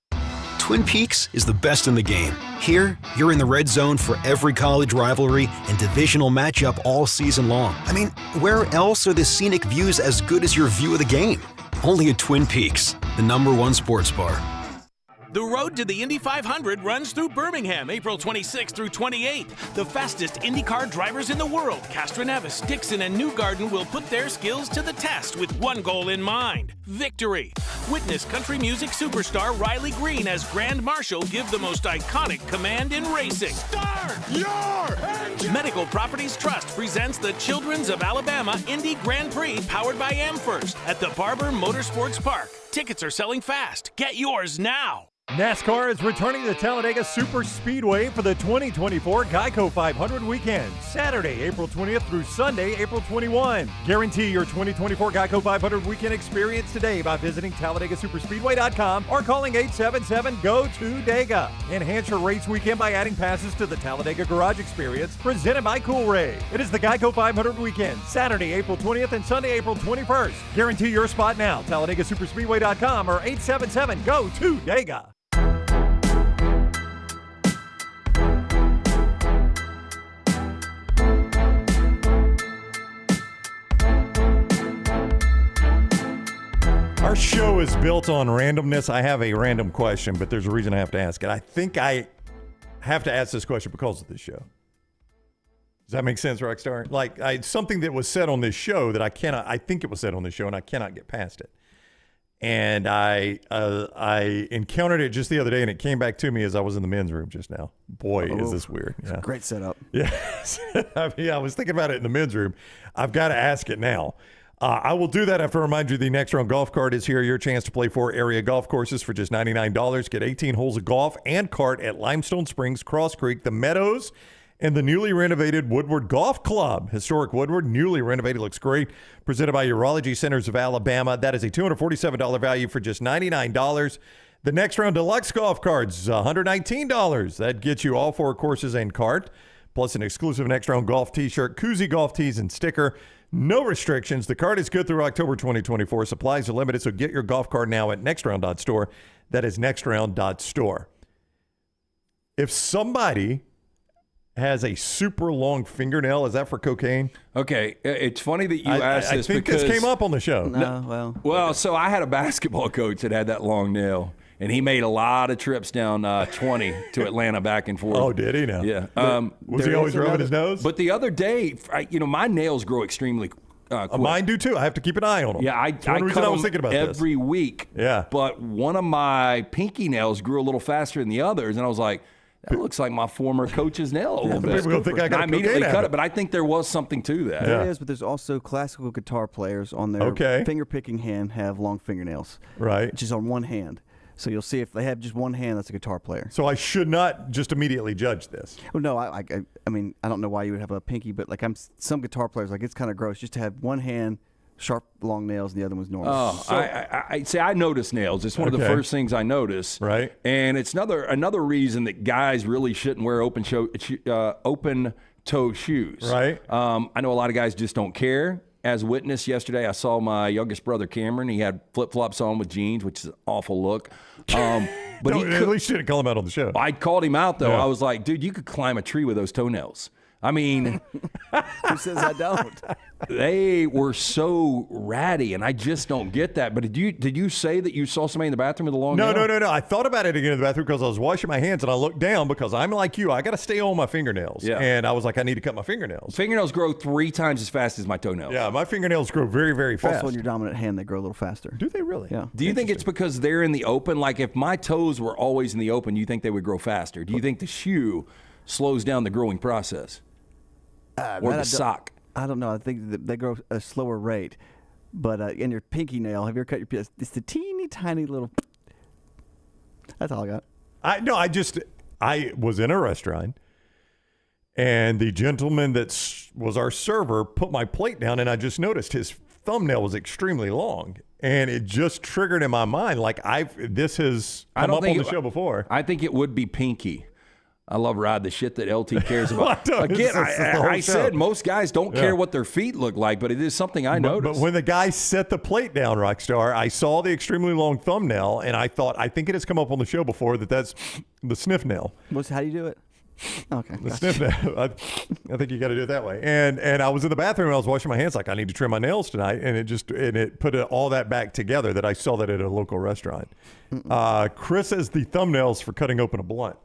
Twin Peaks is the best in the game. Here, you're in the red zone for every college rivalry and divisional matchup all season long. I mean, where else are the scenic views as good as your view of the game? Only at Twin Peaks, the #1 sports bar. The road to the Indy 500 runs through Birmingham, April 26th through 28th. The fastest IndyCar drivers in the world, Castroneves, Dixon, and Newgarden, will put their skills to the test with one goal in mind: victory. Witness country music superstar Riley Green as Grand Marshal give the most iconic command in racing. Start your engine! Medical Properties Trust presents the Children's of Alabama Indy Grand Prix powered by AmFirst at the Barber Motorsports Park. Tickets are selling fast. Get yours now. NASCAR is returning to Talladega Super Speedway for the 2024 Geico 500 weekend, Saturday, April 20th through Sunday, April 21. Guarantee your 2024 Geico 500 weekend experience today by visiting TalladagaSuperspeedway.com or calling 877-GO-TO-DEGA. Enhance your race weekend by adding passes to the Talladega Garage Experience, presented by Coolray. It is the Geico 500 weekend, Saturday, April 20th and Sunday, April 21st. Guarantee your spot now, TalladagaSuperspeedway.com or 877-GO-TO-DEGA. Our show is built on randomness. I have a random question, but there's a reason I have to ask it. I think I have to ask this question because of this show. Does that make sense, Rockstar? Like, something that was said on this show that I think it was said on this show, and I cannot get past it. And I encountered it just the other day, and it came back to me as I was in the men's room just now. Boy, is this weird. Yeah. Great setup. Yes. I was thinking about it in the men's room. I've got to ask it now. I will do that after I remind you the Next Round golf cart is here. Your chance to play 4 area golf courses for just $99. Get 18 holes of golf and cart at Limestone Springs, Cross Creek, the Meadows, and the newly renovated Woodward Golf Club. Historic Woodward, newly renovated, looks great. Presented by Urology Centers of Alabama. That is a $247 value for just $99. The Next Round Deluxe golf carts, $119. That gets you all 4 courses and cart, plus an exclusive Next Round golf t-shirt, koozie golf tees, and sticker. No restrictions. The card is good through October 2024. Supplies are limited, so get your golf card now at nextround.store. That is nextround.store. If somebody has a super long fingernail, is that for cocaine? Okay, it's funny that you asked this because I think this came up on the show. Well, so I had a basketball coach that had that long nail. And he made a lot of trips down 20 to Atlanta back and forth. Oh, did he now? Yeah. Was he always rubbing his nose? But the other day, my nails grow extremely quick. Mine do too. I have to keep an eye on them. Yeah, I cut was thinking about every week. Yeah. But one of my pinky nails grew a little faster than the others. And I was like, that looks like my former coach's nail a little bit. People think I got immediately cut it, but I think there was something to that. There is, but there's also classical guitar players on their finger-picking hand have long fingernails. Right. Which is on one hand. So you'll see if they have just one hand, that's a guitar player. So I should not just immediately judge this. Well, no, I mean, I don't know why you would have a pinky, but like some guitar players, like it's kind of gross just to have one hand, sharp, long nails, and the other one's normal. Oh, so, I notice nails. It's one of the first things I notice. Right. And it's another reason that guys really shouldn't wear open-toe shoes. Right. I know a lot of guys just don't care. As witness yesterday, I saw my youngest brother, Cameron. He had flip-flops on with jeans, which is an awful look. But at least you didn't call him out on the show. I called him out, though. Yeah. I was like, dude, you could climb a tree with those toenails. I mean, who says I don't? They were so ratty, and I just don't get that. But did you say that you saw somebody in the bathroom with a long nail? No. I thought about it again in the bathroom because I was washing my hands, and I looked down because I'm like you. I got to stay on my fingernails. Yeah. And I was like, I need to cut my fingernails. Fingernails grow 3 times as fast as my toenails. Yeah, my fingernails grow very, very fast. Also, on your dominant hand, they grow a little faster. Do they really? Yeah. Do you think it's because they're in the open? Like if my toes were always in the open, you think they would grow faster? Do you think the shoe slows down the growing process? Or the sock? I don't know. I think that they grow at a slower rate. But in your pinky nail, have you ever cut your pinky? It's the teeny tiny little. That's all I got. I was in a restaurant, and the gentleman that was our server put my plate down, and I just noticed his thumbnail was extremely long, and it just triggered in my mind like this has come up on the show before. I think it would be Pinky. I love Rod, the shit that LT cares about. Again, I said most guys don't care what their feet look like, but it is something I noticed. But when the guy set the plate down, Rockstar, I saw the extremely long thumbnail, and I thought, I think it has come up on the show before that's the sniff nail. How do you do it? Okay. The sniff nail. I think you got to do it that way. And I was in the bathroom, and I was washing my hands like, I need to trim my nails tonight, and it put all that back together that I saw that at a local restaurant. Chris says the thumbnails for cutting open a blunt.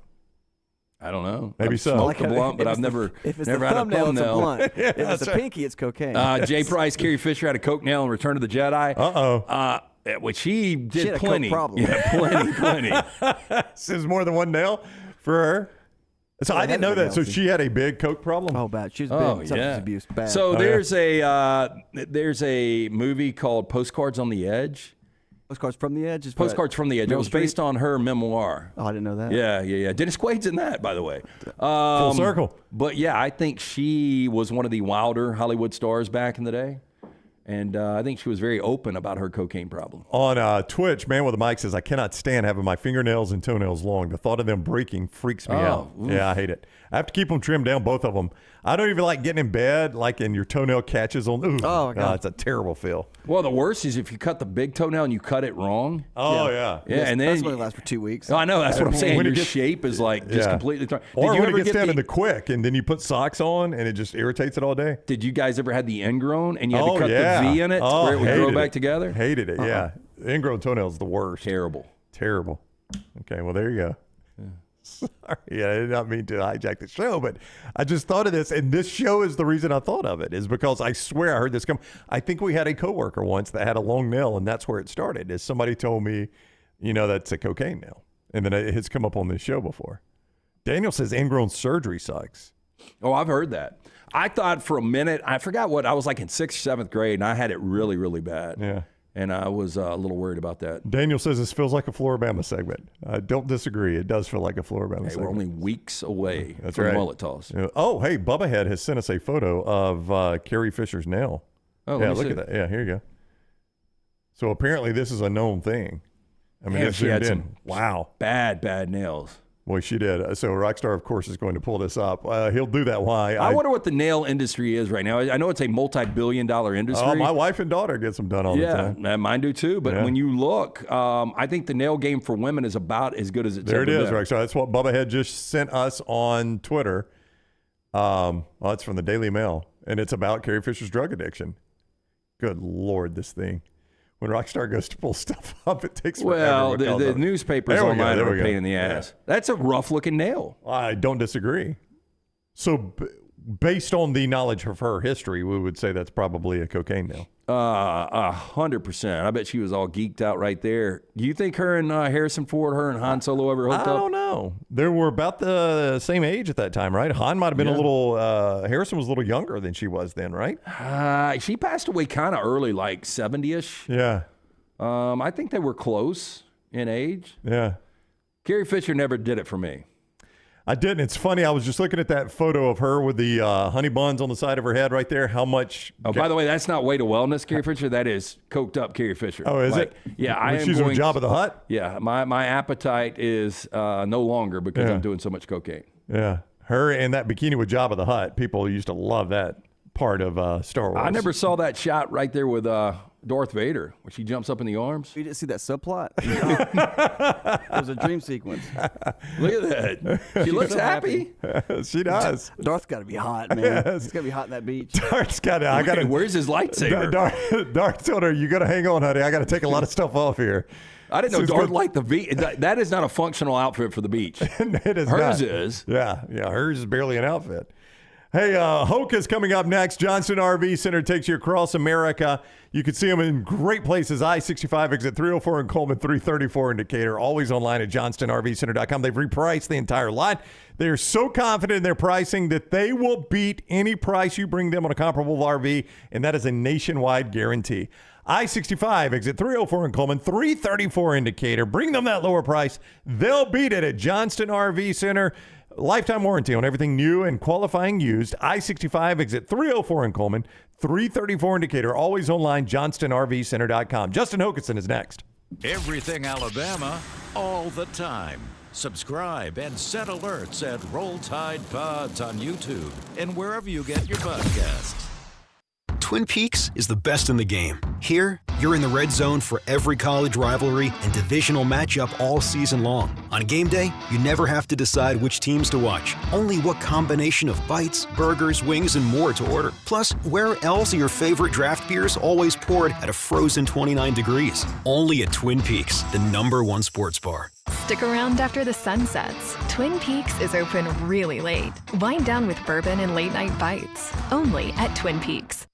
I don't know. Maybe I've so. Smoked a blunt, but I've never If it's never the had thumbnail, a thumbnail. it's a blunt. Yeah, if it's a pinky, it's cocaine. Jay Price, Carrie Fisher had a coke nail in Return of the Jedi. Which he did She had a plenty. coke problem. Yeah, plenty. There's more than one nail for her. So I didn't know that. So she had a big coke problem. Oh, bad. She was big substance abuse. Bad. So there's a movie called Postcards on the Edge. Postcards from the Edge? Postcards from the Edge. It was based on her memoir. Oh, I didn't know that. Yeah. Dennis Quaid's in that, by the way. Full circle. But yeah, I think she was one of the wilder Hollywood stars back in the day. And I think she was very open about her cocaine problem. On Twitch, Man with a Mic says, I cannot stand having my fingernails and toenails long. The thought of them breaking freaks me out. Oof. Yeah, I hate it. I have to keep them trimmed down, both of them. I don't even like getting in bed, like, and your toenail catches on. Ooh, oh, God. It's a terrible feel. Well, the worst is if you cut the big toenail and you cut it wrong. Oh, yeah. And then that's going to last for 2 weeks. Oh, I know. That's what I'm saying. When it Your gets- shape is like just completely thrown. Or Did you when ever it gets get down to the quick, and then you put socks on, and it just irritates it all day. Did you guys ever had the ingrown and you had to cut yeah. the V in it where it would grow back together? Hated it, yeah. Ingrown toenail is the worst. Terrible. Okay, well, there you go. Sorry, I did not mean to hijack the show, but I just thought of this, and this show is the reason I thought of it, is because I swear I heard this come. I think we had a coworker once that had a long nail, and that's where it started, is somebody told me, that's a cocaine nail, and then it has come up on this show before. Daniel says ingrown surgery sucks. Oh, I've heard that. I thought for a minute, I forgot what, I was like in 6th, 7th grade, and I had it really, really bad. Yeah. And I was a little worried about that. Daniel says this feels like a Floribama segment. I don't disagree. It does feel like a Floribama segment. We're only weeks away That's from right. mullet toss. Oh, hey, Bubba Head has sent us a photo of Carrie Fisher's nail. Oh, yeah, let me look see. at that. Yeah, here you go. So apparently this is a known thing. I mean, Damn, it's she had zoomed some in. Wow. Bad nails. Well, she did. So Rockstar, of course, is going to pull this up. He'll do that. Why? I wonder what the nail industry is right now. I know it's a multi-billion-dollar industry. Oh, my wife and daughter get them done all the time. Yeah, mine do too. But when you look, I think the nail game for women is about as good as it's There ever it is, been. Rockstar. That's what Bubba Head just sent us on Twitter. It's from the Daily Mail, and it's about Carrie Fisher's drug addiction. Good Lord, this thing. When Rockstar goes to pull stuff up, it takes forever. Well, the newspapers online are a pain in the ass. Yeah. That's a rough-looking nail. I don't disagree. So, based on the knowledge of her history, we would say that's probably a cocaine nail. 100%. I bet she was all geeked out right there. Do you think her and Harrison Ford, her and Han Solo ever hooked I up? don't know. They were about the same age at that time, right? Han might have been a little, Harrison was a little younger than she was then, right? She passed away kind of early, like 70-ish. Yeah. I think they were close in age. Yeah. Carrie Fisher never did it for me. I didn't. It's funny. I was just looking at that photo of her with the honey buns on the side of her head right there. How much? Oh, by the way, that's not Way to Wellness, Carrie Fisher. That is coked up Carrie Fisher. Oh, is it? Yeah, I am She's going. on Job of the Hut? Yeah, my appetite is no longer because I'm doing so much cocaine. Yeah. Her in that bikini with Job of the Hut. People used to love that part of Star Wars. I never saw that shot right there with Darth Vader, where she jumps up in the arms. You didn't see that subplot? It was a dream sequence. Look at that. She looks happy. She does. Darth's got to be hot, man. He's got to be hot in that beach. Darth's got to. I got to. Where's his lightsaber? Darth told her, "You got to hang on, honey. I got to take a lot of stuff off here." I didn't know Darth liked the beach. That is not a functional outfit for the beach. It is Hers not. is. Yeah. Hers is barely an outfit. Hey, Hoke is coming up next. Johnston RV Center takes you across America. You can see them in great places. I-65 exit 304 in Coleman, 334 in Decatur. Always online at johnstonrvcenter.com. They've repriced the entire lot. They're so confident in their pricing that they will beat any price you bring them on a comparable RV, and that is a nationwide guarantee. I-65 exit 304 in Coleman, 334 in Decatur. Bring them that lower price. They'll beat it at Johnston RV Center. Lifetime warranty on everything new and qualifying used. I-65 exit 304 in Coleman, 334 in Decatur. Always online, johnstonrvcenter.com. Justin Hokanson is next. Everything Alabama, all the time. Subscribe and set alerts at Roll Tide Pods on YouTube and wherever you get your podcasts. Twin Peaks is the best in the game. Here, you're in the red zone for every college rivalry and divisional matchup all season long. On game day, you never have to decide which teams to watch, only what combination of bites, burgers, wings, and more to order. Plus, where else are your favorite draft beers always poured at a frozen 29 degrees? Only at Twin Peaks, the #1 sports bar. Stick around after the sun sets. Twin Peaks is open really late. Wind down with bourbon and late-night bites. Only at Twin Peaks.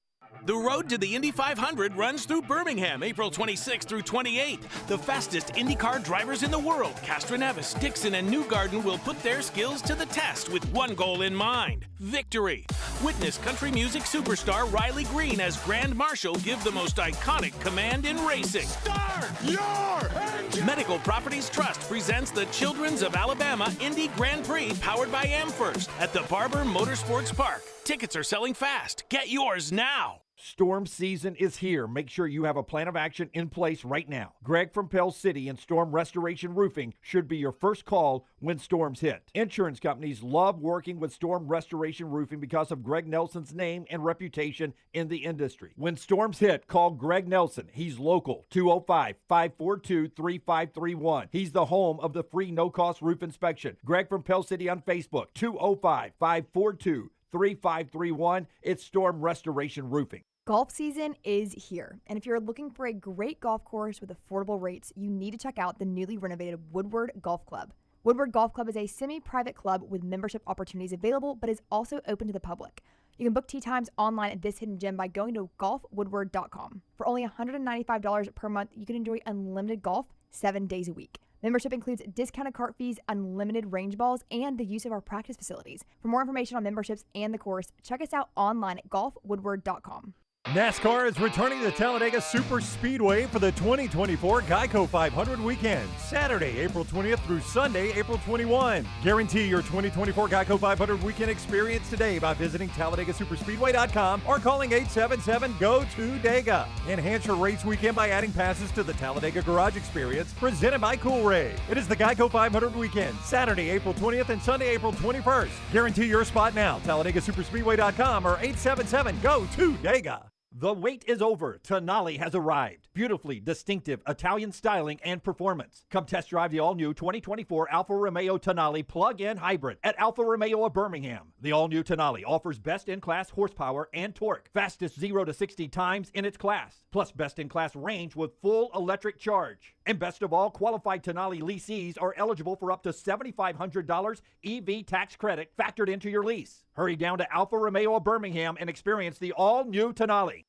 The road to the Indy 500 runs through Birmingham, April 26th through 28th. The fastest IndyCar drivers in the world, Castroneves, Dixon, and Newgarden, will put their skills to the test with one goal in mind: victory. Witness country music superstar Riley Green as Grand Marshal give the most iconic command in racing. Start your engine! Medical Properties Trust presents the Children's of Alabama Indy Grand Prix powered by AmFirst at the Barber Motorsports Park. Tickets are selling fast. Get yours now. Storm season is here. Make sure you have a plan of action in place right now. Greg from Pell City and Storm Restoration Roofing should be your first call when storms hit. Insurance companies love working with Storm Restoration Roofing because of Greg Nelson's name and reputation in the industry. When storms hit, call Greg Nelson. He's local, 205-542-3531. He's the home of the free no-cost roof inspection. Greg from Pell City on Facebook, 205-542-3531. It's Storm Restoration Roofing. Golf season is here, and if you're looking for a great golf course with affordable rates, you need to check out the newly renovated Woodward Golf Club. Woodward Golf Club is a semi-private club with membership opportunities available, but is also open to the public. You can book tee times online at this hidden gem by going to golfwoodward.com. For only $195 per month, you can enjoy unlimited golf 7 days a week. Membership includes discounted cart fees, unlimited range balls, and the use of our practice facilities. For more information on memberships and the course, check us out online at golfwoodward.com. NASCAR is returning to Talladega Super Speedway for the 2024 Geico 500 weekend, Saturday, April 20th through Sunday, April 21. Guarantee your 2024 Geico 500 weekend experience today by visiting TalladagaSuperspeedway.com or calling 877-GO-TO-DEGA. Enhance your race weekend by adding passes to the Talladega Garage Experience, presented by Cool Ray. It is the Geico 500 weekend, Saturday, April 20th and Sunday, April 21st. Guarantee your spot now, TalladagaSuperspeedway.com or 877-GO-TO-DEGA. The wait is over. Tonali has arrived. Beautifully distinctive Italian styling and performance. Come test drive the all-new 2024 Alfa Romeo Tonali plug-in hybrid at Alfa Romeo of Birmingham. The all-new Tonali offers best-in-class horsepower and torque, fastest 0 to 60 times in its class, plus best-in-class range with full electric charge. And best of all, qualified Tonali leasees are eligible for up to $7,500 EV tax credit factored into your lease. Hurry down to Alfa Romeo of Birmingham and experience the all-new Tonali.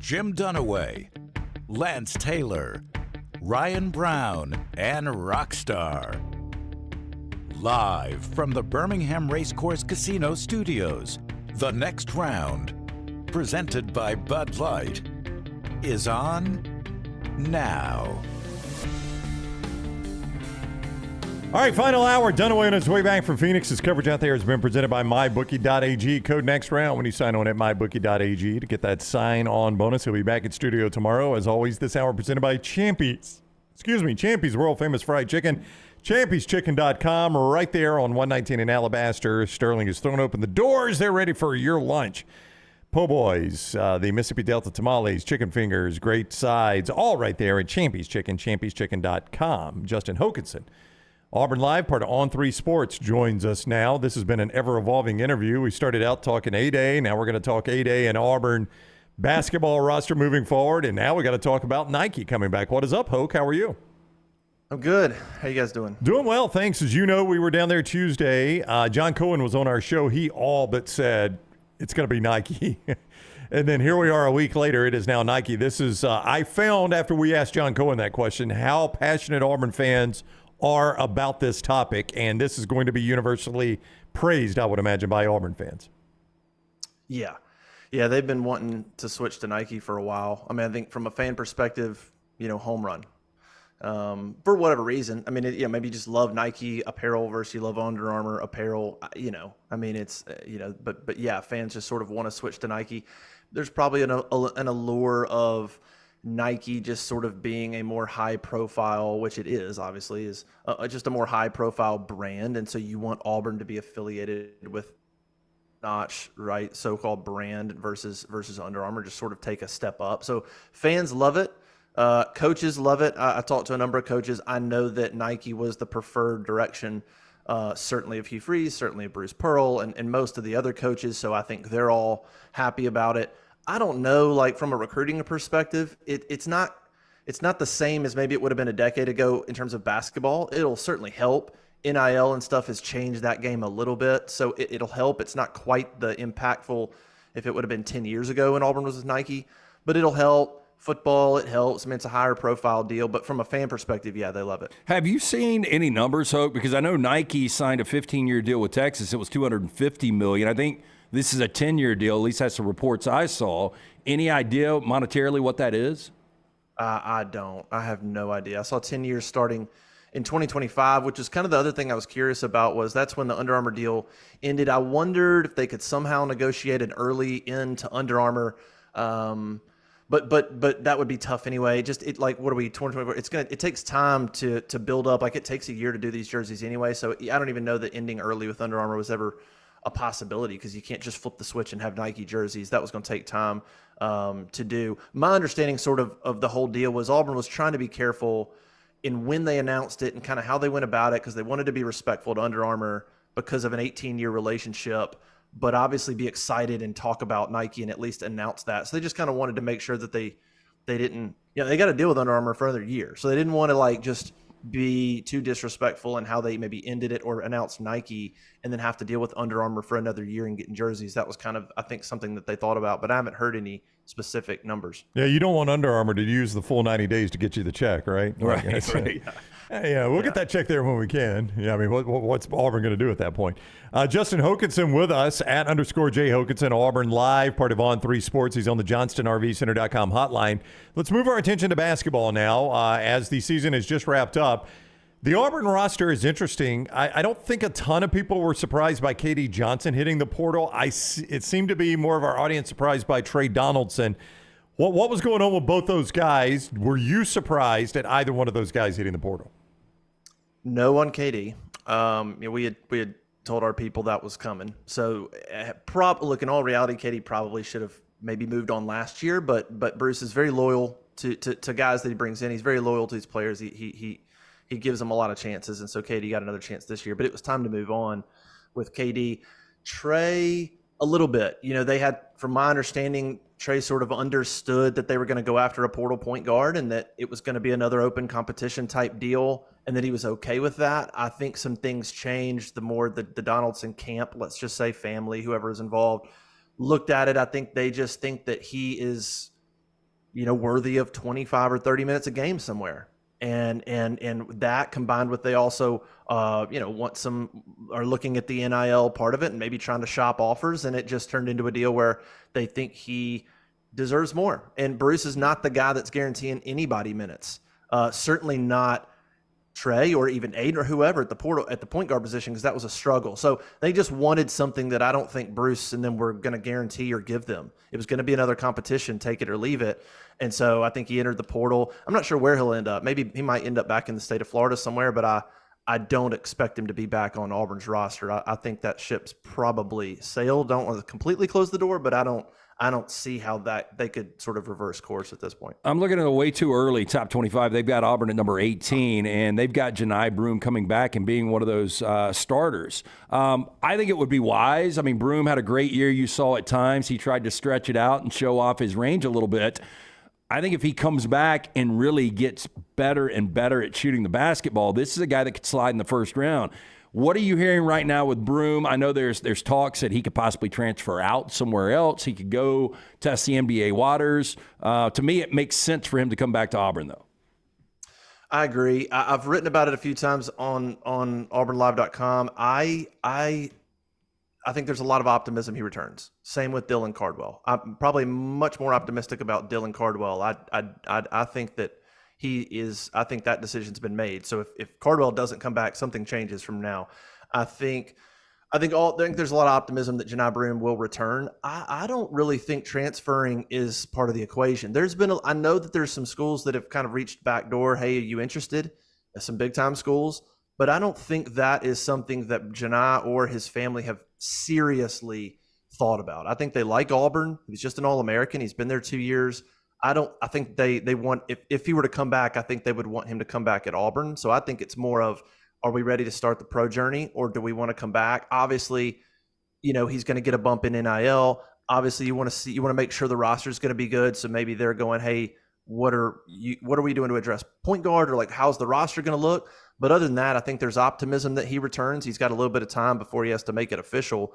Jim Dunaway, Lance Taylor, Ryan Brown, and Rockstar. Live from the Birmingham Racecourse Casino Studios, the next round, presented by Bud Light, is on now. All right, final hour. Dunaway on his way back from Phoenix. His coverage out there has been presented by MyBookie.ag. Code next round when you sign on at MyBookie.ag to get that sign-on bonus. He'll be back in studio tomorrow. As always, this hour presented by Champy's. Champy's world-famous fried chicken. Champy'sChicken.com, right there on 119 in Alabaster. Sterling has thrown open the doors. They're ready for your lunch. Po' Boys, the Mississippi Delta tamales, chicken fingers, great sides, all right there at Champy's Chicken, Champy'sChicken.com. Justin Hokanson, Auburn Live, part of On3 Sports, joins us now. This has been an ever-evolving interview. We started out talking A-Day. Now we're going to talk A-Day and Auburn basketball roster moving forward. And now we got to talk about Nike coming back. What is up, Hoke? How are you? I'm good. How you guys doing? Doing well, thanks. As you know, we were down there Tuesday. John Cohen was on our show. He all but said it's going to be Nike. And then here we are a week later. It is now Nike. This is, I found after we asked John Cohen that question, how passionate Auburn fans are about this topic. And this is going to be universally praised, I would imagine, by Auburn fans. Yeah. Yeah, they've been wanting to switch to Nike for a while. I mean, I think from a fan perspective, home run. For whatever reason. I mean, maybe you just love Nike apparel versus you love Under Armour apparel. I mean, it's, but yeah, fans just sort of want to switch to Nike. There's probably an allure of Nike just sort of being a more high profile, which it is, obviously, is just a more high profile brand. And so you want Auburn to be affiliated with notch, right? So-called brand versus Under Armour, just sort of take a step up. So fans love it. Coaches love it. I talked to a number of coaches. I know that Nike was the preferred direction, certainly of Hugh Freeze, certainly of Bruce Pearl, and most of the other coaches. So I think they're all happy about it. I don't know, like from a recruiting perspective, it's not the same as maybe it would have been a decade ago in terms of basketball. It'll certainly help. NIL and stuff has changed that game a little bit, so it'll help. It's not quite the impactful if it would have been 10 years ago when Auburn was with Nike, but it'll help. Football, it helps. I mean, it's a higher profile deal, but from a fan perspective, yeah, they love it. Have you seen any numbers, Hope? Because I know Nike signed a 15-year deal with Texas. It was $250 million. I think this is a 10-year deal. At least that's the reports I saw. Any idea monetarily what that is? I don't. I have no idea. I saw 10 years starting in 2025, which is kind of the other thing I was curious about, was that's when the Under Armour deal ended. I wondered if they could somehow negotiate an early end to Under Armour. But that would be tough anyway. What are we, 2024? It takes time to build up. Like, it takes a year to do these jerseys anyway. So I don't even know that ending early with Under Armour was ever a possibility, because you can't just flip the switch and have Nike jerseys. That was going to take time to do. My understanding sort of the whole deal was Auburn was trying to be careful in when they announced it and kind of how they went about it, because they wanted to be respectful to Under Armour because of an 18-year relationship, but obviously be excited and talk about Nike and at least announce that. So they just kind of wanted to make sure that they didn't, they got to deal with Under Armour for another year. So they didn't want to just be too disrespectful in how they maybe ended it or announced Nike and then have to deal with Under Armour for another year and getting jerseys. That was kind of, I think, something that they thought about, but I haven't heard any specific numbers. Yeah, you don't want Under Armour to use the full 90 days to get you the check, right? Right. Yeah, we'll get that check there when we can. Yeah, I mean, what's Auburn going to do at that point? Justin Hokanson with us at _J Hokanson, Auburn Live, part of On3 Sports. He's on the JohnstonRVCenter.com hotline. Let's move our attention to basketball now as the season is just wrapped up. The Auburn roster is interesting. I don't think a ton of people were surprised by KD Johnson hitting the portal. It seemed to be more of our audience surprised by Trey Donaldson. What was going on with both those guys? Were you surprised at either one of those guys hitting the portal? No on KD. We had told our people that was coming. So, look, in all reality, KD probably should have maybe moved on last year. But Bruce is very loyal to guys that he brings in. He's very loyal to his players. He gives them a lot of chances, and so KD got another chance this year. But it was time to move on with KD. Trey, a little bit. They had, from my understanding, Trey sort of understood that they were going to go after a portal point guard and that it was going to be another open competition type deal, and that he was okay with that. I think some things changed the more the Donaldson camp, let's just say family, whoever is involved, looked at it. I think they just think that he is, worthy of 25 or 30 minutes a game somewhere. And that combined with they also, are looking at the NIL part of it and maybe trying to shop offers. And it just turned into a deal where they think he deserves more. And Bruce is not the guy that's guaranteeing anybody minutes. Certainly not Trey or even Aiden or whoever at the point guard position, because that was a struggle. So they just wanted something that I don't think Bruce and them were going to guarantee or give them. It was going to be another competition, take it or leave it. And so I think he entered the portal. I'm not sure where he'll end up. Maybe he might end up back in the state of Florida somewhere, but I don't expect him to be back on Auburn's roster. I think that ship's probably sailed. Don't want to completely close the door, but I don't see how that they could sort of reverse course at this point. I'm looking at a way too early top 25. They've got Auburn at number 18, and they've got Janai Broome coming back and being one of those starters. I think it would be wise. I mean, Broome had a great year. You saw at times he tried to stretch it out and show off his range a little bit. I think if he comes back and really gets better and better at shooting the basketball, this is a guy that could slide in the first round. What are you hearing right now with Broome? I know there's talks that he could possibly transfer out somewhere else. He could go test the NBA waters. To me, it makes sense for him to come back to Auburn, though. I agree. I've written about it a few times on AuburnLive.com. I think there's a lot of optimism he returns. Same with Dylan Cardwell. I'm probably much more optimistic about Dylan Cardwell. I think that he is. I think that decision's been made. So if Cardwell doesn't come back, something changes from now. I think there's a lot of optimism that Johni Broome will return. I don't really think transferring is part of the equation. I know that there's some schools that have kind of reached back door. Hey, are you interested? Some big time schools, but I don't think that is something that Johni or his family have seriously thought about. I think they like Auburn. He's just an All-American. He's been there 2 years. I think they want, if he were to come back, I think they would want him to come back at Auburn. So I think it's more of, are we ready to start the pro journey, or do we want to come back? Obviously, he's going to get a bump in NIL. Obviously, you want to make sure the roster is going to be good. So maybe they're going, hey, what are we doing to address point guard, or like, how's the roster going to look? But other than that, I think there's optimism that he returns. He's got a little bit of time before he has to make it official,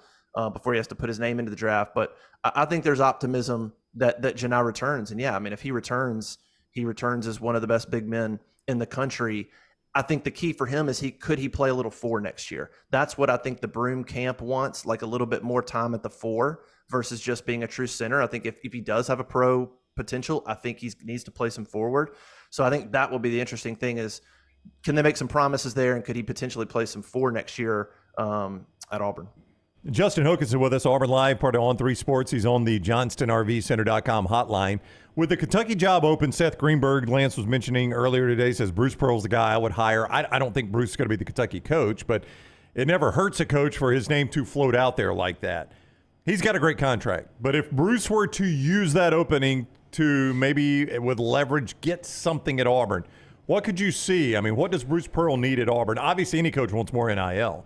before he has to put his name into the draft. But I think there's optimism that Johni returns. And yeah, I mean, if he returns as one of the best big men in the country. I think the key for him is could he play a little 4 next year? That's what I think the Broome camp wants, like a little bit more time at the 4 versus just being a true center. I think if he does have a pro potential, I think he needs to play some forward. So I think that will be the interesting thing is, can they make some promises there, and could he potentially play some 4 next year at Auburn? Justin Hokanson with us, Auburn Live, part of On 3 Sports. He's on the JohnstonRVCenter.com hotline. With the Kentucky job open, Seth Greenberg, Lance was mentioning earlier today, says Bruce Pearl's the guy I would hire. I don't think Bruce is going to be the Kentucky coach, but it never hurts a coach for his name to float out there like that. He's got a great contract. But if Bruce were to use that opening to maybe with leverage get something at Auburn, what could you see? I mean, what does Bruce Pearl need at Auburn? Obviously, any coach wants more NIL.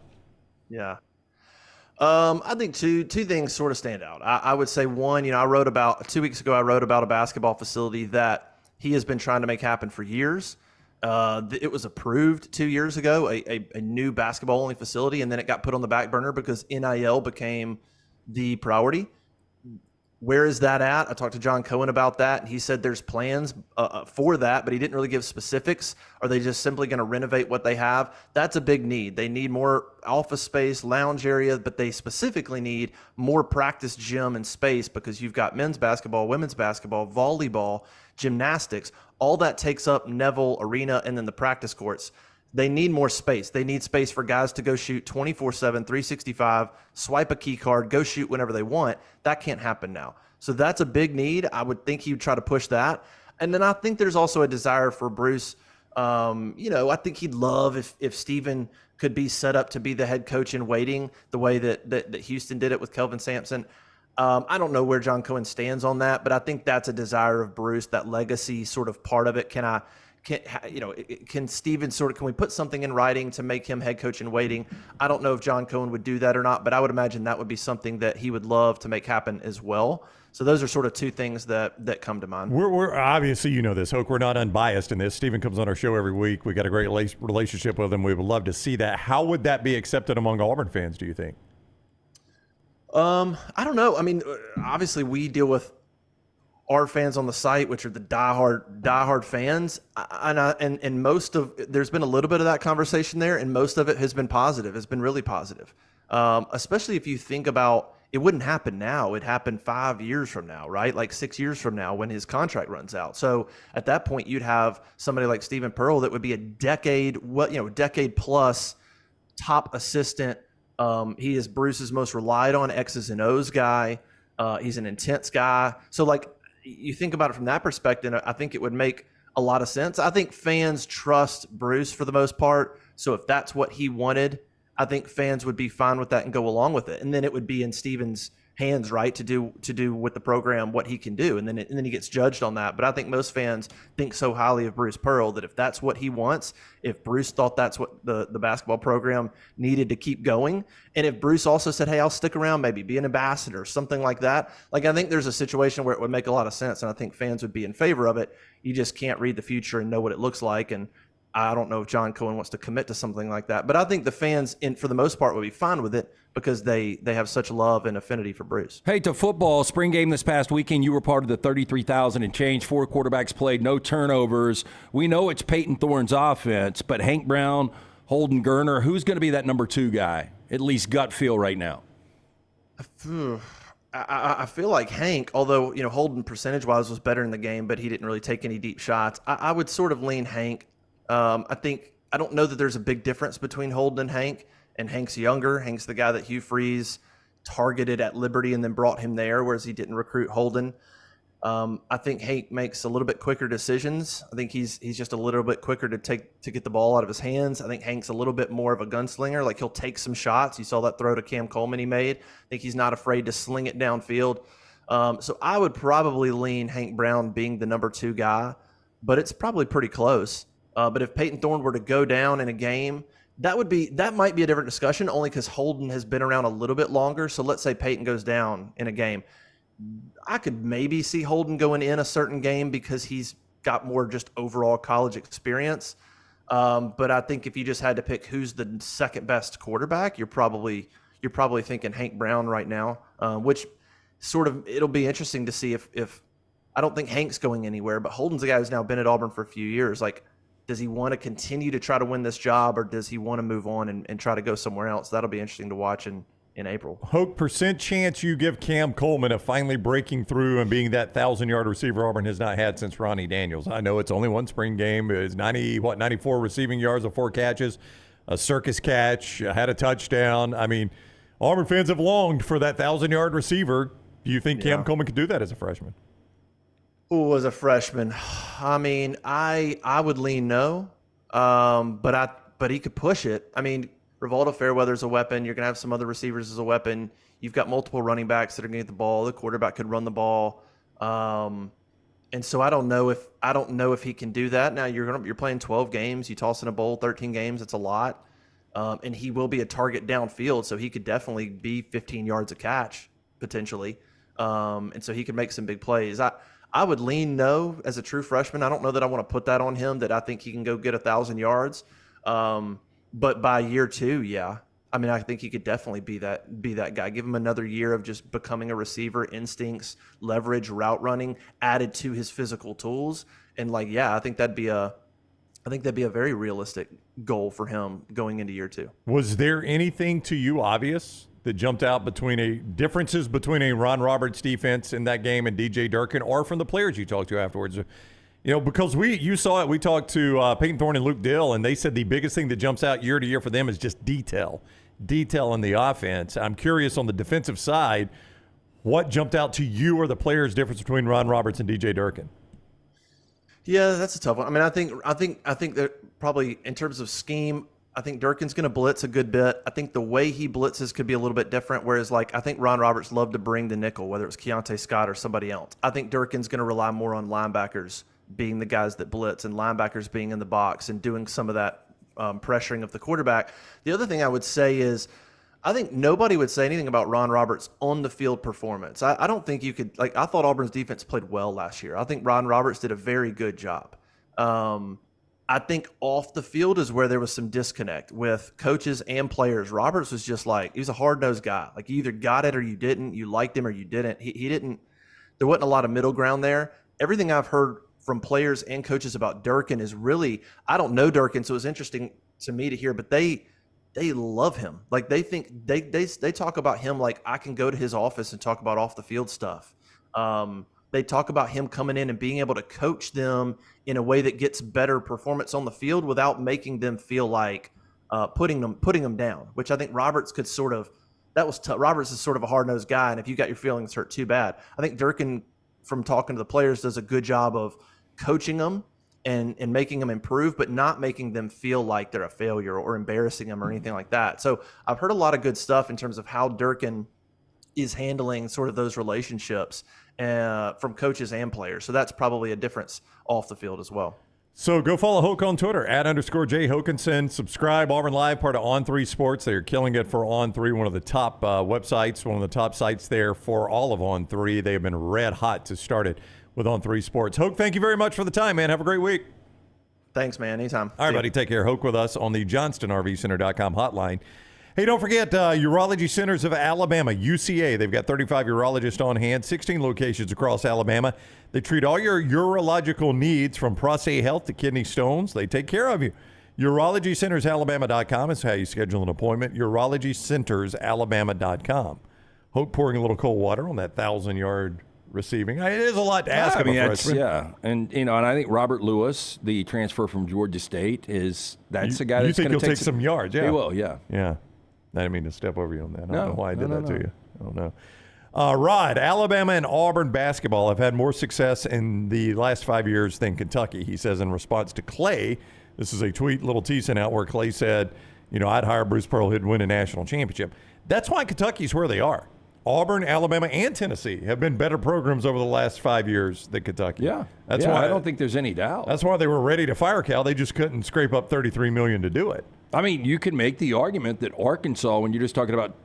Yeah. I think two things sort of stand out. I would say one, 2 weeks ago, I wrote about a basketball facility that he has been trying to make happen for years. It was approved 2 years ago, a new basketball-only facility, and then it got put on the back burner because NIL became the priority. Where is that at? I talked to John Cohen about that, and he said there's plans for that, but he didn't really give specifics. Are they just simply going to renovate what they have? That's a big need. They need more office space, lounge area, but they specifically need more practice gym and space because you've got men's basketball, women's basketball, volleyball, gymnastics. All that takes up Neville Arena and then the practice courts. They need more space. They need space for guys to go shoot 24/7, 365, swipe a key card, go shoot whenever they want. That can't happen now. So that's a big need. I would think he would try to push that. And then I think there's also a desire for Bruce. I think he'd love if Stephen could be set up to be the head coach in waiting the way that Houston did it with Kelvin Sampson. I don't know where John Cohen stands on that, but I think that's a desire of Bruce, that legacy sort of part of it. Can Stephen can we put something in writing to make him head coach in waiting? I don't know if John Cohen would do that or not, but I would imagine that would be something that he would love to make happen as well. So those are sort of two things that come to mind. We're obviously, this, Hoke, we're not unbiased in this. Stephen comes on our show every week. We got a great relationship with him. We would love to see that. How would that be accepted among Auburn fans, do you think? I don't know. I mean, obviously we deal with our fans on the site, which are the diehard fans, and there's been a little bit of that conversation there, and most of it has been positive. It's been really positive, especially if you think about it. Wouldn't happen now; it happened 5 years from now, right? Like 6 years from now, when his contract runs out. So at that point, you'd have somebody like Stephen Pearl that would be a decade plus top assistant. He is Bruce's most relied on X's and O's guy. He's an intense guy. So you think about it from that perspective, I think it would make a lot of sense. I think fans trust Bruce for the most part. So if that's what he wanted, I think fans would be fine with that and go along with it. And then it would be in Stephen's hands, right, to do with the program what he can do, and then he gets judged on that. But I think most fans think so highly of Bruce Pearl that if that's what he wants, if Bruce thought that's what the basketball program needed to keep going, and if Bruce also said, hey, I'll stick around, maybe be an ambassador, something like that, like I think there's a situation where it would make a lot of sense, and I think fans would be in favor of it. You just can't read the future and know what it looks like, and I don't know if John Cohen wants to commit to something like that. But I think the fans, for the most part, would be fine with it because they have such love and affinity for Bruce. Hey, to football, spring game this past weekend, you were part of the 33,000 and change. 4 quarterbacks played, no turnovers. We know it's Peyton Thorne's offense, but Hank Brown, Holden Geriner, who's going to be that number 2 guy, at least gut feel right now? I feel like Hank, although Holden percentage-wise was better in the game, but he didn't really take any deep shots. I would sort of lean Hank. I don't know that there's a big difference between Holden and Hank. And Hank's younger. Hank's the guy that Hugh Freeze targeted at Liberty and then brought him there, whereas he didn't recruit Holden. I think Hank makes a little bit quicker decisions. I think he's just a little bit quicker to get the ball out of his hands. I think Hank's a little bit more of a gunslinger. Like, he'll take some shots. You saw that throw to Cam Coleman he made. I think he's not afraid to sling it downfield. So I would probably lean Hank Brown being the number 2 guy, but it's probably pretty close. But if Peyton Thorne were to go down in a game, that might be a different discussion, only because Holden has been around a little bit longer. So let's say Peyton goes down in a game. I could maybe see Holden going in a certain game because he's got more just overall college experience. But I think if you just had to pick who's the second best quarterback, you're probably thinking Hank Brown right now, which sort of, it'll be interesting to see if I don't think Hank's going anywhere, but Holden's a guy who's now been at Auburn for a few years. Like, does he want to continue to try to win this job, or does he want to move on and try to go somewhere else? That'll be interesting to watch in April. Hoke, percent chance you give Cam Coleman of finally breaking through and being that 1,000-yard receiver Auburn has not had since Ronnie Daniels. I know it's only one spring game. It's 94 receiving yards of 4 catches, a circus catch, had a touchdown. I mean, Auburn fans have longed for that 1,000-yard receiver. Do you think Cam Coleman could do that as a freshman? Oh, as a freshman, I mean, I would lean no, but he could push it. I mean, Rivaldo Fairweather's a weapon. You're gonna have some other receivers as a weapon. You've got multiple running backs that are gonna get the ball. The quarterback could run the ball, and so I don't know if he can do that. Now you're playing 12 games. You toss in a bowl, 13 games. It's a lot, and he will be a target downfield, so he could definitely be 15 yards a catch potentially, and so he could make some big plays. I would lean no as a true freshman. I don't know that I want to put that on him, that I think he can go get 1,000 yards. But by year 2, yeah. I mean, I think he could definitely be that guy. Give him another year of just becoming a receiver, instincts, leverage, route running, added to his physical tools. And I think that'd be a very realistic goal for him going into year 2. Was there anything to you obvious that jumped out differences between a Ron Roberts defense in that game and DJ Durkin, or from the players you talked to afterwards? Because you saw it. We talked to Peyton Thorne and Luke Dill, and they said the biggest thing that jumps out year to year for them is just detail in the offense. I'm curious on the defensive side, what jumped out to you or the players' difference between Ron Roberts and DJ Durkin? Yeah, that's a tough one. I mean, I think that probably in terms of scheme, I think Durkin's going to blitz a good bit. I think the way he blitzes could be a little bit different, whereas I think Ron Roberts loved to bring the nickel, whether it was Keontae Scott or somebody else. I think Durkin's going to rely more on linebackers being the guys that blitz and linebackers being in the box and doing some of that pressuring of the quarterback. The other thing I would say is I think nobody would say anything about Ron Roberts' on-the-field performance. I don't think you could – I thought Auburn's defense played well last year. I think Ron Roberts did a very good job. I think off the field is where there was some disconnect with coaches and players. Roberts was just he was a hard-nosed guy. You either got it or you didn't. You liked him or you didn't. He didn't – there wasn't a lot of middle ground there. Everything I've heard from players and coaches about Durkin is really – I don't know Durkin, so it's interesting to me to hear, but they love him. They think – they talk about him like I can go to his office and talk about off-the-field stuff. They talk about him coming in and being able to coach them in a way that gets better performance on the field without making them feel like putting them down, which I think Roberts could sort of – that was tough. Roberts is sort of a hard-nosed guy, and if you got your feelings hurt, too bad. I think Durkin, from talking to the players, does a good job of coaching them and making them improve, but not making them feel like they're a failure or embarrassing them or anything like that. So I've heard a lot of good stuff in terms of how Durkin is handling sort of those relationships from coaches and players. So that's probably a difference off the field as well. So go follow Hoke on Twitter, @_J Hokanson. Subscribe, Auburn Live, part of On3 Sports. They're killing it for On3, one of the top websites, one of the top sites there for all of On3. They have been red hot to start it with On3 Sports. Hoke, thank you very much for the time, man. Have a great week. Thanks, man. Anytime. All right, buddy. Take care. Hoke with us on the JohnstonRVCenter.com hotline. Hey, don't forget Urology Centers of Alabama, UCA. They've got 35 urologists on hand, 16 locations across Alabama. They treat all your urological needs from prostate health to kidney stones. They take care of you. UrologyCentersAlabama.com is how you schedule an appointment. UrologyCentersAlabama.com. Hope pouring a little cold water on that 1,000-yard receiving. It is a lot to ask of a freshman. Yeah, and and I think Robert Lewis, the transfer from Georgia State, that's the guy that's going to take some yards. Yeah, he will. Yeah. I didn't mean to step over you on that. I don't know why I did that to you. I don't know. Rod, Alabama and Auburn basketball have had more success in the last 5 years than Kentucky, he says in response to Clay. This is a tweet, little tease sent out where Clay said, I'd hire Bruce Pearl, he'd win a national championship. That's why Kentucky's where they are. Auburn, Alabama, and Tennessee have been better programs over the last 5 years than Kentucky. Yeah, that's why I don't think there's any doubt. That's why they were ready to fire Cal. They just couldn't scrape up $33 million to do it. I mean, you can make the argument that Arkansas, when you're just talking about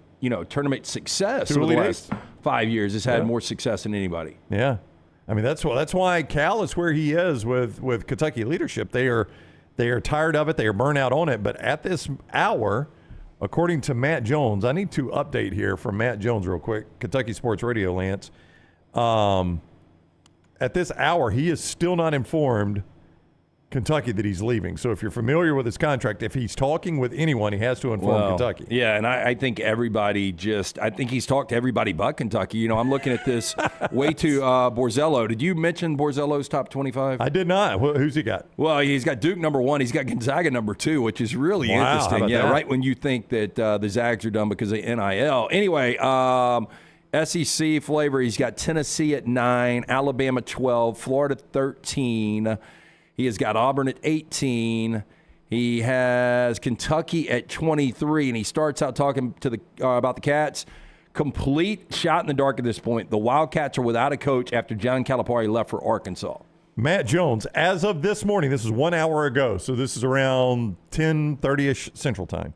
tournament success over the last 5 years, has had more success than anybody. Yeah, I mean that's why Cal is where he is with Kentucky leadership. They are tired of it. They are burnt out on it. But at this hour, according to Matt Jones, I need to update here from Matt Jones real quick, Kentucky Sports Radio, Lance. At this hour, he is still not informed Kentucky that he's leaving. So if you're familiar with his contract, if he's talking with anyone, he has to inform Kentucky. Yeah, and I think everybody I think he's talked to everybody but Kentucky. I'm looking at this way to Borzello. Did you mention Borzello's top 25? I did not. Who's he got? Well, he's got Duke number 1. He's got Gonzaga number 2, which is really interesting. Yeah, right when you think that the Zags are done because of NIL. Anyway, SEC flavor, he's got Tennessee at 9, Alabama 12, Florida 13. He has got Auburn at 18. He has Kentucky at 23, and he starts out talking to about the Cats. Complete shot in the dark at this point. The Wildcats are without a coach after John Calipari left for Arkansas. Matt Jones, as of this morning, this is 1 hour ago, so this is around 10:30-ish Central Time.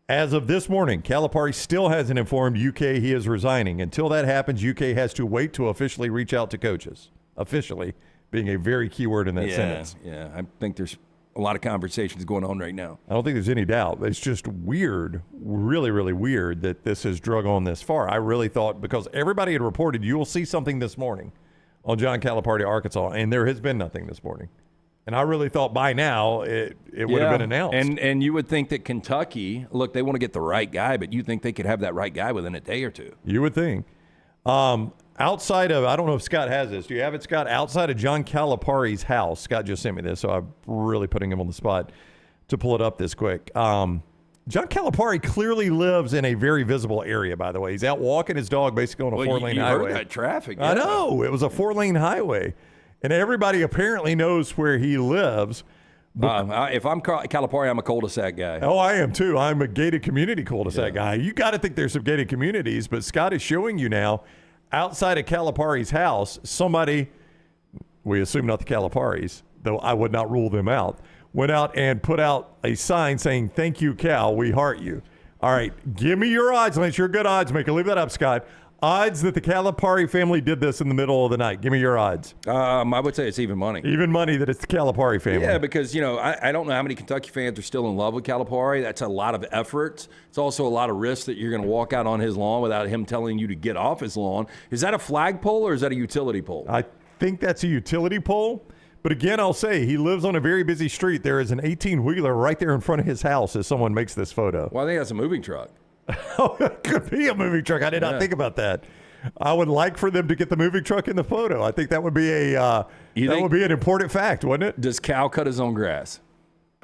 As of this morning, Calipari still hasn't informed UK he is resigning. Until that happens, UK has to wait to officially reach out to coaches. Officially being a very key word in that sentence. Yeah, I think there's a lot of conversations going on right now. I don't think there's any doubt. It's just weird, really, really weird that this has drug on this far. I really thought, because everybody had reported, you will see something this morning on John Calipari, Arkansas, and there has been nothing this morning. And I really thought by now it would have been announced. And you would think that Kentucky, look, they want to get the right guy, but you think they could have that right guy within a day or two. You would think. Outside of, I don't know if Scott has this. Do you have it, Scott? Outside of John Calipari's house, Scott just sent me this, so I'm really putting him on the spot to pull it up this quick. John Calipari clearly lives in a very visible area, by the way. He's out walking his dog basically on a four-lane highway. You heard that traffic. I know. It was a four-lane highway. And everybody apparently knows where he lives. If I'm Calipari, I'm a cul-de-sac guy. Oh, I am too. I'm a gated community cul-de-sac guy. You got to think there's some gated communities, but Scott is showing you now, outside of Calipari's house, somebody, we assume not the Caliparis, though I would not rule them out, went out and put out a sign saying, "Thank you, Cal, we heart you." All right, give me your odds, Lance. You're a good odds maker. Leave that up, Scott. Odds that the Calipari family did this in the middle of the night. Give me your odds. I would say it's even money. Even money that it's the Calipari family. Yeah, because, I don't know how many Kentucky fans are still in love with Calipari. That's a lot of effort. It's also a lot of risk that you're going to walk out on his lawn without him telling you to get off his lawn. Is that a flagpole or is that a utility pole? I think that's a utility pole. But again, I'll say he lives on a very busy street. There is an 18-wheeler right there in front of his house as someone makes this photo. Well, I think that's a moving truck. Oh, it could be a moving truck. I did not think about that. I would like for them to get the moving truck in the photo. I think that would be would be an important fact, wouldn't it? Does Cal cut his own grass?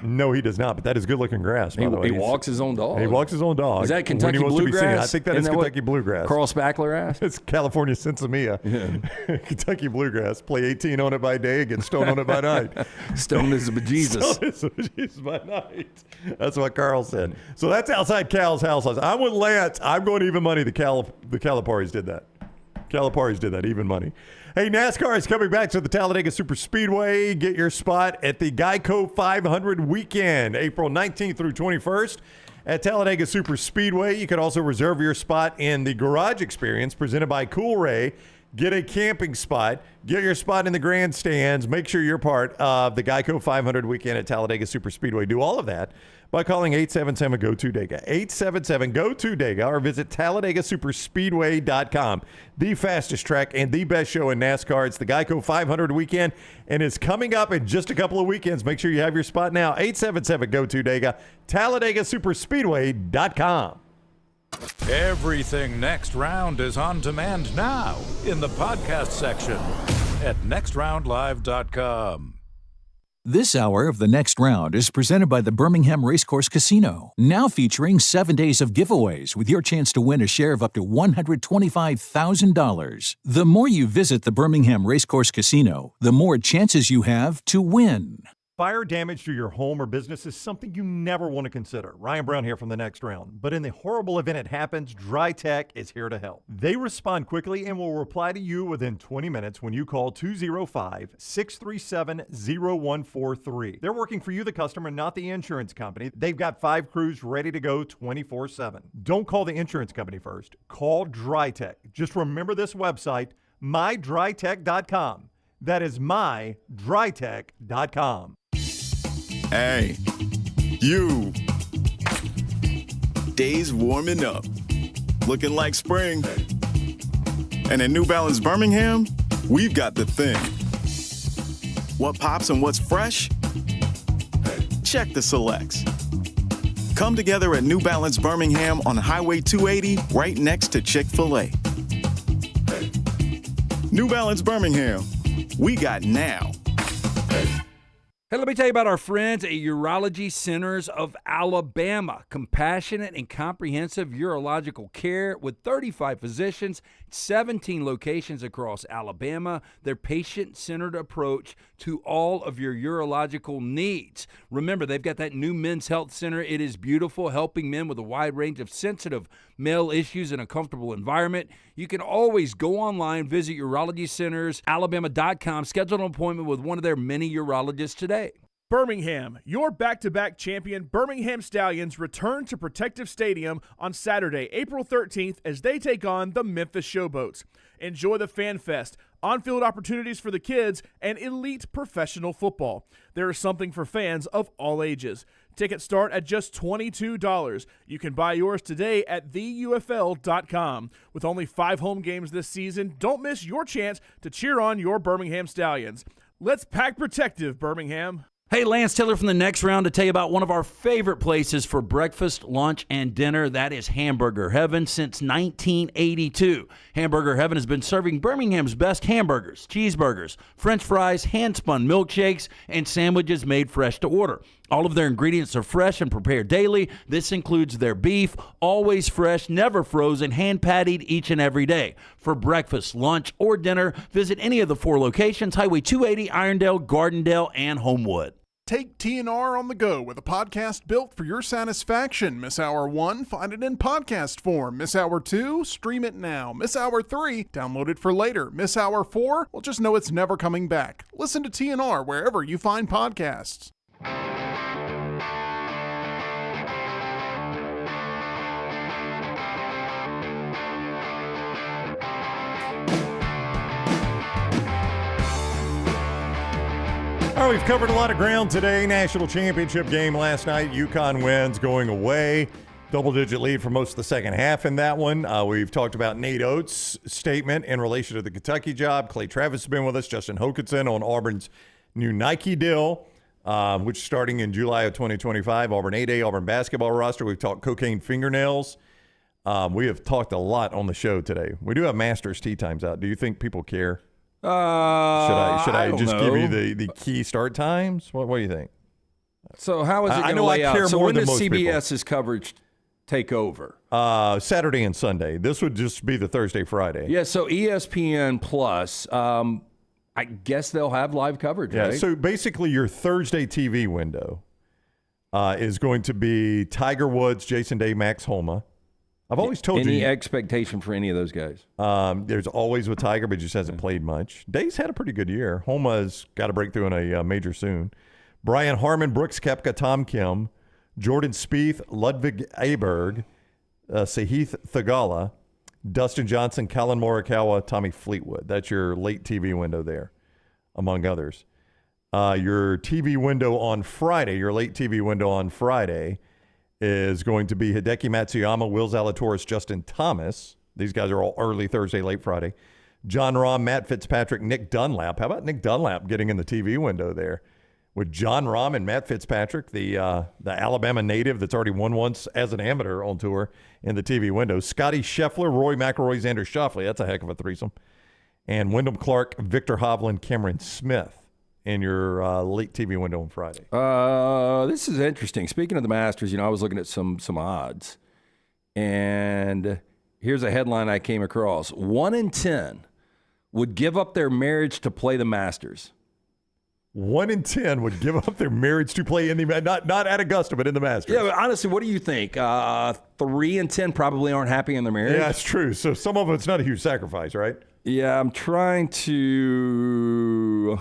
No, he does not, but that is good-looking grass, by the way. He walks his own dog. He walks his own dog. Is that Kentucky when he wants to be seen. bluegrass? I think that is Kentucky bluegrass. Carl Spackler asked? It's California Sinsemilla. Yeah. Kentucky bluegrass. Play 18 on it by day, get stoned on it by night. Stoned as a bejesus. Stoned as a bejesus by night. That's what Carl said. So that's outside Cal's house. I'm with Lance. I'm going even money. The Caliparis did that. Caliparis did that, even money. Hey, NASCAR is coming back to the Talladega Superspeedway. Get your spot at the Geico 500 weekend, April 19th through 21st at Talladega Superspeedway. You can also reserve your spot in the Garage Experience presented by Cool Ray. Get a camping spot. Get your spot in the grandstands. Make sure you're part of the Geico 500 weekend at Talladega Superspeedway. Do all of that by calling 877-GO-2-DEGA. 877-GO-2-DEGA or visit TalladegaSuperspeedway.com. The fastest track and the best show in NASCAR. It's the Geico 500 weekend and it's coming up in just a couple of weekends. Make sure you have your spot now. 877-GO-2-DEGA. TalladegaSuperspeedway.com. Everything Next Round is on demand now in the podcast section at nextroundlive.com. This hour of The Next Round is presented by the Birmingham Racecourse Casino, now featuring 7 days of giveaways with your chance to win a share of up to $125,000. The more you visit the Birmingham Racecourse Casino, the more chances you have to win. Fire damage to your home or business is something you never want to consider. Ryan Brown here from The Next Round. But in the horrible event it happens, Dry Tech is here to help. They respond quickly and will reply to you within 20 minutes when you call 205-637-0143. They're working for you, the customer, not the insurance company. They've got 5 crews ready to go 24/7. Don't call the insurance company first. Call Dry Tech. Just remember this website, mydrytech.com. That is mydrytech.com. Hey, you. Days warming up. Looking like spring. And at New Balance Birmingham, we've got the thing. What pops and what's fresh? Check the selects. Come together at New Balance Birmingham on Highway 280 right next to Chick-fil-A. New Balance Birmingham. We got now. Hey, let me tell you about our friends at Urology Centers of Alabama. Compassionate and comprehensive urological care with 35 physicians, 17 locations across Alabama. Their patient-centered approach to all of your urological needs. Remember, they've got that new men's health center. It is beautiful, helping men with a wide range of sensitive male issues in a comfortable environment. You can always go online, visit urologycentersalabama.com, schedule an appointment with one of their many urologists today. Birmingham, your back-to-back champion Birmingham Stallions return to Protective Stadium on Saturday, April 13th as they take on the Memphis Showboats. Enjoy the Fan Fest, on-field opportunities for the kids, and elite professional football. There is something for fans of all ages. Tickets start at just $22. You can buy yours today at theufl.com. With only 5 home games this season, don't miss your chance to cheer on your Birmingham Stallions. Let's pack Protective, Birmingham. Hey, Lance Taylor from The Next Round to tell you about one of our favorite places for breakfast, lunch, and dinner. That is Hamburger Heaven since 1982. Hamburger Heaven has been serving Birmingham's best hamburgers, cheeseburgers, French fries, hand-spun milkshakes, and sandwiches made fresh to order. All of their ingredients are fresh and prepared daily. This includes their beef, always fresh, never frozen, hand-pattied each and every day. For breakfast, lunch, or dinner, visit any of the 4 locations, Highway 280, Irondale, Gardendale, and Homewood. Take TNR on the go with a podcast built for your satisfaction. Miss Hour 1, find it in podcast form. Miss Hour 2, stream it now. Miss Hour 3, download it for later. Miss Hour 4, well, just know it's never coming back. Listen to TNR wherever you find podcasts. All right, we've covered a lot of ground today. National championship game last night. Yukon wins going away. Double-digit lead for most of the second half in that one. We've talked about Nate Oats' statement in relation to the Kentucky job. Clay Travis has been with us. Justin Hokanson on Auburn's new Nike deal, which is starting in July of 2025. Auburn 8A, Auburn basketball roster. We've talked cocaine fingernails. We have talked a lot on the show today. We do have Masters tee times out. Do you think people care? Should I just give you the key start times? What do you think? So how is it going to lay out? So when does CBS's coverage take over? Saturday and Sunday. This would just be the Thursday, Friday. Yeah, so ESPN Plus, I guess they'll have live coverage, right? So basically your Thursday TV window is going to be Tiger Woods, Jason Day, Max Homa. I've always told you. Any expectation for any of those guys? There's always with Tiger, but just hasn't played much. Day's had a pretty good year. Homa's got to break through in a major soon. Brian Harmon, Brooks Koepka, Tom Kim, Jordan Spieth, Ludwig Aberg, Sahith Theegala, Dustin Johnson, Colin Morikawa, Tommy Fleetwood. That's your late TV window there, among others. Your TV window on Friday, your late TV window on Friday is going to be Hideki Matsuyama, Will Zalatoris, Justin Thomas. These guys are all early Thursday, late Friday. John Rahm, Matt Fitzpatrick, Nick Dunlap. How about Nick Dunlap getting in the TV window there? With John Rahm and Matt Fitzpatrick, the Alabama native that's already won once as an amateur on tour in the TV window. Scotty Scheffler, Rory McIlroy, Xander Schauffele. That's a heck of a threesome. And Wyndham Clark, Victor Hovland, Cameron Smith in your late TV window on Friday. This is interesting. Speaking of the Masters, I was looking at some odds. And here's a headline I came across. 1 in 10 would give up their marriage to play the Masters. 1 in 10 would give up their marriage to play in the not at Augusta, but in the Masters. Yeah, but honestly, what do you think? 3 in 10 probably aren't happy in their marriage. Yeah, that's true. So some of it's not a huge sacrifice, right? Yeah, I'm trying to.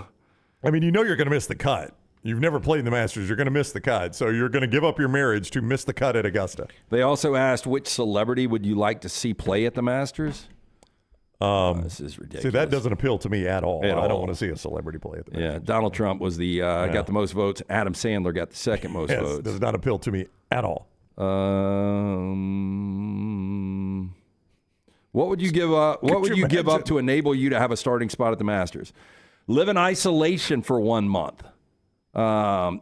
I mean, you're going to miss the cut. You've never played in the Masters. You're going to miss the cut. So you're going to give up your marriage to miss the cut at Augusta. They also asked, which celebrity would you like to see play at the Masters? This is ridiculous. See, that doesn't appeal to me at all. I don't want to see a celebrity play at the Masters. Yeah, Donald Trump was got the most votes. Adam Sandler got the second most votes. Does not appeal to me at all. What would you give up? What would you give up to enable you to have a starting spot at the Masters? Live in isolation for 1 month.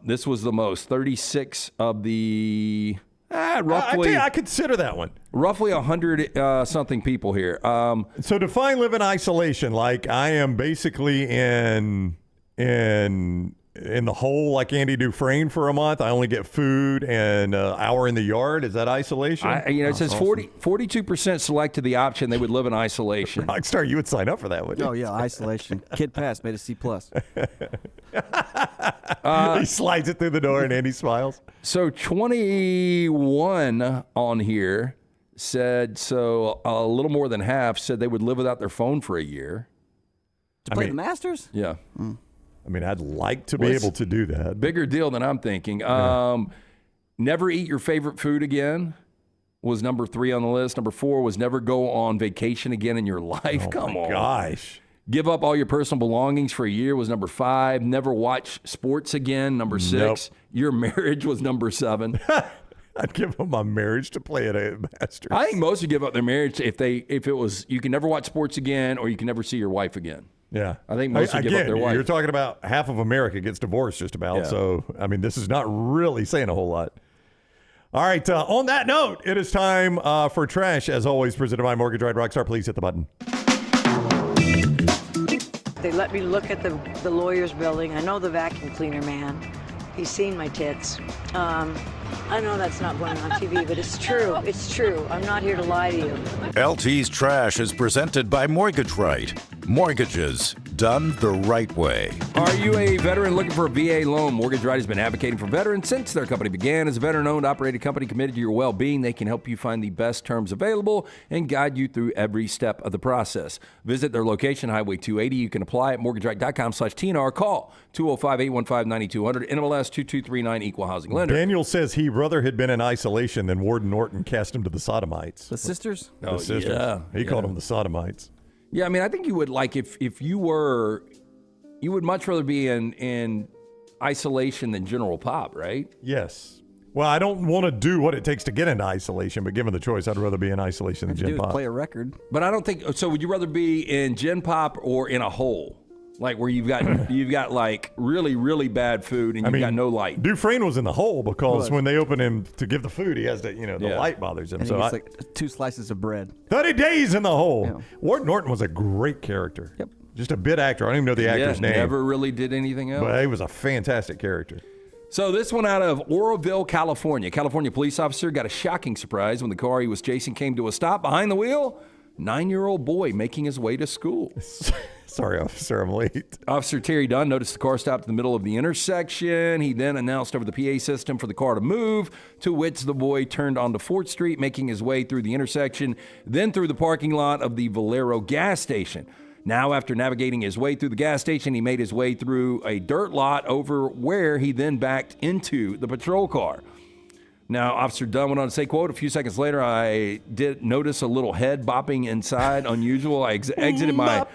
This was the most. 36 of the roughly. I consider that one. Roughly 100 something people here. So define live in isolation. Like I am basically in the hole like Andy Dufresne for a month. I only get food and an hour in the yard. Is that isolation? It says 42% selected the option they would live in isolation. Rockstar, you would sign up for that, wouldn't you? Oh, yeah, isolation. Kid Pass made a C+. He slides it through the door and Andy smiles. So 21 on here said, so a little more than half said they would live without their phone for a year. To play the Masters? Yeah. I mean, I'd like to be able to do that. Bigger deal than I'm thinking. Never eat your favorite food again was number 3 on the list. Number 4 was never go on vacation again in your life. Come on. Gosh. Give up all your personal belongings for a year was number 5. Never watch sports again, number 6. Nope. Your marriage was number 7. I'd give up my marriage to play at a Masters. I think most would give up their marriage if it was you can never watch sports again or you can never see your wife again. Yeah. I think most would give up their wife. You're talking about half of America gets divorced just about. Yeah. So, I mean, this is not really saying a whole lot. All right. On that note, it is time for Trash, as always, presented by Mortgage Right. Rockstar, please hit the button. They let me look at the lawyer's building. I know the vacuum cleaner man. He's seen my tits. I know that's not going on TV, but it's true. It's true. I'm not here to lie to you. LT's Trash is presented by Mortgage Right. Mortgages done the right way. Are you a veteran looking for a VA loan? Mortgage Right has been advocating for veterans since their company began. As a veteran-owned, operated company committed to your well-being, they can help you find the best terms available and guide you through every step of the process. Visit their location, Highway 280. You can apply at mortgageright.com/TNR. Call 205-815-9200, NMLS 2239, Equal Housing Lender. Daniel says he rather had been in isolation than Warden Norton cast him to the Sodomites. The sisters? The sisters. Yeah. He called them the Sodomites. Yeah, I mean, I think you would, like, if you would much rather be in isolation than general pop, right? Yes. Well, I don't want to do what it takes to get into isolation, but given the choice, I'd rather be in isolation than gen pop. Play a record. But I don't think so. Would you rather be in gen pop or in a hole? Like where you've got like really, really bad food and you've got no light. Dufresne was in the hole because when they open him to give the food, he has to, the light bothers him. And so he gets like 2 slices of bread. 30 days in the hole. Yeah. Warden Norton was a great character. Yep. Just a bit actor. I don't even know the actor's name. Never really did anything else. But he was a fantastic character. So this one out of Oroville, California. California police officer got a shocking surprise when the car he was chasing came to a stop. Behind the wheel, 9-year-old boy making his way to school. Sorry, officer, I'm late. Officer Terry Dunn noticed the car stopped in the middle of the intersection. He then announced over the PA system for the car to move, to which the boy turned onto 4th Street, making his way through the intersection, then through the parking lot of the Valero gas station. Now, after navigating his way through the gas station, he made his way through a dirt lot over where he then backed into the patrol car. Now, Officer Dunn went on to say, quote, a few seconds later, I did notice a little head bopping inside, unusual. I exited my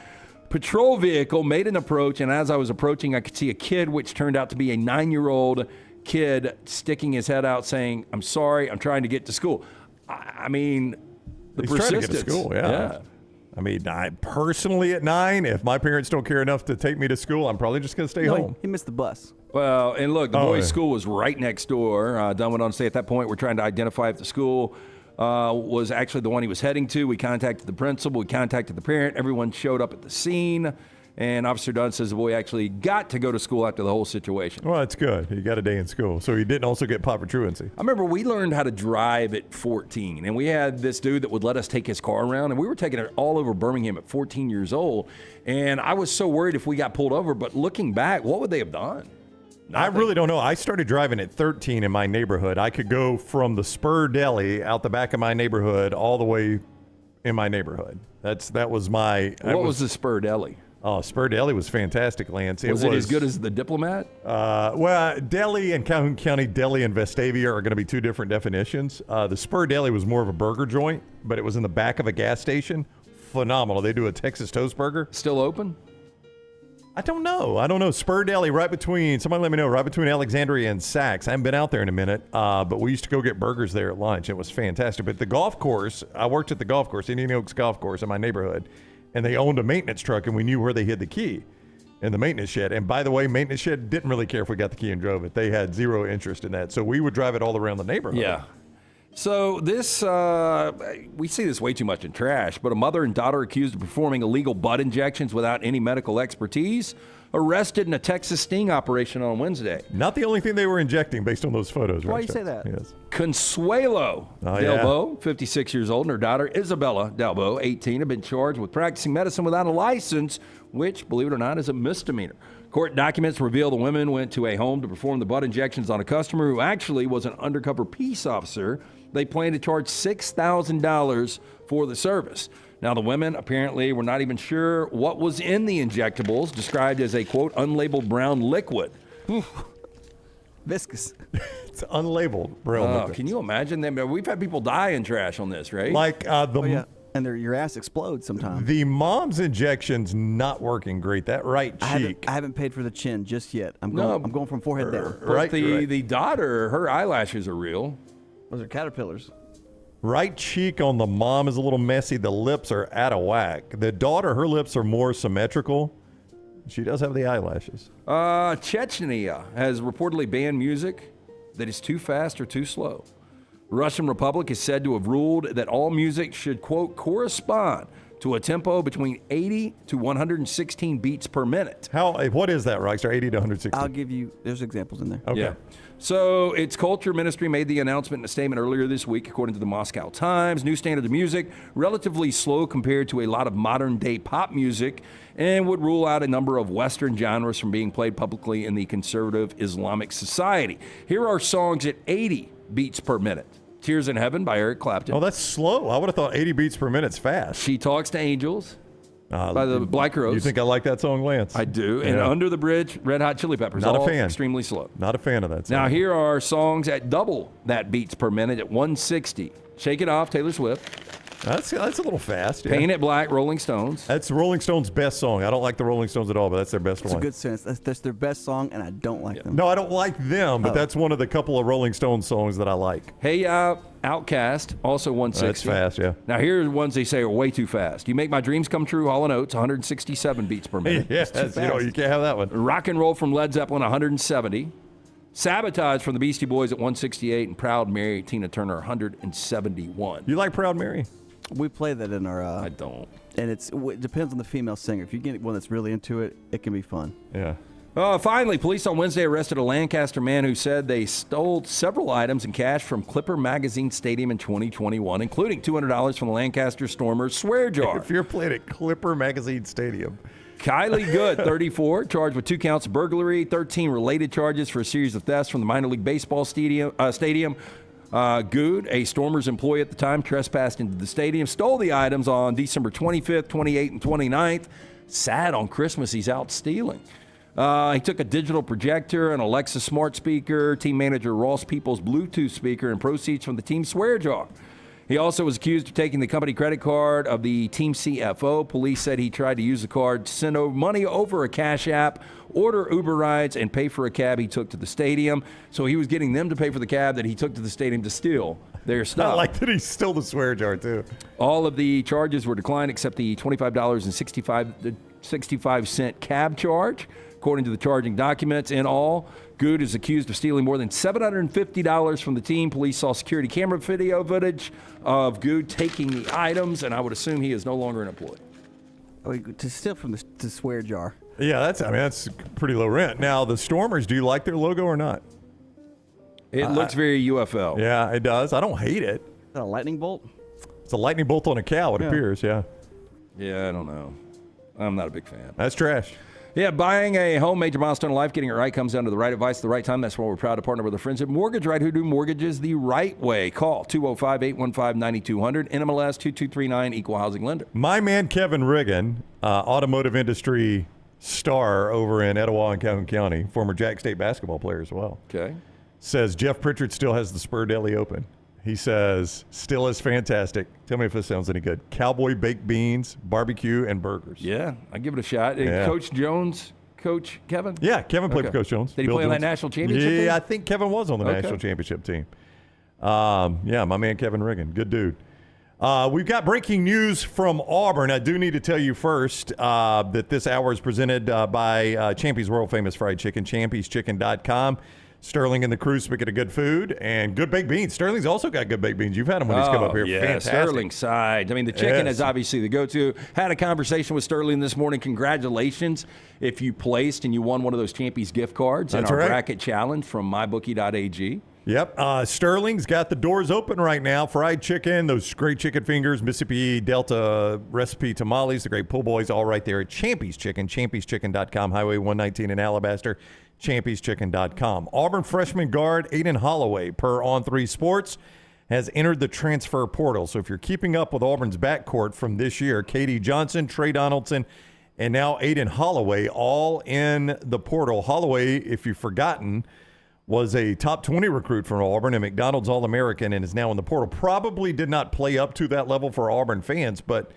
patrol vehicle, made an approach, and as I was approaching, I could see a kid, which turned out to be a 9-year-old kid, sticking his head out saying, I'm sorry, I'm trying to get to school. I mean, He's trying to get to school, yeah. I mean, I personally at 9, if my parents don't care enough to take me to school, I'm probably just going to stay home. He missed the bus. Well, and look, the boys' school was right next door. Dunn went on to say at that point, we're trying to identify if the school was actually the one he was heading to. We contacted the principal. We contacted the parent. Everyone showed up at the scene. And Officer Dunn says the boy actually got to go to school after the whole situation. Well, that's good. He got a day in school. So he didn't also get proper truancy. I remember we learned how to drive at 14. And we had this dude that would let us take his car around. And we were taking it all over Birmingham at 14 years old. And I was so worried if we got pulled over. But looking back, what would they have done? Nothing. I really don't know. I started driving at 13 in my neighborhood. I could go from the Spur Deli out the back of my neighborhood all the way in my neighborhood. That was my... What was the Spur Deli? Oh, Spur Deli was fantastic, Lance. Was it as good as the Diplomat? Well, Deli and Calhoun County Deli and Vestavia are going to be two different definitions. The Spur Deli was more of a burger joint, but it was in the back of a gas station. Phenomenal. They do a Texas toast burger. Still open? I don't know. Spur Deli right between Alexandria and Saks. I haven't been out there in a minute, but we used to go get burgers there at lunch. It was fantastic. But the golf course, I worked at the golf course, Indian Oaks Golf Course in my neighborhood, and they owned a maintenance truck, and we knew where they hid the key in the maintenance shed. And by the way, maintenance shed didn't really care if we got the key and drove it. They had zero interest in that. So we would drive it all around the neighborhood. Yeah. So this, we see this way too much in trash, but a mother and daughter accused of performing illegal butt injections without any medical expertise, arrested in a Texas sting operation on Wednesday. Not the only thing they were injecting based on those photos. Why do you say that? Yes. Consuelo Delbo, 56 years old, and her daughter Isabella Delbo, 18, have been charged with practicing medicine without a license, which, believe it or not, is a misdemeanor. Court documents reveal the women went to a home to perform the butt injections on a customer who actually was an undercover peace officer. They plan to charge $6,000 for the service. Now, the women apparently were not even sure what was in the injectables, described as a, quote, unlabeled brown liquid. Viscous. It's unlabeled brown liquid. Can you imagine them? We've had people die in trash on this, right? Like and your ass explodes sometimes. The mom's injection's not working great. That right cheek. I haven't paid for the chin just yet. I'm going from forehead down. But the daughter, her eyelashes are real. Those are caterpillars. Right cheek on the mom is a little messy. The lips are out of whack. The daughter, her lips are more symmetrical. She does have the eyelashes. Chechnya has reportedly banned music that is too fast or too slow. Russian Republic is said to have ruled that all music should, quote, correspond to a tempo between 80 to 116 beats per minute. What is that, Rockstar? 80 to 116? I'll give you, there's examples in there. Okay. Yeah. So its culture ministry made the announcement in a statement earlier this week, according to the Moscow Times. New standard of music, relatively slow compared to a lot of modern day pop music, and would rule out a number of Western genres from being played publicly in the conservative Islamic society. Here are songs at 80 beats per minute. Tears in Heaven by Eric Clapton. Oh, that's slow. I would have thought 80 beats per minute's fast. She Talks to Angels by the Black Rose. You think I like that song, Lance? I do. And Under the Bridge, Red Hot Chili Peppers. Not all a fan. Extremely slow. Not a fan of that song. Now, here are songs at double that beats per minute at 160. Shake It Off, Taylor Swift. That's a little fast. Yeah. Paint It Black, Rolling Stones. That's Rolling Stones' best song. I don't like the Rolling Stones at all, but that's their best one. It's a good sense. That's their best song, and I don't like them. No, I don't like them, but that's one of the couple of Rolling Stones songs that I like. Hey, Outcast, also 160. That's fast, yeah. Now, here are ones they say are way too fast. You Make My Dreams Come True, Hall & Oates, 167 beats per minute. Yes, you can't have that one. Rock and Roll from Led Zeppelin, 170. Sabotage from the Beastie Boys at 168, and Proud Mary, Tina Turner, 171. You like Proud Mary? We play that in our... I don't. And it depends on the female singer. If you get one that's really into it, it can be fun. Yeah. Finally, police on Wednesday arrested a Lancaster man who said they stole several items and cash from Clipper Magazine Stadium in 2021, including $200 from the Lancaster Stormers swear jar. If you're playing at Clipper Magazine Stadium. Kylie Good, 34, charged with 2 counts of burglary, 13 related charges for a series of thefts from the minor league baseball stadium. Good, a Stormers employee at the time, trespassed into the stadium, stole the items on December 25th, 28th, and 29th. Sad on Christmas, he's out stealing. He took a digital projector, an Alexa smart speaker, team manager Ross Peoples' Bluetooth speaker, and proceeds from the team swear jar. He also was accused of taking the company credit card of the team CFO. Police said he tried to use the card to send money over a Cash App, order Uber rides, and pay for a cab he took to the stadium. So he was getting them to pay for the cab that he took to the stadium to steal their stuff. I like that he stole the swear jar, too. All of the charges were declined except the $25.65 cab charge. According to the charging documents, in all, Good is accused of stealing more than $750 from the team. Police saw security camera video footage of Good taking the items, and I would assume he is no longer an employee. To steal from the swear jar. Yeah, that's pretty low rent. Now, the Stormers, do you like their logo or not? It looks very UFO. Yeah, it does. I don't hate it. Is that a lightning bolt? It's a lightning bolt on a cow, it appears, yeah. Yeah, I don't know. I'm not a big fan. That's trash. Yeah, buying a home, major milestone in life, getting it right comes down to the right advice at the right time. That's why we're proud to partner with our friends at Mortgage Right, who do mortgages the right way. Call 205-815-9200, NMLS 2239, Equal Housing Lender. My man Kevin Riggin, automotive industry star over in Etowah and Calhoun County, former Jack State basketball player as well. Okay. Says Jeff Pritchard still has the Spur Deli open. He says, still is fantastic. Tell me if this sounds any good. Cowboy baked beans, barbecue, and burgers. Yeah, I give it a shot. Yeah. Coach Jones, Coach Kevin? Yeah, Kevin played for Coach Jones. Did he play on that national championship team? Yeah, I think Kevin was on the national championship team. Yeah, my man Kevin Riggin. Good dude. We've got breaking news from Auburn. I do need to tell you first that this hour is presented by Champy's World Famous Fried Chicken, champyschicken.com. Sterling and the crew, speaking of good food and good baked beans. Sterling's also got good baked beans. You've had them when he's come up here. Yeah, fantastic. Sterling sides. I mean, the chicken is obviously the go-to. Had a conversation with Sterling this morning. Congratulations if you placed and you won one of those Champy's gift cards in our bracket challenge from mybookie.ag. Yep. Sterling's got the doors open right now. Fried chicken, those great chicken fingers, Mississippi Delta recipe tamales, the great po' boys, all right there at Champy's Chicken, champyschicken.com, Highway 119 in Alabaster, champyschicken.com. Auburn freshman guard Aiden Holloway, per On3 Sports, has entered the transfer portal. So if you're keeping up with Auburn's backcourt from this year, K.D. Johnson, Trey Donaldson, and now Aiden Holloway, all in the portal. Holloway, if you've forgotten, was a top 20 recruit from Auburn, a McDonald's All-American, and is now in the portal. Probably did not play up to that level for Auburn fans, but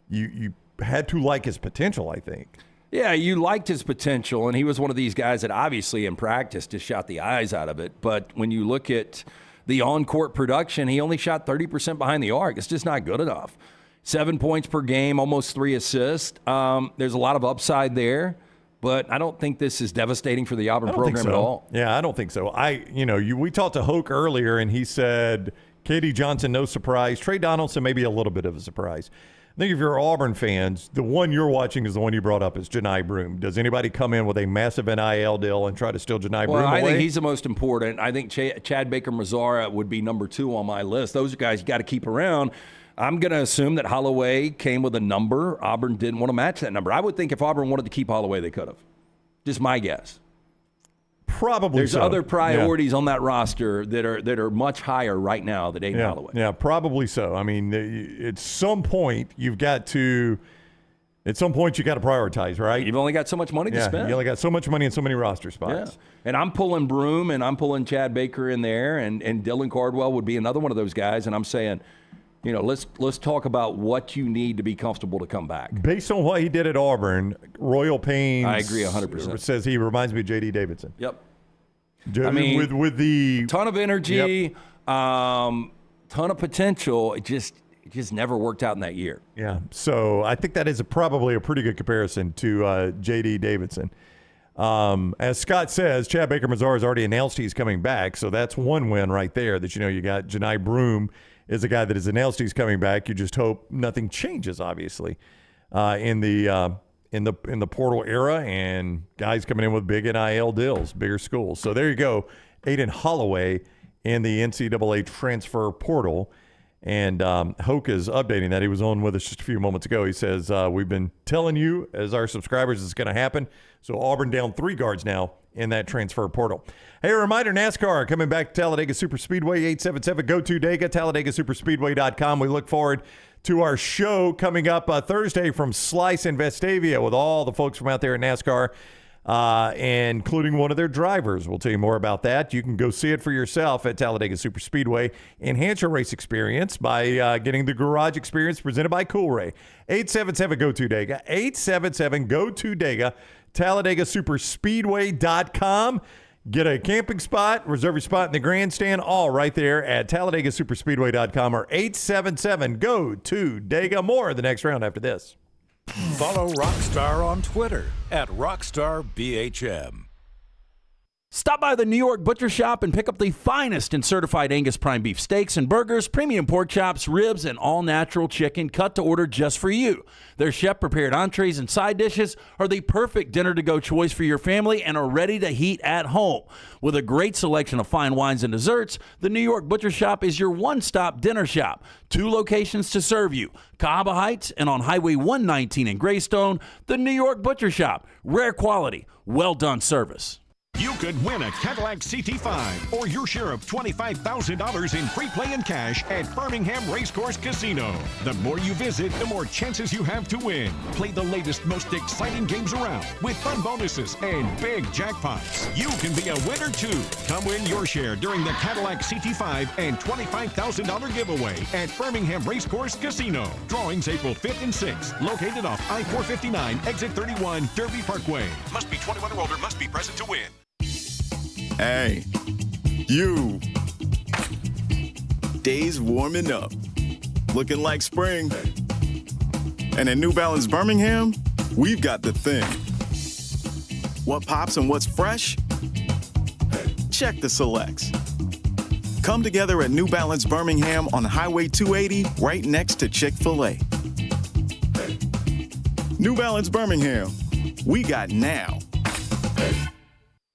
you had to like his potential, I think. Yeah, you liked his potential, and he was one of these guys that obviously in practice just shot the eyes out of it. But when you look at the on-court production, he only shot 30% behind the arc. It's just not good enough. 7 points per game, almost 3 assists. There's a lot of upside there. But I don't think this is devastating for the Auburn program at all. Yeah, I don't think so. We talked to Hoke earlier, and he said K.D. Johnson, no surprise. Trey Donaldson, maybe a little bit of a surprise. I think if you're Auburn fans, the one you're watching is the one you brought up, is Janai Broome. Does anybody come in with a massive NIL deal and try to steal Janai Broome away? I think he's the most important. I think Chad Baker-Mazara would be number 2 on my list. Those guys you got to keep around. I'm going to assume that Holloway came with a number. Auburn didn't want to match that number. I would think if Auburn wanted to keep Holloway, they could have. Just my guess. Probably There's other priorities on that roster that are much higher right now than Aiden Holloway. Yeah, probably so. I mean, at some point you got to prioritize, right? You've only got so much money to spend. You only got so much money and so many roster spots. Yeah. And I'm pulling Broome and I'm pulling Chad Baker in there, and Dylan Cardwell would be another one of those guys. And I'm saying, let's talk about what you need to be comfortable to come back. Based on what he did at Auburn, Royal Payne, I agree 100%. says he reminds me of J.D. Davidson. Yep. I mean, with the ton of energy, ton of potential, it just never worked out in that year. Yeah. So I think that is probably a pretty good comparison to J.D. Davidson. As Scott says, Chad Baker-Mazara has already announced he's coming back, so that's one win right there. That you got Janai Broome is a guy that has announced he's coming back. You just hope nothing changes, obviously, in the in the portal era, and guys coming in with big NIL deals, bigger schools. So there you go, Aiden Holloway in the NCAA transfer portal. And Hoke is updating that. He was on with us just a few moments ago. He says, we've been telling you as our subscribers it's going to happen. So Auburn down 3 guards now in that transfer portal. Hey, a reminder, NASCAR coming back to Talladega Superspeedway, 877 go-to Dega, TalladagaSuperspeedway.com. We look forward to our show coming up Thursday from Slice in Vestavia with all the folks from out there at NASCAR, including one of their drivers. We'll tell you more about that. You can go see it for yourself at Talladega Superspeedway. Enhance your race experience by getting the garage experience presented by Cool Ray. 877 go-to Dega, 877 go-to Dega, TalladagaSuperspeedway.com. Get a camping spot, reserve your spot in the grandstand, all right there at TalladagaSuperspeedway.com or 877-GO-TO-DEGA. More of the next round after this. Follow Rockstar on Twitter at RockstarBHM. Stop by the New York Butcher Shop and pick up the finest in certified Angus prime beef steaks and burgers, premium pork chops, ribs, and all-natural chicken cut to order just for you. Their chef-prepared entrees and side dishes are the perfect dinner-to-go choice for your family and are ready to heat at home. With a great selection of fine wines and desserts, the New York Butcher Shop is your one-stop dinner shop. 2 locations to serve you, Cahaba Heights and on Highway 119 in Greystone. The New York Butcher Shop, rare quality, well-done service. You could win a Cadillac CT5 or your share of $25,000 in free play and cash at Birmingham Racecourse Casino. The more you visit, the more chances you have to win. Play the latest, most exciting games around with fun bonuses and big jackpots. You can be a winner too. Come win your share during the Cadillac CT5 and $25,000 giveaway at Birmingham Racecourse Casino. Drawings April 5th and 6th. Located off I-459, exit 31, Derby Parkway. Must be 21 or older. Must be present to win. Hey, you. Days warming up, looking like spring. And at New Balance Birmingham, we've got the thing. What pops and what's fresh? Check the selects. Come together at New Balance Birmingham on Highway 280, right next to Chick-fil-A. New Balance Birmingham, we got now.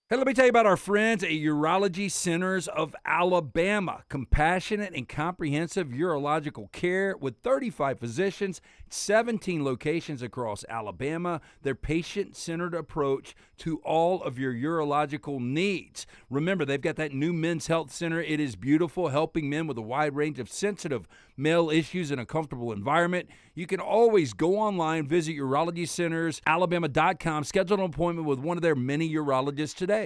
Hey, let me tell you about our friends at Urology Centers of Alabama. Compassionate and comprehensive urological care with 35 physicians, 17 locations across Alabama. Their patient-centered approach to all of your urological needs. Remember, they've got that new men's health center. It is beautiful, helping men with a wide range of sensitive male issues in a comfortable environment. You can always go online, visit urologycentersalabama.com, schedule an appointment with one of their many urologists today.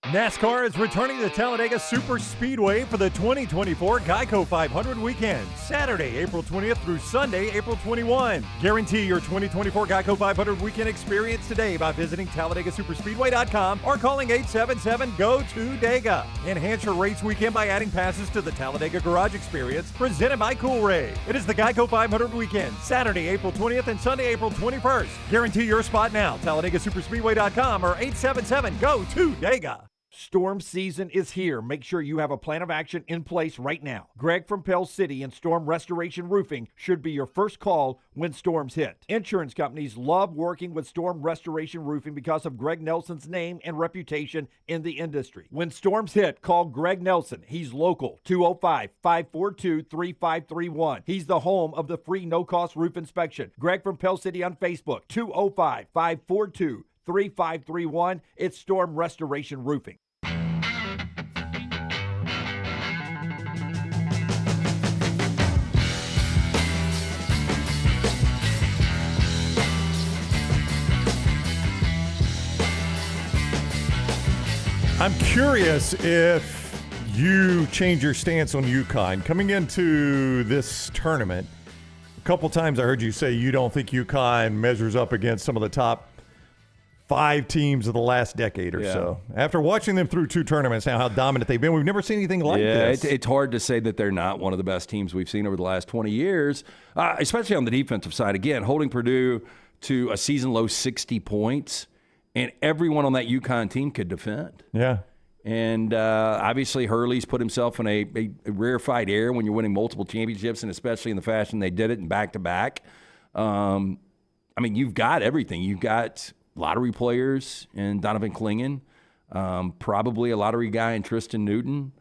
NASCAR is returning to Talladega Superspeedway for the 2024 Geico 500 weekend, Saturday, April 20th through Sunday, April 21. Guarantee your 2024 Geico 500 weekend experience today by visiting TalladagaSuperspeedway.com or calling 877-GO-TO-DEGA. Enhance your race weekend by adding passes to the Talladega Garage Experience presented by Cool Ray. It is the Geico 500 weekend, Saturday, April 20th and Sunday, April 21st. Guarantee your spot now, TalladagaSuperspeedway.com or 877-GO-TO-DEGA. Storm season is here. Make sure you have a plan of action in place right now. Greg from Pell City and Storm Restoration Roofing should be your first call when storms hit. Insurance companies love working with Storm Restoration Roofing because of Greg Nelson's name and reputation in the industry. When storms hit, call Greg Nelson. He's local, 205-542-3531. He's the home of the free no-cost roof inspection. Greg from Pell City on Facebook, 205-542-3531. It's Storm Restoration Roofing. I'm curious if you change your stance on Yukon. Coming into this tournament, a couple times I heard you say you don't think Yukon measures up against some of the top 5 teams of the last decade or so. After watching them through 2 tournaments now, how dominant they've been, we've never seen anything like this. It's hard to say that they're not one of the best teams we've seen over the last 20 years, especially on the defensive side. Again, holding Purdue to a season-low 60 points, and everyone on that Yukon team could defend. Yeah. And obviously Hurley's put himself in a rarefied air when you're winning multiple championships, and especially in the fashion they did it in back-to-back. you've got everything. You've got lottery players in Donovan Clingan, probably a lottery guy in Tristan Newton.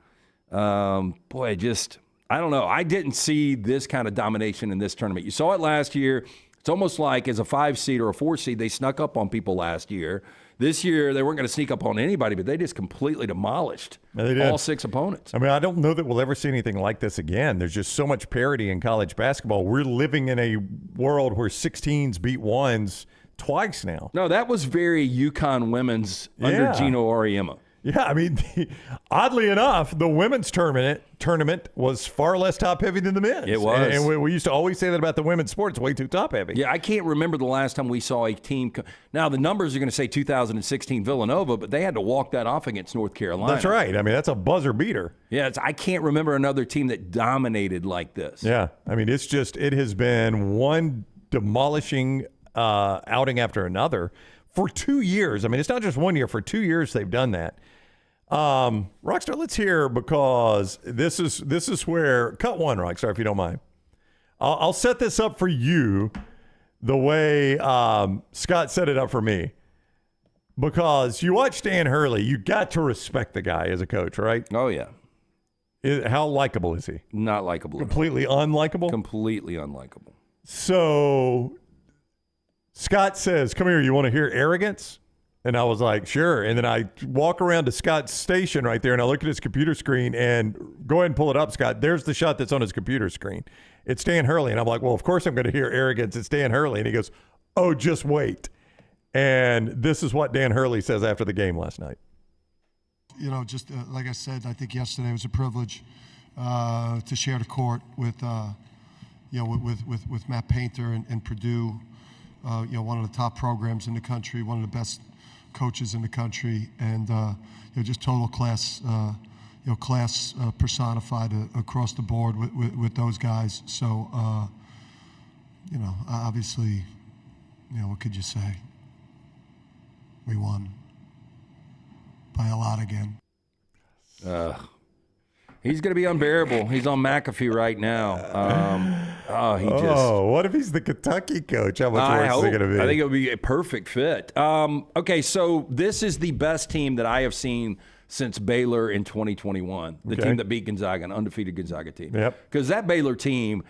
I don't know. I didn't see this kind of domination in this tournament. You saw it last year. It's almost like as a 5 seed or a 4 seed, they snuck up on people last year. This year, they weren't going to sneak up on anybody, but they just completely demolished all 6 opponents. I mean, I don't know that we'll ever see anything like this again. There's just so much parity in college basketball. We're living in a world where 16s beat 1s twice now. No, that was very Yukon women's under Gino Auriemma. Yeah, I mean, oddly enough, the women's tournament was far less top-heavy than the men's. It was. And we used to always say that about the women's sports, way too top-heavy. Yeah, I can't remember the last time we saw a team. Now, the numbers are going to say 2016 Villanova, but they had to walk that off against North Carolina. That's right. I mean, that's a buzzer beater. Yeah, I can't remember another team that dominated like this. Yeah, I mean, it has been one demolishing outing after another for 2 years. I mean, it's not just 1 year. For 2 years, they've done that. Rockstar, let's hear, because this is where cut one, Rockstar, if you don't mind. I'll set this up for you the way Scott set it up for me, because you watch Dan Hurley, you got to respect the guy as a coach, right? Oh yeah. How likable is he? Not likable. Completely unlikable. Completely unlikable. So Scott says, "Come here. You want to hear arrogance?" And I was like, sure. And then I walk around to Scott's station right there, and I look at his computer screen, and go ahead and pull it up, Scott. There's the shot that's on his computer screen. It's Dan Hurley. And I'm like, well, of course I'm going to hear arrogance. It's Dan Hurley. And he goes, oh, just wait. And this is what Dan Hurley says after the game last night. You know, just like I said, I think yesterday was a privilege to share the court with, with Matt Painter and Purdue, one of the top programs in the country, one of the best coaches in the country, and just total class, class personified across the board with those guys. So, obviously, what could you say? We won by a lot again. He's going to be unbearable. He's on McAfee right now. What if he's the Kentucky coach? How much worse is it going to be? I think it would be a perfect fit. Okay, so this is the best team that I have seen since Baylor in 2021, the team that beat Gonzaga, an undefeated Gonzaga team. Yep. Because that Baylor team,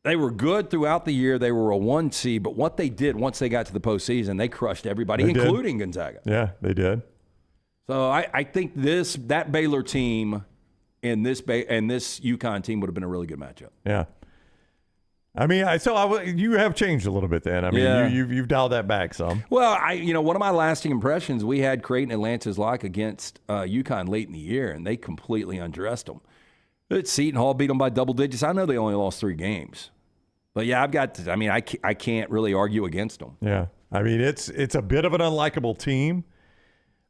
they were good throughout the year. They were a 1 seed, but what they did once they got to the postseason, they crushed everybody, including Gonzaga. Yeah, they did. So I think that Baylor team and this Yukon team would have been a really good matchup. Yeah. I mean, you have changed a little bit then. I mean, you've dialed that back some. Well, one of my lasting impressions, we had Creighton and Lance's Lock against Yukon late in the year, and they completely undressed them. Seton Hall beat them by double digits. I know they only lost 3 games. But, yeah, I can't really argue against them. Yeah. I mean, it's a bit of an unlikable team.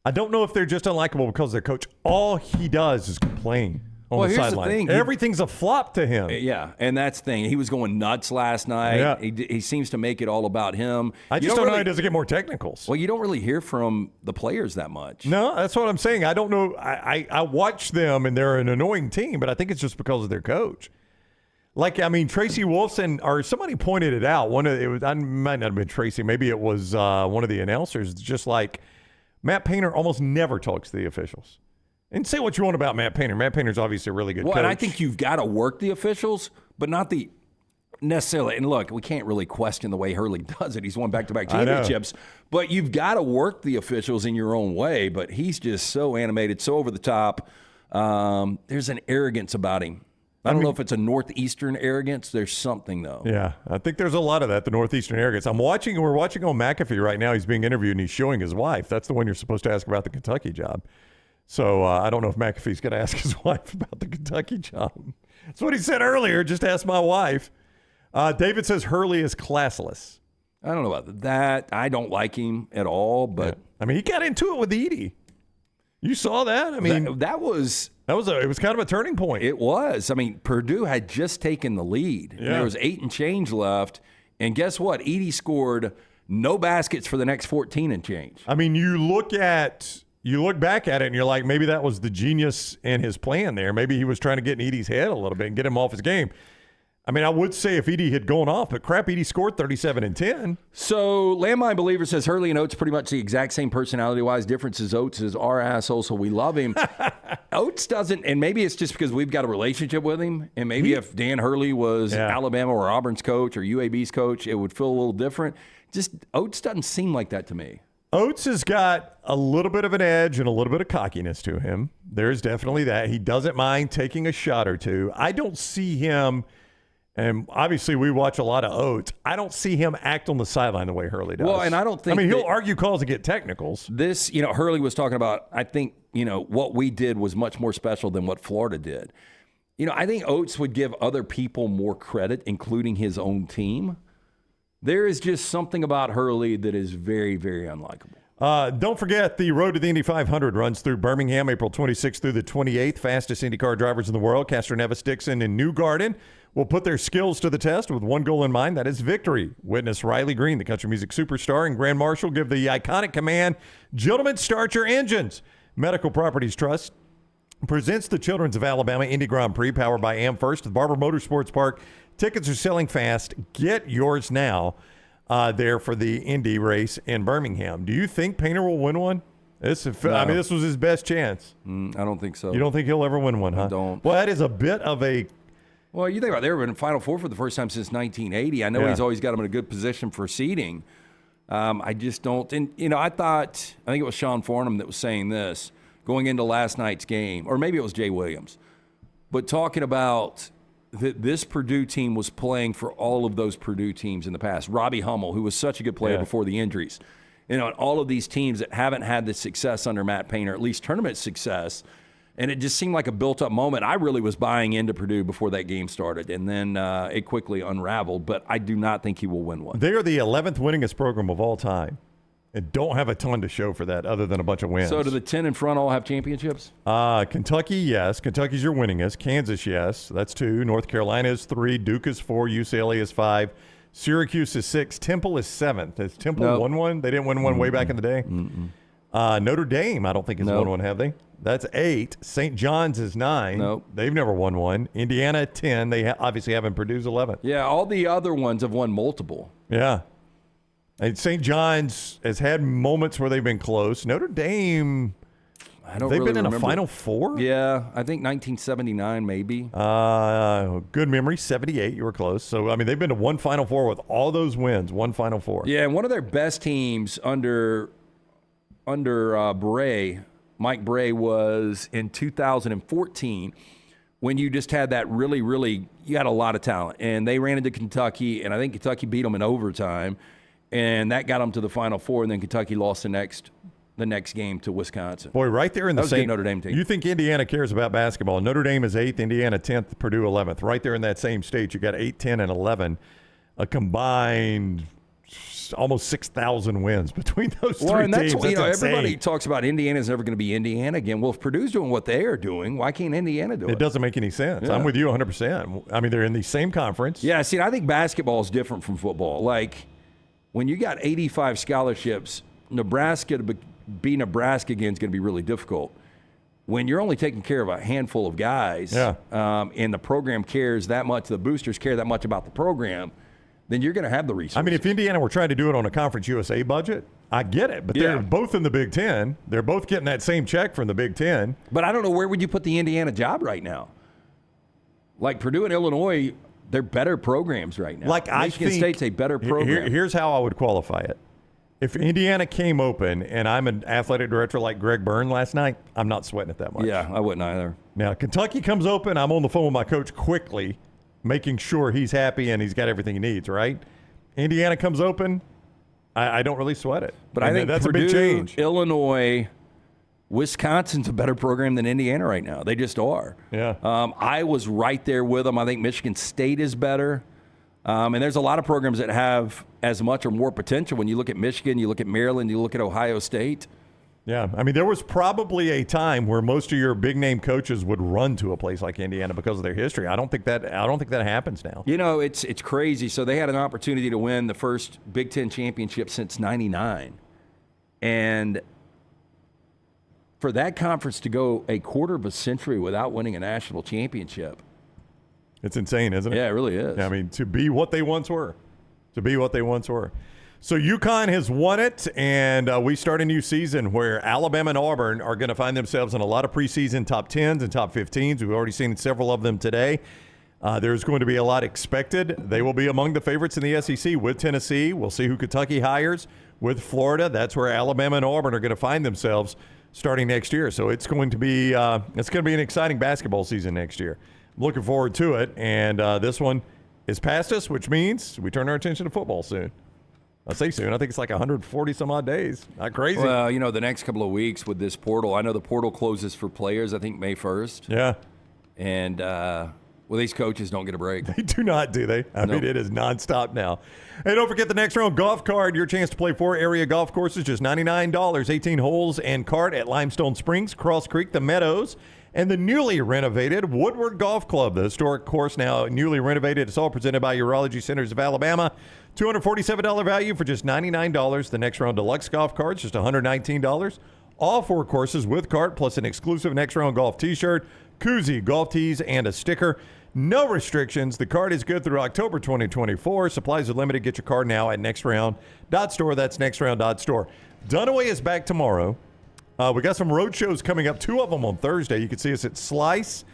I don't know if they're just unlikable because their coach, all he does is complain on the sideline. Everything's a flop to him. Yeah, and that's the thing. He was going nuts last night. Yeah. He seems to make it all about him. I just don't know how he doesn't get more technicals. Well, you don't really hear from the players that much. No, that's what I'm saying. I don't know. I watch them, and they're an annoying team, but I think it's just because of their coach. Tracy Wolfson, or somebody pointed it out. I might not have been Tracy. Maybe it was one of the announcers. Just like Matt Painter almost never talks to the officials. And say what you want about Matt Painter. Matt Painter's obviously a really good coach. And I think you've got to work the officials, but not the necessarily. And look, we can't really question the way Hurley does it. He's won back-to-back championships. But you've got to work the officials in your own way. But he's just so animated, so over the top. There's an arrogance about him. I don't know if it's a Northeastern arrogance. There's something, though. Yeah, I think there's a lot of that, the Northeastern arrogance. We're watching on McAfee right now. He's being interviewed, and he's showing his wife. That's the one you're supposed to ask about the Kentucky job. So I don't know if McAfee's going to ask his wife about the Kentucky job. That's what he said earlier. Just ask my wife. David says Hurley is classless. I don't know about that. I don't like him at all. But he got into it with Edie. You saw that? It was kind of a turning point. It was. Purdue had just taken the lead. Yeah. There was 8 and change left. And guess what? Edie scored no baskets for the next 14 and change. You look back at it and you're like, maybe that was the genius in his plan there. Maybe he was trying to get in Edie's head a little bit and get him off his game. I mean, I would say if Edey had gone off, but crap, Edey scored 37 and 10. So Landmine Believer says Hurley and Oats pretty much the exact same personality-wise. Difference is Oats is our asshole, so we love him. Oats doesn't, and maybe it's just because we've got a relationship with him, and maybe if Dan Hurley was Alabama or Auburn's coach or UAB's coach, it would feel a little different. Just Oats doesn't seem like that to me. Oats has got a little bit of an edge and a little bit of cockiness to him. There's definitely that. He doesn't mind taking a shot or two. I don't see him... And obviously, we watch a lot of Oats. I don't see him act on the sideline the way Hurley does. Well, and I don't think... I mean, he'll argue calls and get technicals. This, Hurley was talking about, I think, what we did was much more special than what Florida did. I think Oats would give other people more credit, including his own team. There is just something about Hurley that is very, very unlikable. Don't forget, the Road to the Indy 500 runs through Birmingham, April 26th through the 28th. Fastest IndyCar drivers in the world, Castroneves, Dixon, and Newgarden, will put their skills to the test with one goal in mind. That is victory. Witness Riley Green, the country music superstar, and Grand Marshal give the iconic command, "Gentlemen, start your engines." Medical Properties Trust presents the Children's of Alabama Indy Grand Prix, powered by AmFirst at Barber Motorsports Park. Tickets are selling fast. Get yours now. There for the Indy race in Birmingham. Do you think Painter will win one? This was his best chance. I don't think so. You don't think he'll ever win one, huh? I don't. Well, that is a bit of a... Well, you think about it, they were in Final Four for the first time since 1980. I know he's always got them in a good position for seeding. I just don't. And, I think it was Sean Farnham that was saying this going into last night's game, or maybe it was Jay Williams, but talking about that this Purdue team was playing for all of those Purdue teams in the past. Robbie Hummel, who was such a good player before the injuries. All of these teams that haven't had the success under Matt Painter, at least tournament success. And it just seemed like a built-up moment. I really was buying into Purdue before that game started, and then it quickly unraveled. But I do not think he will win one. They are the 11th winningest program of all time, and don't have a ton to show for that other than a bunch of wins. So do the 10 in front all have championships? Kentucky, yes. Kentucky's your winningest. Kansas, yes. That's 2. North Carolina is 3. Duke is 4. UCLA is 5. Syracuse is 6. Temple is 7th. Has Temple won one? They didn't win one way back in the day? Notre Dame, I don't think, has won one, have they? That's 8. St. John's is 9. Nope. They've never won one. Indiana, 10. They obviously haven't. Purdue's 11th. Yeah, all the other ones have won multiple. Yeah. And St. John's has had moments where they've been close. Notre Dame, they've been in a Final Four? Yeah, I think 1979 maybe. Good memory, 78. You were close. So, I mean, they've been to one Final Four with all those wins, one Final Four. Yeah, and one of their best teams under Bray, Mike Bray, was in 2014 when you just had that you had a lot of talent. And they ran into Kentucky, and I think Kentucky beat them in overtime, and that got them to the Final Four, and then Kentucky lost the next game to Wisconsin. Boy, right there in the same Notre Dame team. You think Indiana cares about basketball. Notre Dame is 8th, Indiana 10th, Purdue 11th. Right there in that same state, you got 8, 10, and 11. A combined almost 6,000 wins between those three and that's teams. That's everybody talks about Indiana's never going to be Indiana again. Well, if Purdue's doing what they are doing, why can't Indiana do it? It doesn't make any sense. Yeah. I'm with you 100%. I mean, they're in the same conference. Yeah, see, I think basketball is different from football. Like, when you got 85 scholarships, Nebraska to be Nebraska again is going to be really difficult. When you're only taking care of a handful of guys, and the program cares that much, the boosters care that much about the program, then you're going to have the resources. I mean, if Indiana were trying to do it on a Conference USA budget, I get it. But they're both in the Big Ten. They're both getting that same check from the Big Ten. But I don't know, where would you put the Indiana job right now? Like Purdue and Illinois, they're better programs right now. Michigan State's a better program. Here's how I would qualify it. If Indiana came open and I'm an athletic director like Greg Byrne last night, I'm not sweating it that much. Yeah, I wouldn't either. Now, Kentucky comes open, I'm on the phone with my coach quickly, making sure he's happy and he's got everything he needs, right? Indiana comes open, I don't really sweat it. But I think that's Purdue, a big change. Illinois, Wisconsin's a better program than Indiana right now. They just are. Yeah. I was right there with them. I think Michigan State is better. And there's a lot of programs that have as much or more potential. When you look at Michigan, you look at Maryland, you look at Ohio State. Yeah, I mean, there was probably a time where most of your big-name coaches would run to a place like Indiana because of their history. I don't think that happens now. You know, it's crazy. So they had an opportunity to win the first Big Ten championship since '99, and for that conference to go a quarter of a century without winning a national championship, It's insane, isn't it? Yeah, it really is. I mean, to be what they once were. So Yukon has won it, and we start a new season where Alabama and Auburn are going to find themselves in a lot of preseason top 10s and top 15s. We've already seen several of them today. There's going to be a lot expected. They will be among the favorites in the SEC with Tennessee. We'll see who Kentucky hires with Florida. That's where Alabama and Auburn are going to find themselves starting next year. So it's going to be an exciting basketball season next year. I'm looking forward to it, and this one is past us, which means we turn our attention to football soon. I say soon. I think it's like 140 some odd days. Not crazy. Well, the next couple of weeks with this portal, I know the portal closes for players, I think May 1st. Yeah. And, these coaches don't get a break. They do not, do they? I mean, it is nonstop now. Hey, don't forget the next round golf card. Your chance to play 4 area golf courses, just $99, 18 holes and cart at Limestone Springs, Cross Creek, The Meadows, and the newly renovated Woodward Golf Club. The historic course now newly renovated. It's all presented by Urology Centers of Alabama. $247 value for just $99. The next round deluxe golf cards, just $119. All 4 courses with cart, plus an exclusive next round golf t-shirt, koozie, golf tees, and a sticker. No restrictions. The card is good through October 2024. Supplies are limited. Get your card now at nextround.store. That's nextround.store. Dunaway is back tomorrow. We got some road shows coming up, 2 of them on Thursday. You can see us at Slice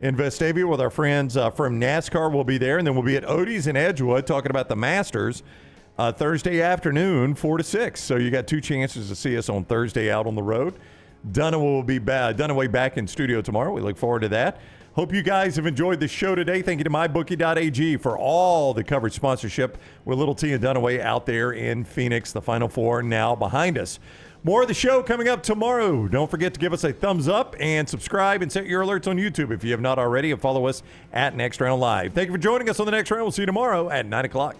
in Vestavia with our friends from NASCAR. We'll be there. And then we'll be at Odie's in Edgewood talking about the Masters Thursday afternoon, 4 to 6. So you got 2 chances to see us on Thursday out on the road. Dunaway back in studio tomorrow. We look forward to that. Hope you guys have enjoyed the show today. Thank you to MyBookie.ag for all the coverage sponsorship with Little T and Dunaway out there in Phoenix. The Final Four now behind us. More of the show coming up tomorrow. Don't forget to give us a thumbs up and subscribe and set your alerts on YouTube if you have not already, and follow us at Next Round Live. Thank you for joining us on the Next Round. We'll see you tomorrow at 9 o'clock.